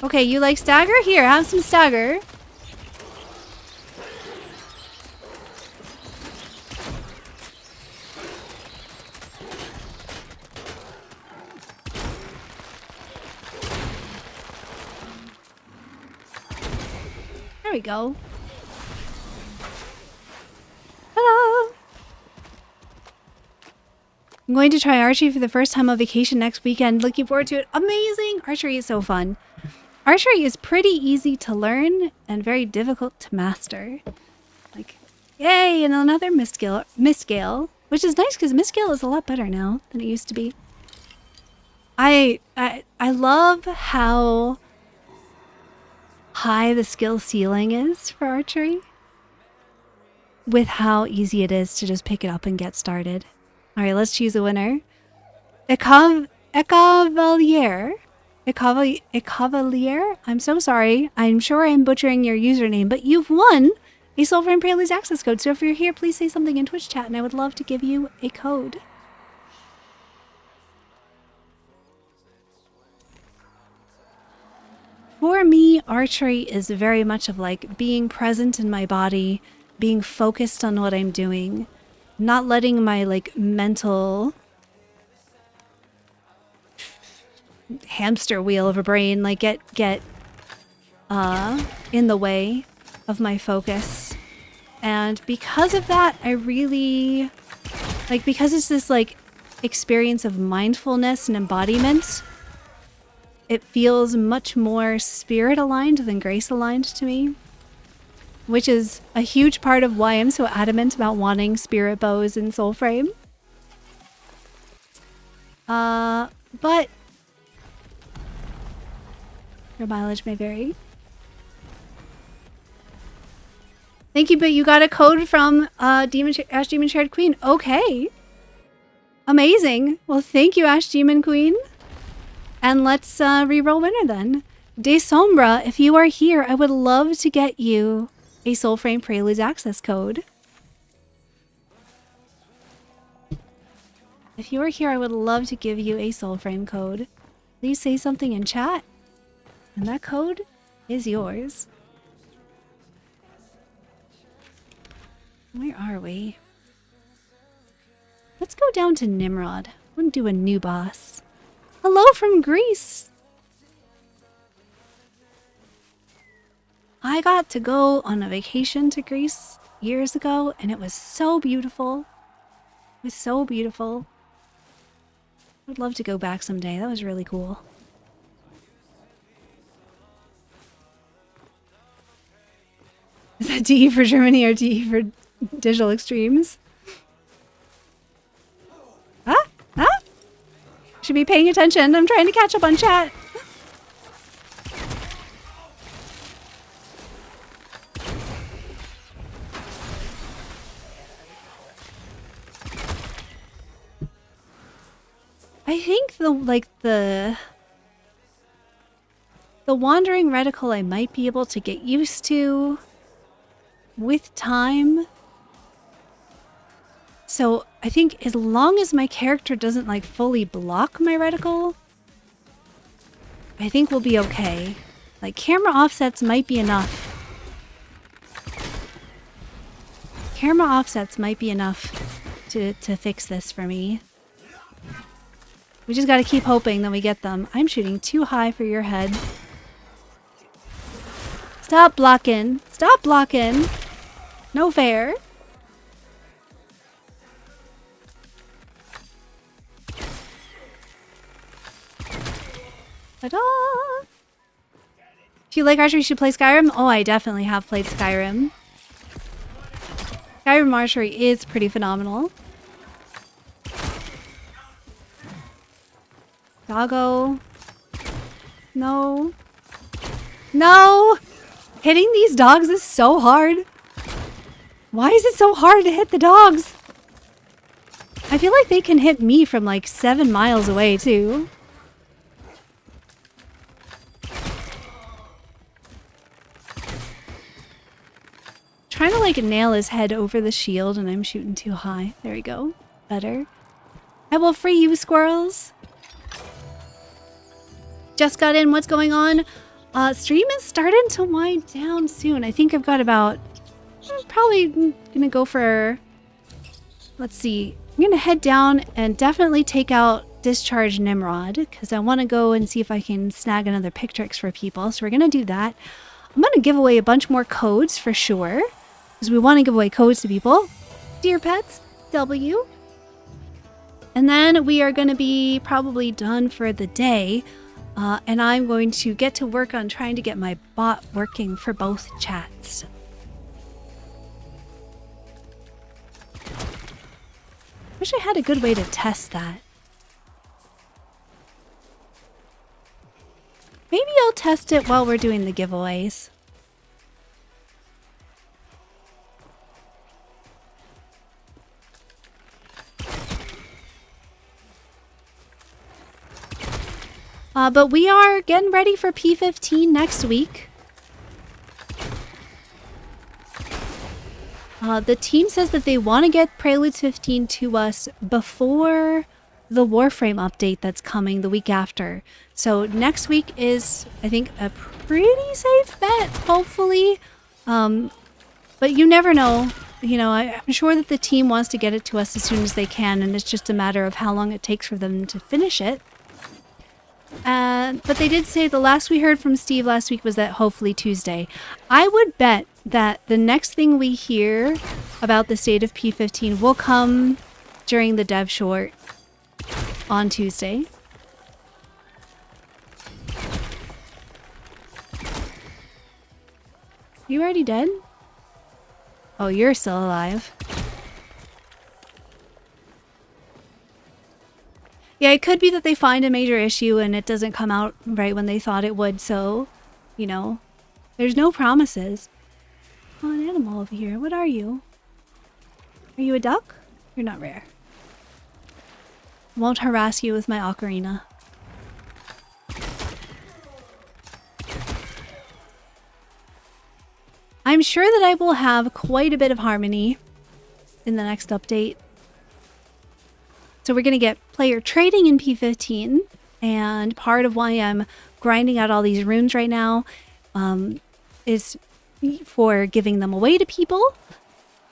[SPEAKER 1] Okay, you like stagger? Here, have some stagger. There we go. Hello. I'm going to try archery for the first time on vacation next weekend. Looking forward to it. Amazing! Archery is so fun. Archery is pretty easy to learn and very difficult to master. Like, yay! And another Mistgale, which is nice because Mistgale is a lot better now than it used to be. I love how high the skill ceiling is for archery, with how easy it is to just pick it up and get started. All right, let's choose a winner. Ecavalier. I'm so sorry. I'm sure I'm butchering your username, but you've won a Soulframe Preludes access code. So if you're here, please say something in Twitch chat and I would love to give you a code. For me, archery is very much of like being present in my body, being focused on what I'm doing, not letting my like mental hamster wheel of a brain like get in the way of my focus. And because of that, I really like, because it's this like experience of mindfulness and embodiment, it feels much more spirit aligned than grace aligned to me, which is a huge part of why I'm so adamant about wanting spirit bows in Soulframe. But your mileage may vary. Thank you, but you got a code from Ash Demon Shared Queen. Okay. Amazing. Well, thank you, Ash Demon Queen. And let's reroll winner then. De Sombra, if you are here, I would love to get you a Soulframe Preludes access code. If you are here, I would love to give you a Soulframe code. Please say something in chat, and that code is yours. Where are we? Let's go down to Nimrod. I want to do a new boss. Hello from Greece! I got to go on a vacation to Greece years ago, and it was so beautiful. It was so beautiful. I'd love to go back someday. That was really cool. Is that DE for Germany or DE for Digital Extremes? Huh? Huh? Should be paying attention. I'm trying to catch up on chat. I think the wandering reticle I might be able to get used to with time. So I think as long as my character doesn't like fully block my reticle, I think we'll be okay. Like camera offsets might be enough. Camera offsets might be enough to fix this for me. We just gotta keep hoping that we get them. I'm shooting too high for your head. Stop blocking. Stop blocking. No fair. Ta-da! If you like archery, you should play Skyrim. Oh, I definitely have played Skyrim. Skyrim archery is pretty phenomenal. Doggo. No. No! Hitting these dogs is so hard. Why is it so hard to hit the dogs? I feel like they can hit me from like 7 miles away too. Trying to like nail his head over the shield and I'm shooting too high. There we go. Better. I will free you, squirrels. Just got in. What's going on? Stream is starting to wind down soon. I think I've got about... probably gonna go for... Let's see. I'm gonna head down and definitely take out Discharge Nimrod because I want to go and see if I can snag another Pictrix for people. So we're gonna do that. I'm gonna give away a bunch more codes for sure because we want to give away codes to people. Dear Pets, W. And then we are gonna be probably done for the day. And I'm going to get to work on trying to get my bot working for both chats. Wish I had a good way to test that. Maybe I'll test it while we're doing the giveaways. But we are getting ready for P15 next week. The team says that they want to get Preludes 15 to us before the Warframe update that's coming the week after. So next week is, I think, a pretty safe bet, hopefully. But you never know. You know, I'm sure that the team wants to get it to us as soon as they can, and it's just a matter of how long it takes for them to finish it. But they did say the last we heard from Steve last week was that hopefully Tuesday. I would bet that the next thing we hear about the state of P15 will come during the dev short on Tuesday. You already dead? Oh, you're still alive. Yeah, it could be that they find a major issue and it doesn't come out right when they thought it would, so, you know, there's no promises. Oh, an animal over here. What are you? Are you a duck? You're not rare. Won't harass you with my ocarina. I'm sure that I will have quite a bit of harmony in the next update. So we're going to get player trading in P15, and part of why I'm grinding out all these runes right now is for giving them away to people,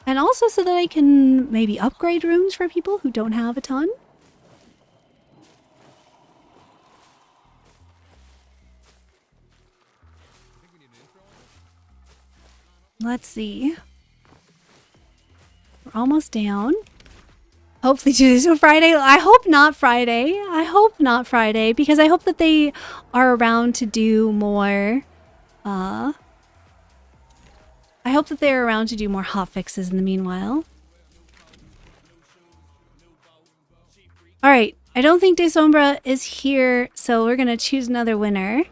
[SPEAKER 1] and also so that I can maybe upgrade runes for people who don't have a ton. Let's see. We're almost down. Hopefully Tuesday, so Friday. I hope not Friday. I hope not Friday because I hope that they are around to do more. I hope that they're around to do more hotfixes in the meanwhile. All right. I don't think De Sombra is here, so we're gonna choose another winner.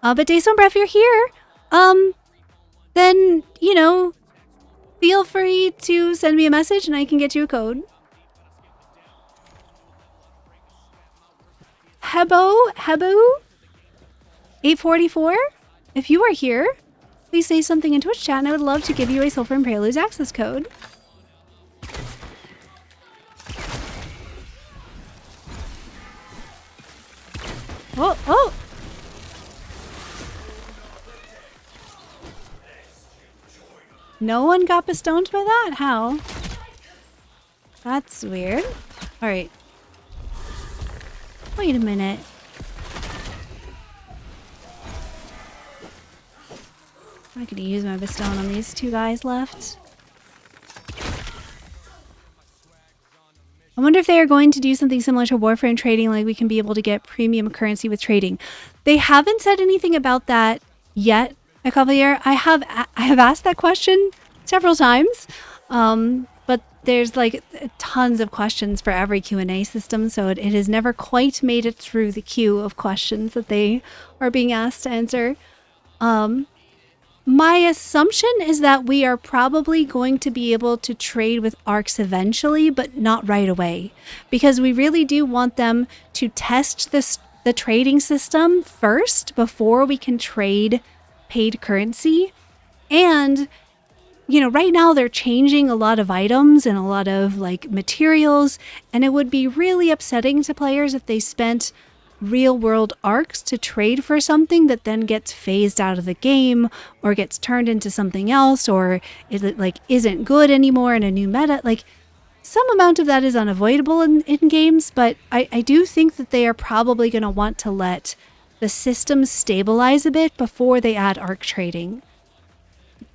[SPEAKER 1] But De Sombra, if you're here, then you know, feel free to send me a message and I can get you a code. Hebo 844. If you are here, please say something in Twitch chat and I would love to give you a Sulfur and Preludes access code. Oh, oh! No one got bestoned by that? How? That's weird. Alright. Wait a minute. I could use my bestone on these two guys left. I wonder if they are going to do something similar to Warframe trading, like we can be able to get premium currency with trading. They haven't said anything about that yet, Cavalier. I have asked that question several times, but there's like tons of questions for every Q&A system, so it has never quite made it through the queue of questions that they are being asked to answer. My assumption is that we are probably going to be able to trade with ARCs eventually, but not right away, because we really do want them to test the trading system first before we can trade paid currency. And, you know, right now they're changing a lot of items and a lot of like materials, and it would be really upsetting to players if they spent real world arcs to trade for something that then gets phased out of the game or gets turned into something else, or it like isn't good anymore in a new meta. Like, some amount of that is unavoidable in games, but I do think that they are probably going to want to let the system stabilize a bit before they add arc trading.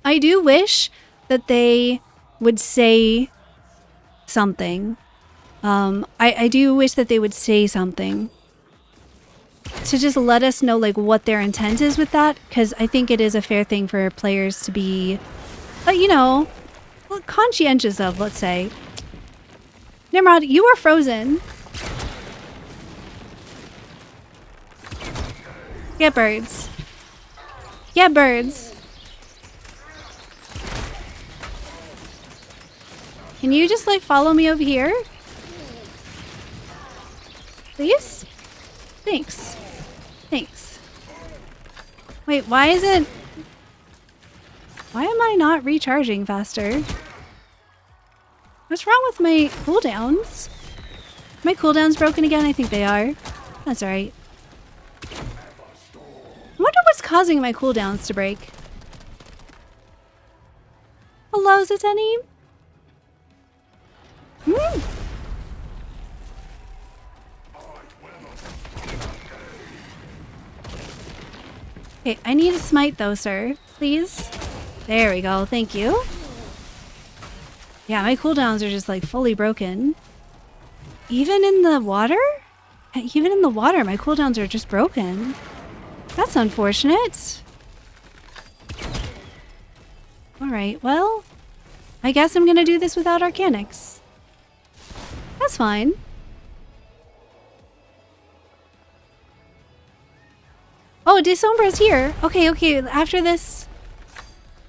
[SPEAKER 1] I do wish that they would say something. I do wish that they would say something to just let us know like what their intent is with that, because I think it is a fair thing for players to be, you know, conscientious of, let's say. Nimrod, you are frozen. Get birds. Get birds. Can you just like follow me over here? Please? Thanks. Thanks. Wait, why am I not recharging faster? What's wrong with my cooldowns? My cooldowns broken again? I think they are. That's alright. I wonder what's causing my cooldowns to break. Hello, Zateni? Okay, I need a smite though, sir. Please. There we go. Thank you. Yeah, my cooldowns are just like fully broken. Even in the water? Even in the water, my cooldowns are just broken. That's unfortunate. Alright, well, I guess I'm gonna do this without Arcanics. That's fine. Oh, Desombra's here. Okay, okay. After this,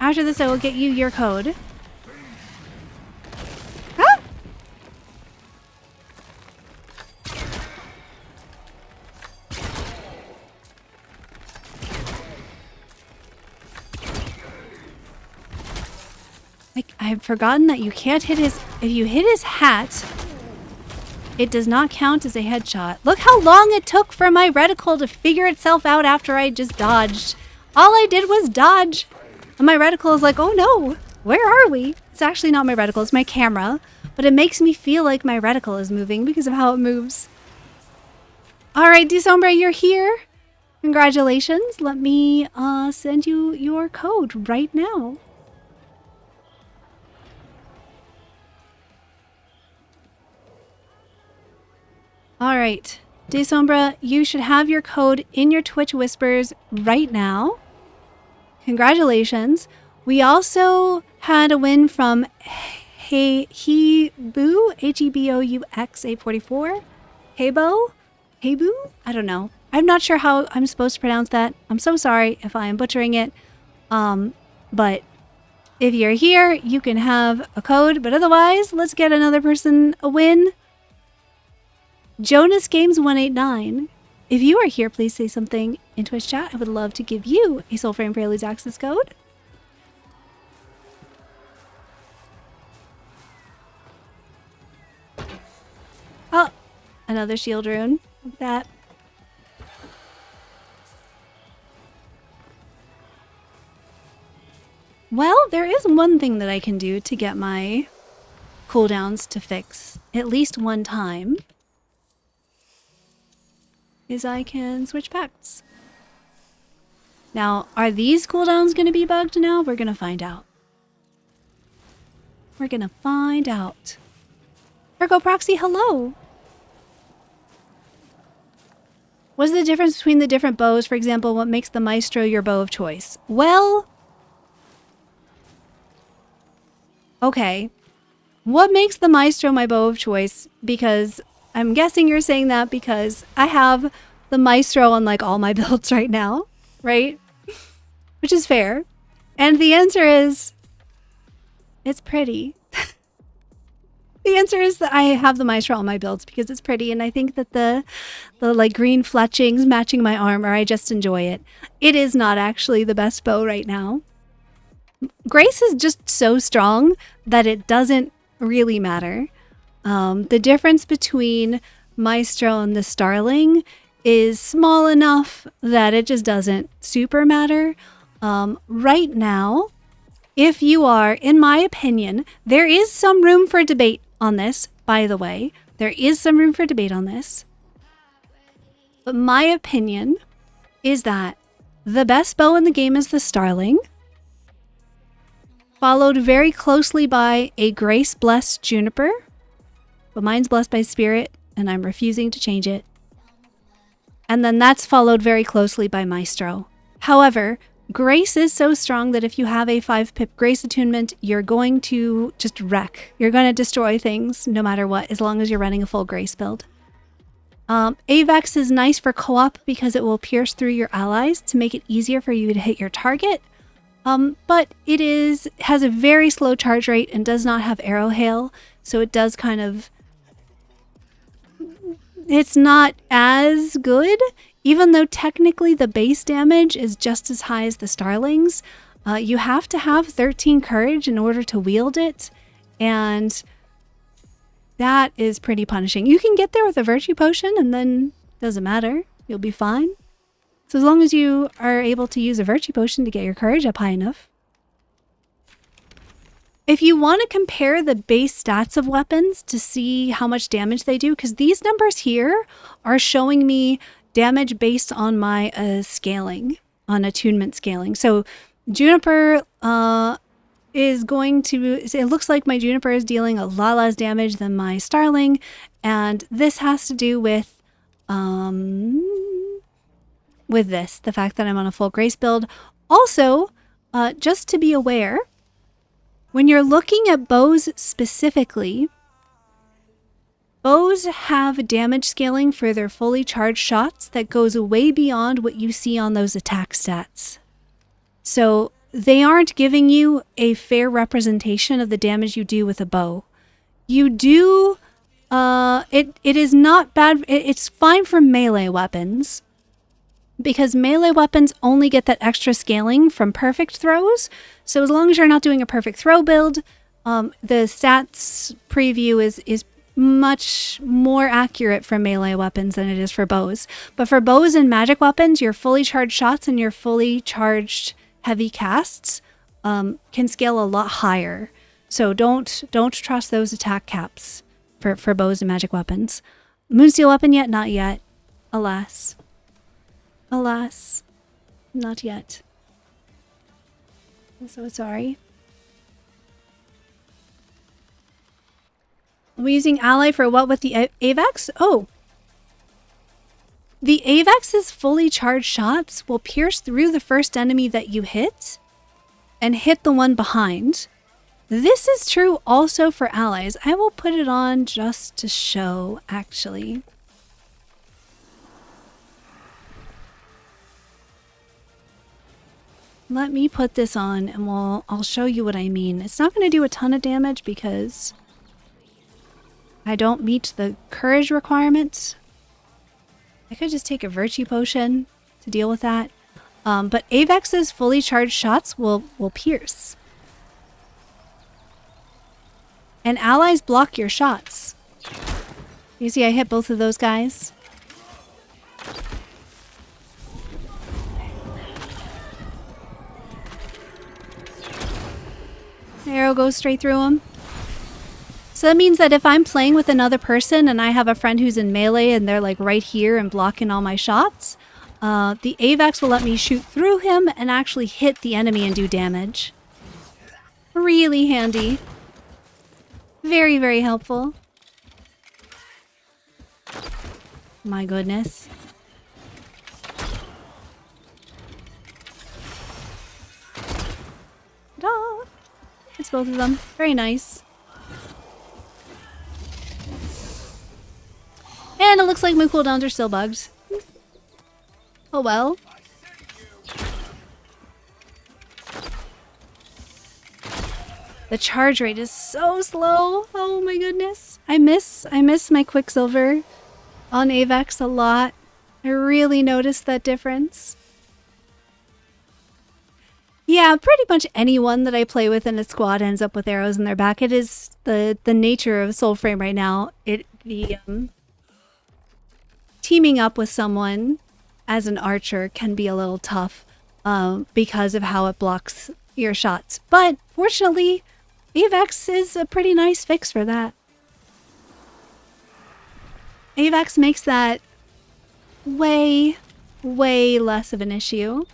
[SPEAKER 1] I will get you your code. Ah! Like, I've forgotten that you can't hit his... If you hit his hat, it does not count as a headshot. Look how long it took for my reticle to figure itself out after I just dodged. All I did was dodge. And my reticle is like, oh no, where are we? It's actually not my reticle, it's my camera. But it makes me feel like my reticle is moving because of how it moves. Alright, Desombra, you're here. Congratulations. Let me send you your code right now. Alright, Desombra, you should have your code in your Twitch Whispers right now. Congratulations. We also had a win from Hebou, Hebous 844. Hebou? I don't know. I'm not sure how I'm supposed to pronounce that. I'm so sorry if I am butchering it. But if you're here, you can have a code. But otherwise, let's get another person a win. Jonas Games 189. If you are here, please say something in Twitch chat. I would love to give you a Soulframe Preludes access code. Oh, another shield rune. Look at that. Well, there is one thing that I can do to get my cooldowns to fix at least one time. Is I can switch pacts. Now, are these cooldowns going to be bugged now? We're going to find out. We're going to find out. Ergo Proxy, hello! What's the difference between the different bows? For example, what makes the Maestro your bow of choice? Well... okay. What makes the Maestro my bow of choice? Because I'm guessing you're saying that because I have the Maestro on like all my builds right now, right? Which is fair. And the answer is, it's pretty. The answer is that I have the Maestro on my builds because it's pretty, and I think that the like green fletchings matching my armor, I just enjoy it. It is not actually the best bow right now. Grace is just so strong that it doesn't really matter. The difference between Maestro and the Starling is small enough that it just doesn't super matter. Right now, if you are, in my opinion, there is some room for debate on this, by the way. There is some room for debate on this. But my opinion is that the best bow in the game is the Starling, followed very closely by a Grace-blessed Juniper, but mine's blessed by Spirit, and I'm refusing to change it. And then that's followed very closely by Maestro. However, Grace is so strong that if you have a 5-pip Grace attunement, you're going to just wreck. You're going to destroy things no matter what, as long as you're running a full Grace build. Avex is nice for co-op because it will pierce through your allies to make it easier for you to hit your target. But it has a very slow charge rate and does not have arrow hail, so it does kind of... it's not as good, even though technically the base damage is just as high as the Starlings. You have to have 13 courage in order to wield it, and that is pretty punishing. You can get there with a virtue potion and then it doesn't matter. You'll be fine. So as long as you are able to use a virtue potion to get your courage up high enough. If you want to compare the base stats of weapons to see how much damage they do, because these numbers here are showing me damage based on my scaling, on attunement scaling. So Juniper is going to, it looks like my Juniper is dealing a lot less damage than my Starling, and this has to do with this, the fact that I'm on a full Grace build. Also, just to be aware, when you're looking at bows specifically, bows have damage scaling for their fully charged shots that goes way beyond what you see on those attack stats. So they aren't giving you a fair representation of the damage you do with a bow. You do, it is not bad, it's fine for melee weapons, because melee weapons only get that extra scaling from perfect throws. So as long as you're not doing a perfect throw build, the stats preview is much more accurate for melee weapons than it is for bows. But for bows and magic weapons, your fully charged shots and your fully charged heavy casts can scale a lot higher. So don't trust those attack caps for bows and magic weapons. Moonsteel weapon yet? Not yet. Alas. Alas. Not yet. I'm so sorry. Are we using ally for what with the Avex? Oh. The Avex's fully charged shots will pierce through the first enemy that you hit and hit the one behind. This is true also for allies. I will put it on just to show, actually. Let me put this on and I'll show you what I mean. It's not going to do a ton of damage because I don't meet the courage requirements. I could just take a Virtue Potion to deal with that. But Avex's fully charged shots will pierce. And allies block your shots. You see I hit both of those guys? The arrow goes straight through him. So that means that if I'm playing with another person and I have a friend who's in melee and they're like right here and blocking all my shots, the AVEX will let me shoot through him and actually hit the enemy and do damage. Really handy. Very, very helpful. My goodness. Ta-da! It's both of them. Very nice. And it looks like my cooldowns are still bugged. Oh well. The charge rate is so slow. Oh my goodness. I miss my Quicksilver on AVEX a lot. I really noticed that difference. Yeah, pretty much anyone that I play with in a squad ends up with arrows in their back. It is the nature of Soulframe right now. Teaming up with someone as an archer can be a little tough because of how it blocks your shots. But fortunately, AVEX is a pretty nice fix for that. AVEX makes that way, way less of an issue.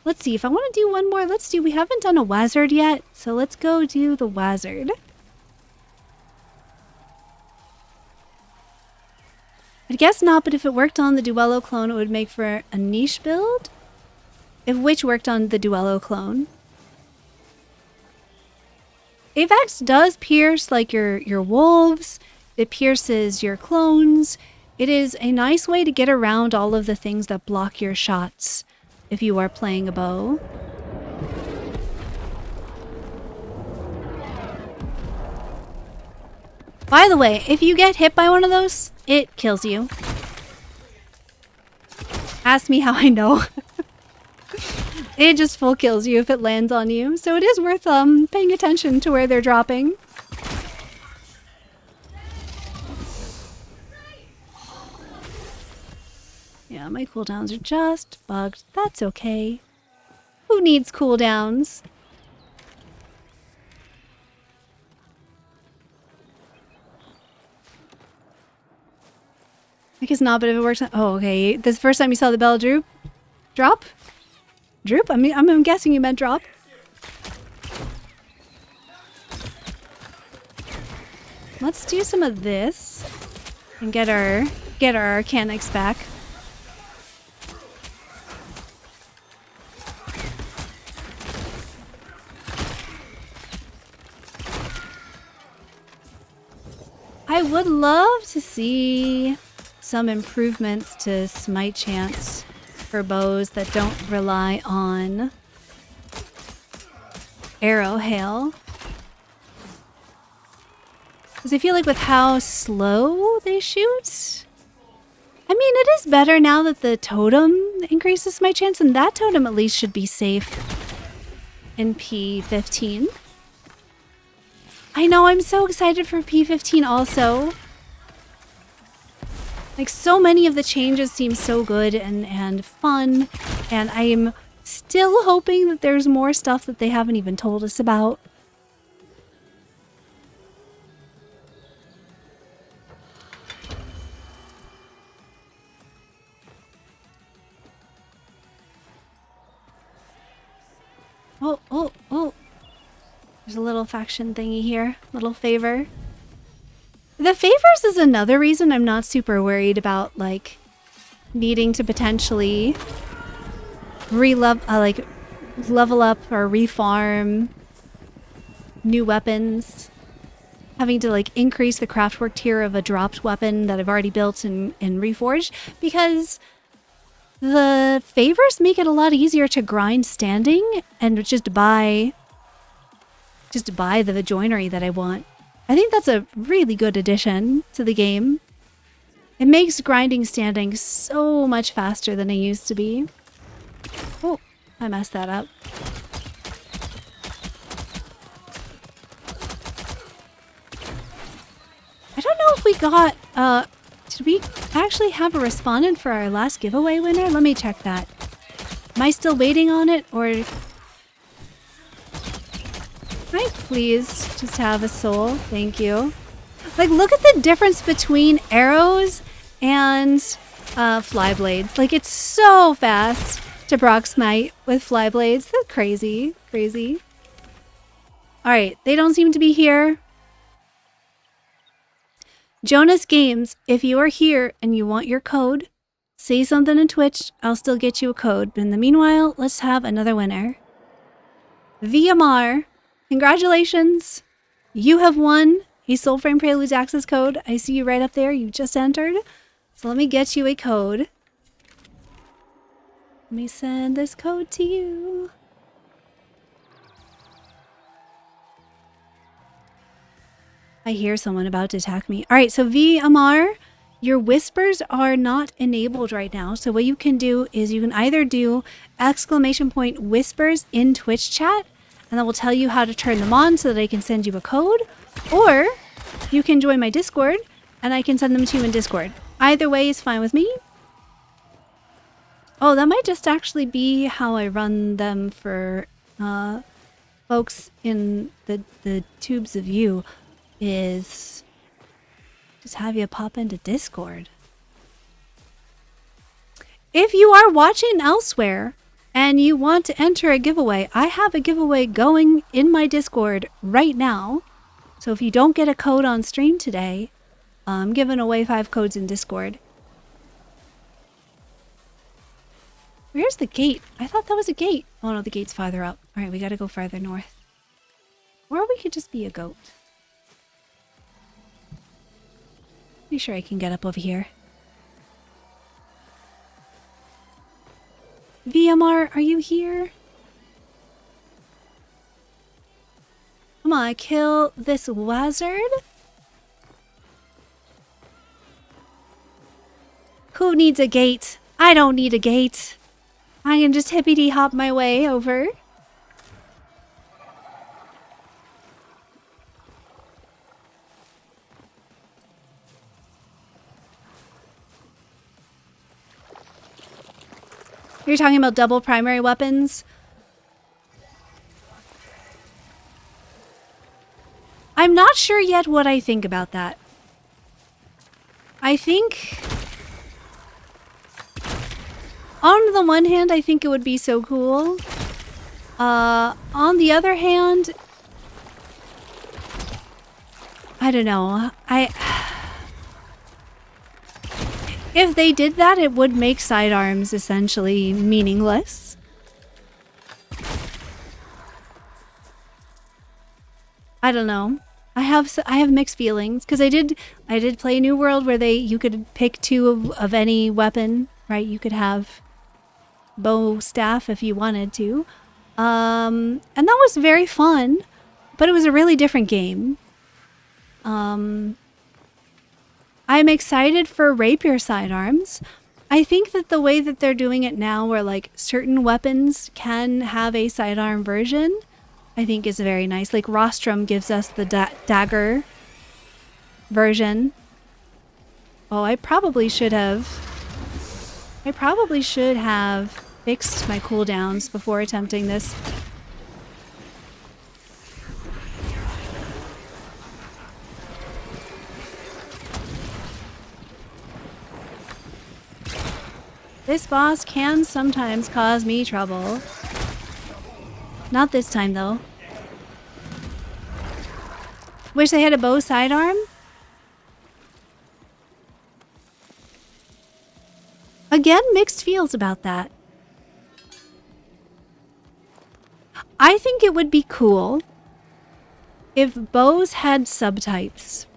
[SPEAKER 1] Let's see, if I want to do one more, we haven't done a Wazard yet, so let's go do the Wazard. I guess not, but if it worked on the Duello clone, it would make for a niche build. If Witch worked on the Duello clone. AVEX does pierce like your wolves. It pierces your clones. It is a nice way to get around all of the things that block your shots if you are playing a bow. By the way, if you get hit by one of those, it kills you. Ask me how I know. It just full kills you if it lands on you. So it is worth paying attention to where they're dropping. Yeah, my cooldowns are just bugged. That's okay. Who needs cooldowns? I guess not, but if it works on... Oh, okay. This is the first time you saw the bell droop? Drop? Droop? I'm guessing you meant drop. Let's do some of this and get our Arcanics back. I would love to see some improvements to smite chance for bows that don't rely on arrow hail. Because I feel like with how slow they shoot, I mean, it is better now that the totem increases smite chance, and that totem at least should be safe in P15. I know, I'm so excited for P15 also. Like, so many of the changes seem so good and fun, and I'm still hoping that there's more stuff that they haven't even told us about. Oh. There's a little faction thingy here. Little favor. The favors is another reason I'm not super worried about, like, needing to potentially level up or refarm new weapons. Having to, like, increase the craftwork tier of a dropped weapon that I've already built and reforged, because the favors make it a lot easier to grind standing and just buy the joinery that I want. I think that's a really good addition to the game. It makes grinding standing so much faster than it used to be. Oh, I messed that up. I don't know if we got, did we actually have a respondent for our last giveaway winner? Let me check that. Am I still waiting on it, or... Can I please just have a soul? Thank you. Like, look at the difference between arrows and fly blades. Like, it's so fast to proc smite with fly blades. That's crazy. Crazy. Alright, they don't seem to be here. Jonas Games, if you are here and you want your code, say something in Twitch. I'll still get you a code. But in the meanwhile, let's have another winner. VMR, congratulations. You have won a Soulframe Preludes access code. I see you right up there. You just entered. So let me get you a code. Let me send this code to you. I hear someone about to attack me. All right, so VMR, your whispers are not enabled right now. So what you can do is you can either do !whispers in Twitch chat, and that will tell you how to turn them on so that I can send you a code. Or you can join my Discord, and I can send them to you in Discord. Either way is fine with me. Oh, that might just actually be how I run them for folks in the tubes of you. Is just have you pop into Discord. If you are watching elsewhere and you want to enter a giveaway, I have a giveaway going in my Discord right now. So if you don't get a code on stream today, I'm giving away 5 codes in Discord. Where's the gate? I thought that was a gate. Oh no, the gate's farther up. Alright, we gotta go farther north. Or we could just be a goat. Pretty sure I can get up over here. VMR, are you here? Come on, kill this wizard. Who needs a gate? I don't need a gate. I can just hippity hop my way over. You're talking about double primary weapons? I'm not sure yet what I think about that. I think... On the one hand, I think it would be so cool. On the other hand... I don't know. If they did that, it would make sidearms essentially meaningless. I don't know. I have mixed feelings because I did play New World where you could pick 2 of any weapon, right? You could have bow staff if you wanted to. And that was very fun, but it was a really different game. I'm excited for rapier sidearms. I think that the way that they're doing it now, where like certain weapons can have a sidearm version, I think is very nice. Like Rostrum gives us the dagger version. Oh, I probably should have fixed my cooldowns before attempting this. This boss can sometimes cause me trouble. Not this time, though. Wish I had a bow sidearm? Again, mixed feels about that. I think it would be cool if bows had subtypes.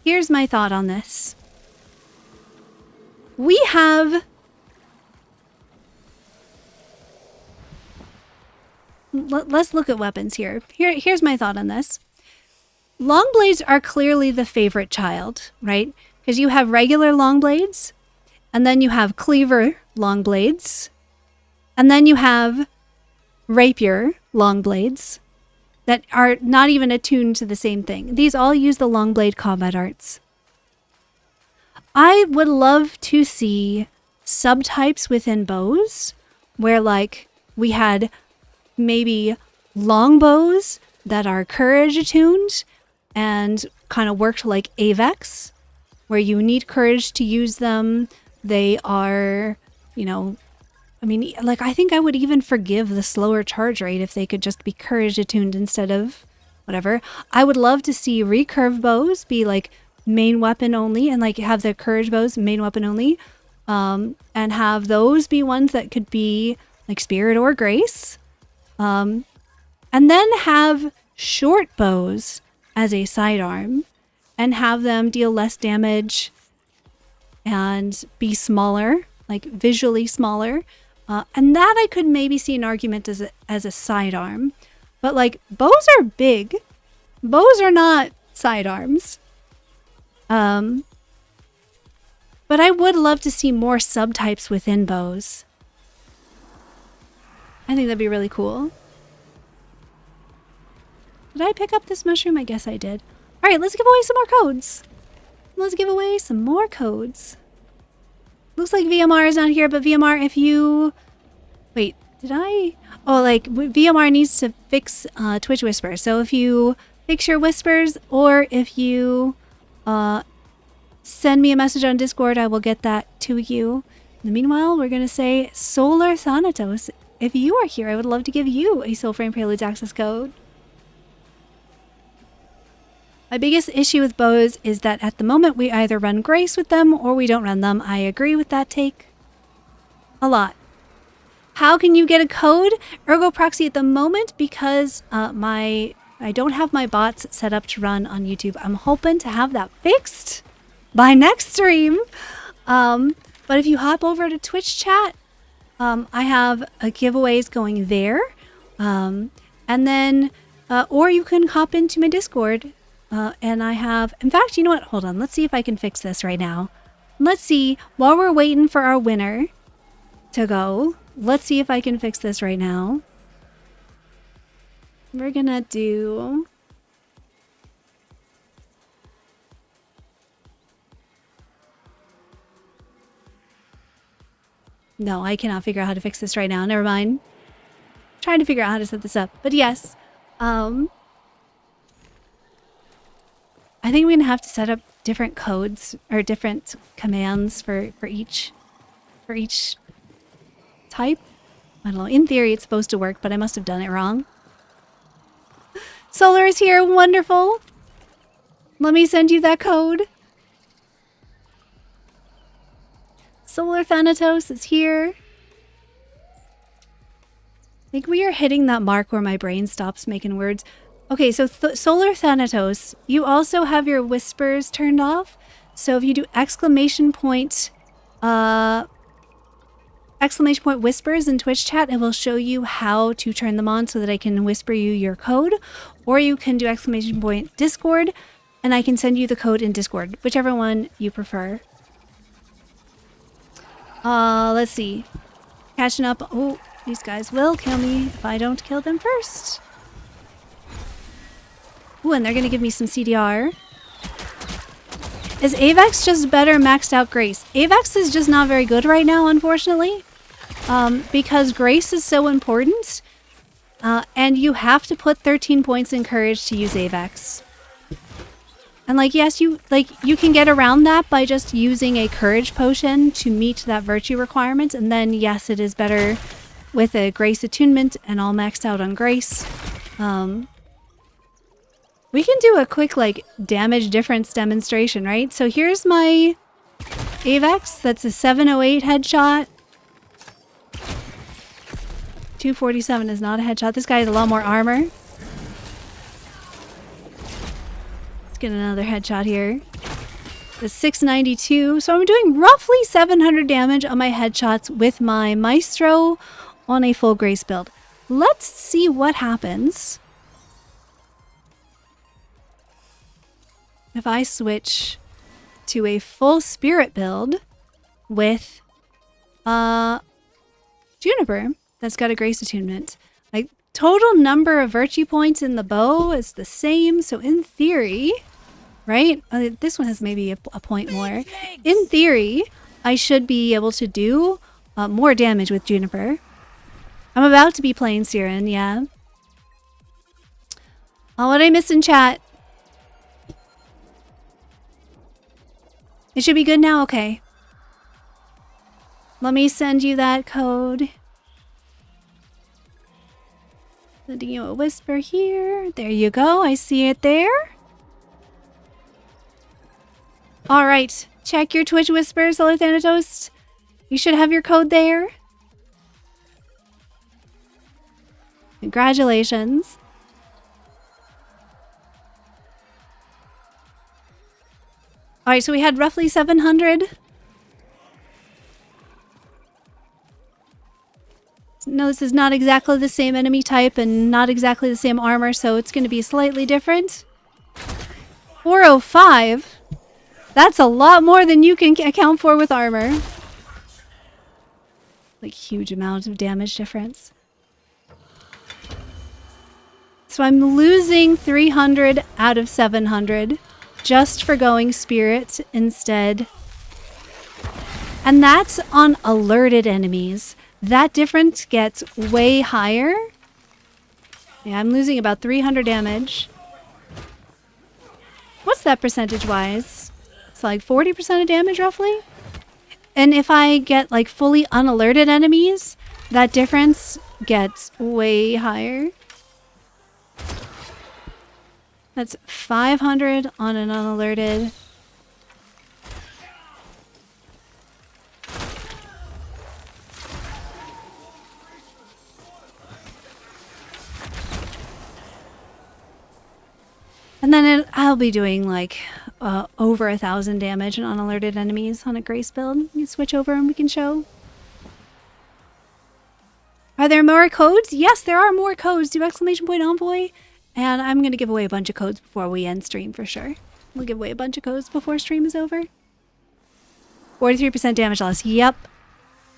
[SPEAKER 1] Here's my thought on this. We have... Let's look at weapons here. Here's my thought on this. Long blades are clearly the favorite child, right? Because you have regular long blades, and then you have cleaver long blades, and then you have rapier long blades that are not even attuned to the same thing. These all use the long blade combat arts. I would love to see subtypes within bows where like we had maybe long bows that are courage attuned and kind of worked like Avex, where you need courage to use them. They are, you know, I mean, like, I think I would even forgive the slower charge rate if they could just be courage attuned instead of whatever. I would love to see recurve bows be like main weapon only, and like have the courage bows main weapon only, and have those be ones that could be like spirit or grace, and then have short bows as a sidearm and have them deal less damage and be smaller, like visually smaller. And that I could maybe see an argument as a sidearm. But like bows are big. Bows are not sidearms. But I would love to see more subtypes within bows. I think that'd be really cool. Did I pick up this mushroom? I guess I did. All right, let's give away some more codes. Let's give away some more codes. Looks like VMR is not here, but VMR, if you... Wait, did I... Oh, like, VMR needs to fix Twitch whispers. So if you fix your whispers, or if you send me a message on Discord, I will get that to you. In the meanwhile, we're going to say Solar Thanatos. If you are here, I would love to give you a Soulframe Preludes access code. My biggest issue with bows is that at the moment we either run Grace with them or we don't run them. I agree with that take a lot. How can you get a code? Ergo Proxy at the moment, because I don't have my bots set up to run on YouTube. I'm hoping to have that fixed by next stream. But if you hop over to Twitch chat, I have giveaways going there. And then, or you can hop into my Discord. And I have, in fact, you know what? Hold on. Let's see if I can fix this right now. Let's see, while we're waiting for our winner to go, let's see if I can fix this right now. We're gonna do... No, I cannot figure out how to fix this right now. Never mind. Trying to figure out how to set this up. But yes, I think we're gonna have to set up different codes or different commands for each type. I don't know. In theory, it's supposed to work, but I must have done it wrong. Solar is here. Wonderful. Let me send you that code. Solar Thanatos is here. I think we are hitting that mark where my brain stops making words. Okay, so Solar Thanatos, you also have your whispers turned off. So if you do exclamation point whispers in Twitch chat, it will show you how to turn them on so that I can whisper you your code. Or you can do exclamation point Discord, and I can send you the code in Discord, whichever one you prefer. Let's see. Catching up. Oh, these guys will kill me if I don't kill them first. Ooh, and they're gonna give me some CDR. Is Avex just better maxed out Grace? Avex is just not very good right now, unfortunately. Because Grace is so important. And you have to put 13 points in Courage to use Avex. And like, yes, you can get around that by just using a Courage potion to meet that virtue requirement. And then, yes, it is better with a Grace attunement and all maxed out on Grace. We can do a quick, like, damage difference demonstration, right? So here's my Avex. That's a 708 headshot. 247 is not a headshot. This guy has a lot more armor. Let's get another headshot here. The 692. So I'm doing roughly 700 damage on my headshots with my Maestro on a full Grace build. Let's see what happens if I switch to a full spirit build with Juniper that's got a grace attunement. Like, total number of virtue points in the bow is the same, so in theory, right? This one has maybe a point more. In theory, I should be able to do more damage with Juniper. I'm about to be playing Siren, yeah. Oh, what did I miss in chat? It should be good now? Okay. Let me send you that code. Sending you a whisper here. There you go. I see it there. All right. Check your Twitch whispers, Solar Thanatos. You should have your code there. Congratulations. All right, so we had roughly 700. No, this is not exactly the same enemy type and not exactly the same armor, so it's going to be slightly different. 405? That's a lot more than you can account for with armor. Like, huge amount of damage difference. So I'm losing 300 out of 700 just for going spirit instead. And that's on alerted enemies. That difference gets way higher. Yeah, I'm losing about 300 damage. What's that percentage-wise? It's like 40% of damage, roughly? And if I get, like, fully unalerted enemies, that difference gets way higher. That's 500 on an unalerted. And then I'll be doing like over 1,000 damage on unalerted enemies on a Grace build. You can switch over and we can show. Are there more codes? Yes, there are more codes. Do exclamation point envoy. And I'm going to give away a bunch of codes before we end stream for sure. We'll give away a bunch of codes before stream is over. 43% damage loss. Yep.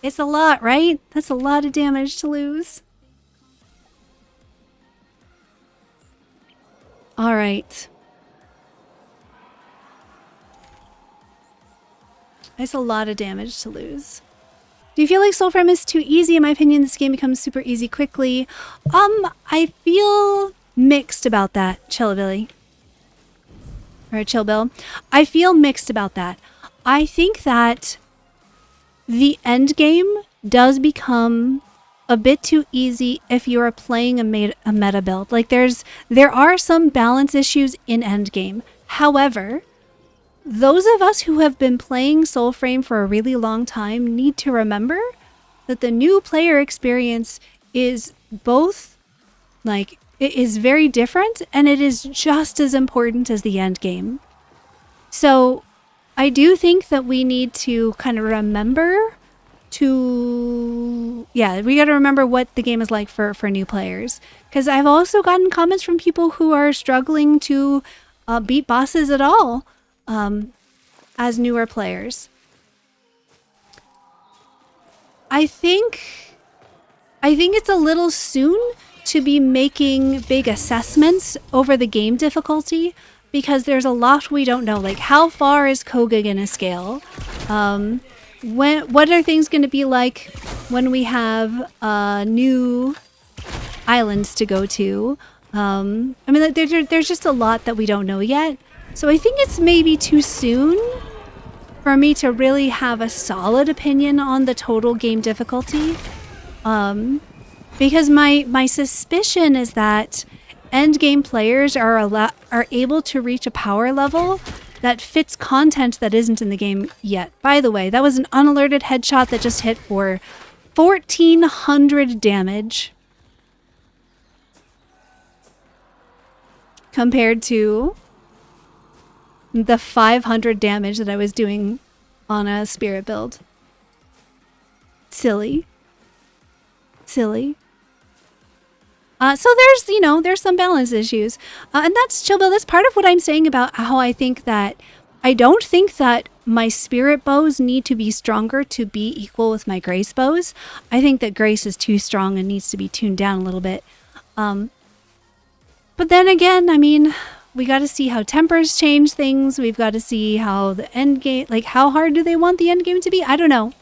[SPEAKER 1] It's a lot, right? That's a lot of damage to lose. All right. That's a lot of damage to lose. Do you feel like Soulframe is too easy? In my opinion, this game becomes super easy quickly. I feel mixed about that, Chillabilly. Or Chill Bill. I feel mixed about that. I think that the end game does become a bit too easy if you are playing a meta build. Like there are some balance issues in endgame. However, those of us who have been playing Soulframe for a really long time need to remember that the new player experience is both, like, it is very different and it is just as important as the end game. So I do think that we need to kind of remember we got to remember what the game is like for new players. Because I've also gotten comments from people who are struggling to beat bosses at all as newer players. I think it's a little soon to be making big assessments over the game difficulty because there's a lot we don't know. Like, how far is Koga gonna scale? What are things going to be like when we have new islands to go to? I mean, like, there's just a lot that we don't know yet. So I think it's maybe too soon for me to really have a solid opinion on the total game difficulty. Because my suspicion is that endgame players are able to reach a power level that fits content that isn't in the game yet. By the way, that was an unalerted headshot that just hit for 1,400 damage. Compared to the 500 damage that I was doing on a spirit build. Silly. Silly. So there's some balance issues. And that's Chill Bill. That's part of what I'm saying about how I think that I don't think that my spirit bows need to be stronger to be equal with my grace bows. I think that grace is too strong and needs to be tuned down a little bit. But then again, I mean, we got to see how tempers change things. We've got to see how the end game, like how hard do they want the end game to be? I don't know.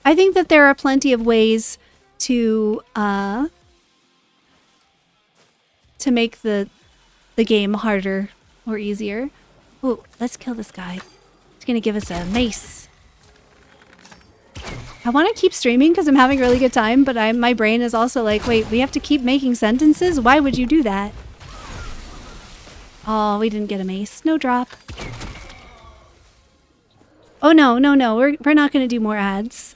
[SPEAKER 1] I think that there are plenty of ways to make the game harder or easier. Oh, let's kill this guy. He's gonna give us a mace. I want to keep streaming because I'm having a really good time, but my brain is also like, wait, we have to keep making sentences? Why would you do that? Oh, we didn't get a mace. No drop. Oh, no. We're not going to do more ads.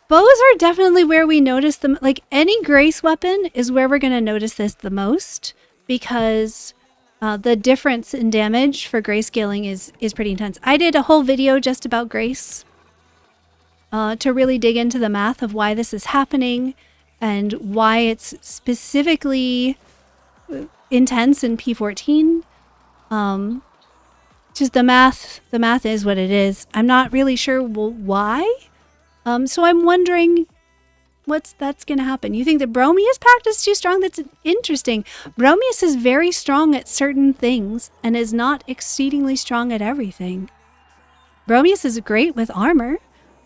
[SPEAKER 1] Bows are definitely where we notice them. Like, any grace weapon is where we're going to notice this the most, because the difference in damage for grayscaling is pretty intense. I did a whole video just about grace to really dig into the math of why this is happening and why it's specifically intense in P14. Just the math is what it is. I'm not really sure why. So I'm wondering that's going to happen. You think that Bromius Pact is too strong? That's interesting. Bromius is very strong at certain things and is not exceedingly strong at everything. Bromius is great with armor,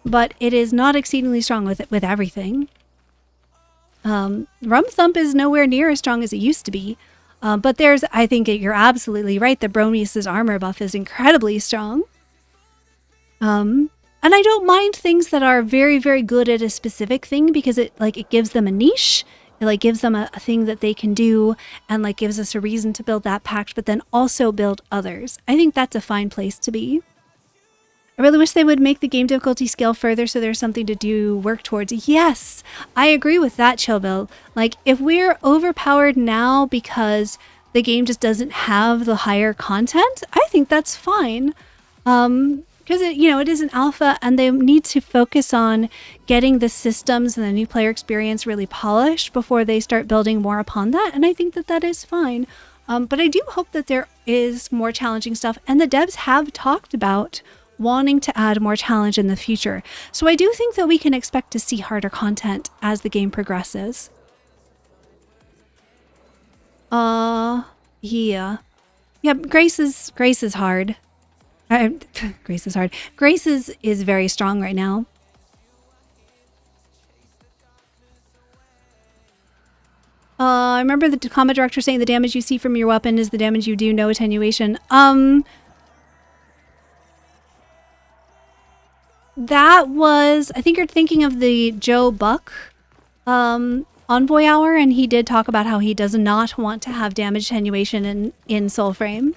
[SPEAKER 1] but it is not exceedingly strong with everything. Rum Thump is nowhere near as strong as it used to be. But I think you're absolutely right that Bromius's armor buff is incredibly strong. And I don't mind things that are very, very good at a specific thing because it gives them a niche. It gives them a thing that they can do and gives us a reason to build that pact, but then also build others. I think that's a fine place to be. I really wish they would make the game difficulty scale further so there's something to work towards. Yes, I agree with that, Chillbill. If we're overpowered now because the game just doesn't have the higher content, I think that's fine. Because it is an alpha and they need to focus on getting the systems and the new player experience really polished before they start building more upon that. And I think that is fine. But I do hope that there is more challenging stuff. And the devs have talked about wanting to add more challenge in the future. So I do think that we can expect to see harder content as the game progresses. Yeah. Yeah, Grace is hard. Grace is hard. Grace is very strong right now. I remember the combat director saying the damage you see from your weapon is the damage you do, no attenuation. That was, I think you're thinking of the Joe Buck Envoy Hour, and he did talk about how he does not want to have damage attenuation in Soulframe.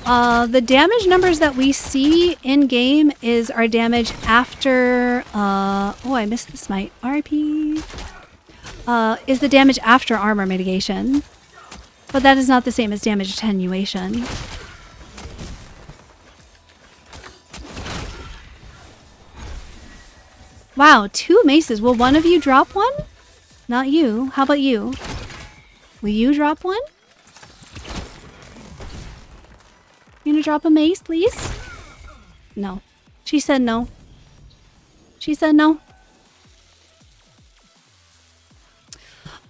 [SPEAKER 1] The damage numbers that we see in game is our damage after oh, I missed the smite. RIP. Is the damage after armor mitigation. But that is not the same as damage attenuation. Wow, 2 maces. Will one of you drop one? Not you. How about you? Will you drop one? You gonna drop a mace, please? No. She said no. She said no.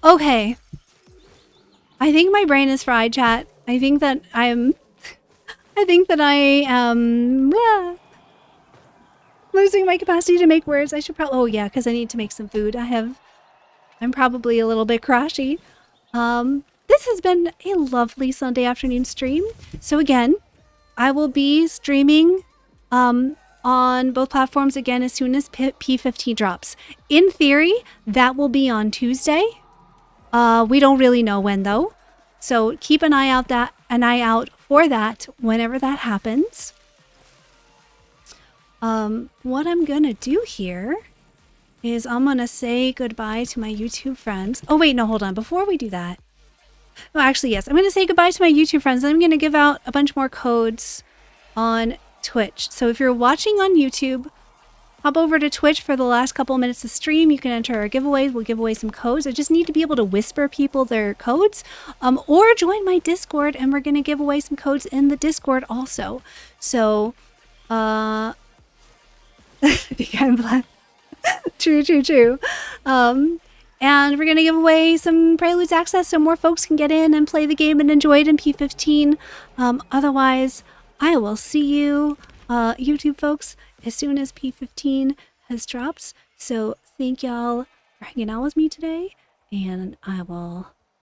[SPEAKER 1] Okay. I think my brain is fried, chat. I think that I am losing my capacity to make words. I should probably, oh yeah, because I need to make some food. I'm probably a little bit crashy. This has been a lovely Sunday afternoon stream. So again, I will be streaming on both platforms again as soon as P15 drops. In theory, that will be on Tuesday. We don't really know when though. So keep an eye out for that whenever that happens. What I'm gonna do here is I'm gonna say goodbye to my YouTube friends. Oh wait, no, hold on. Before we do that, well, actually, yes, I'm gonna say goodbye to my YouTube friends. I'm gonna give out a bunch more codes on Twitch. So if you're watching on YouTube, hop over to Twitch for the last couple of minutes of stream. You can enter our giveaways. We'll give away some codes. I just need to be able to whisper people their codes, or join my Discord, and we're gonna give away some codes in the Discord also. So, true. And we're gonna give away some Preludes access so more folks can get in and play the game and enjoy it in P15. Otherwise, I will see you, YouTube folks, as soon as P15 has dropped. So thank y'all for hanging out with me today, and I will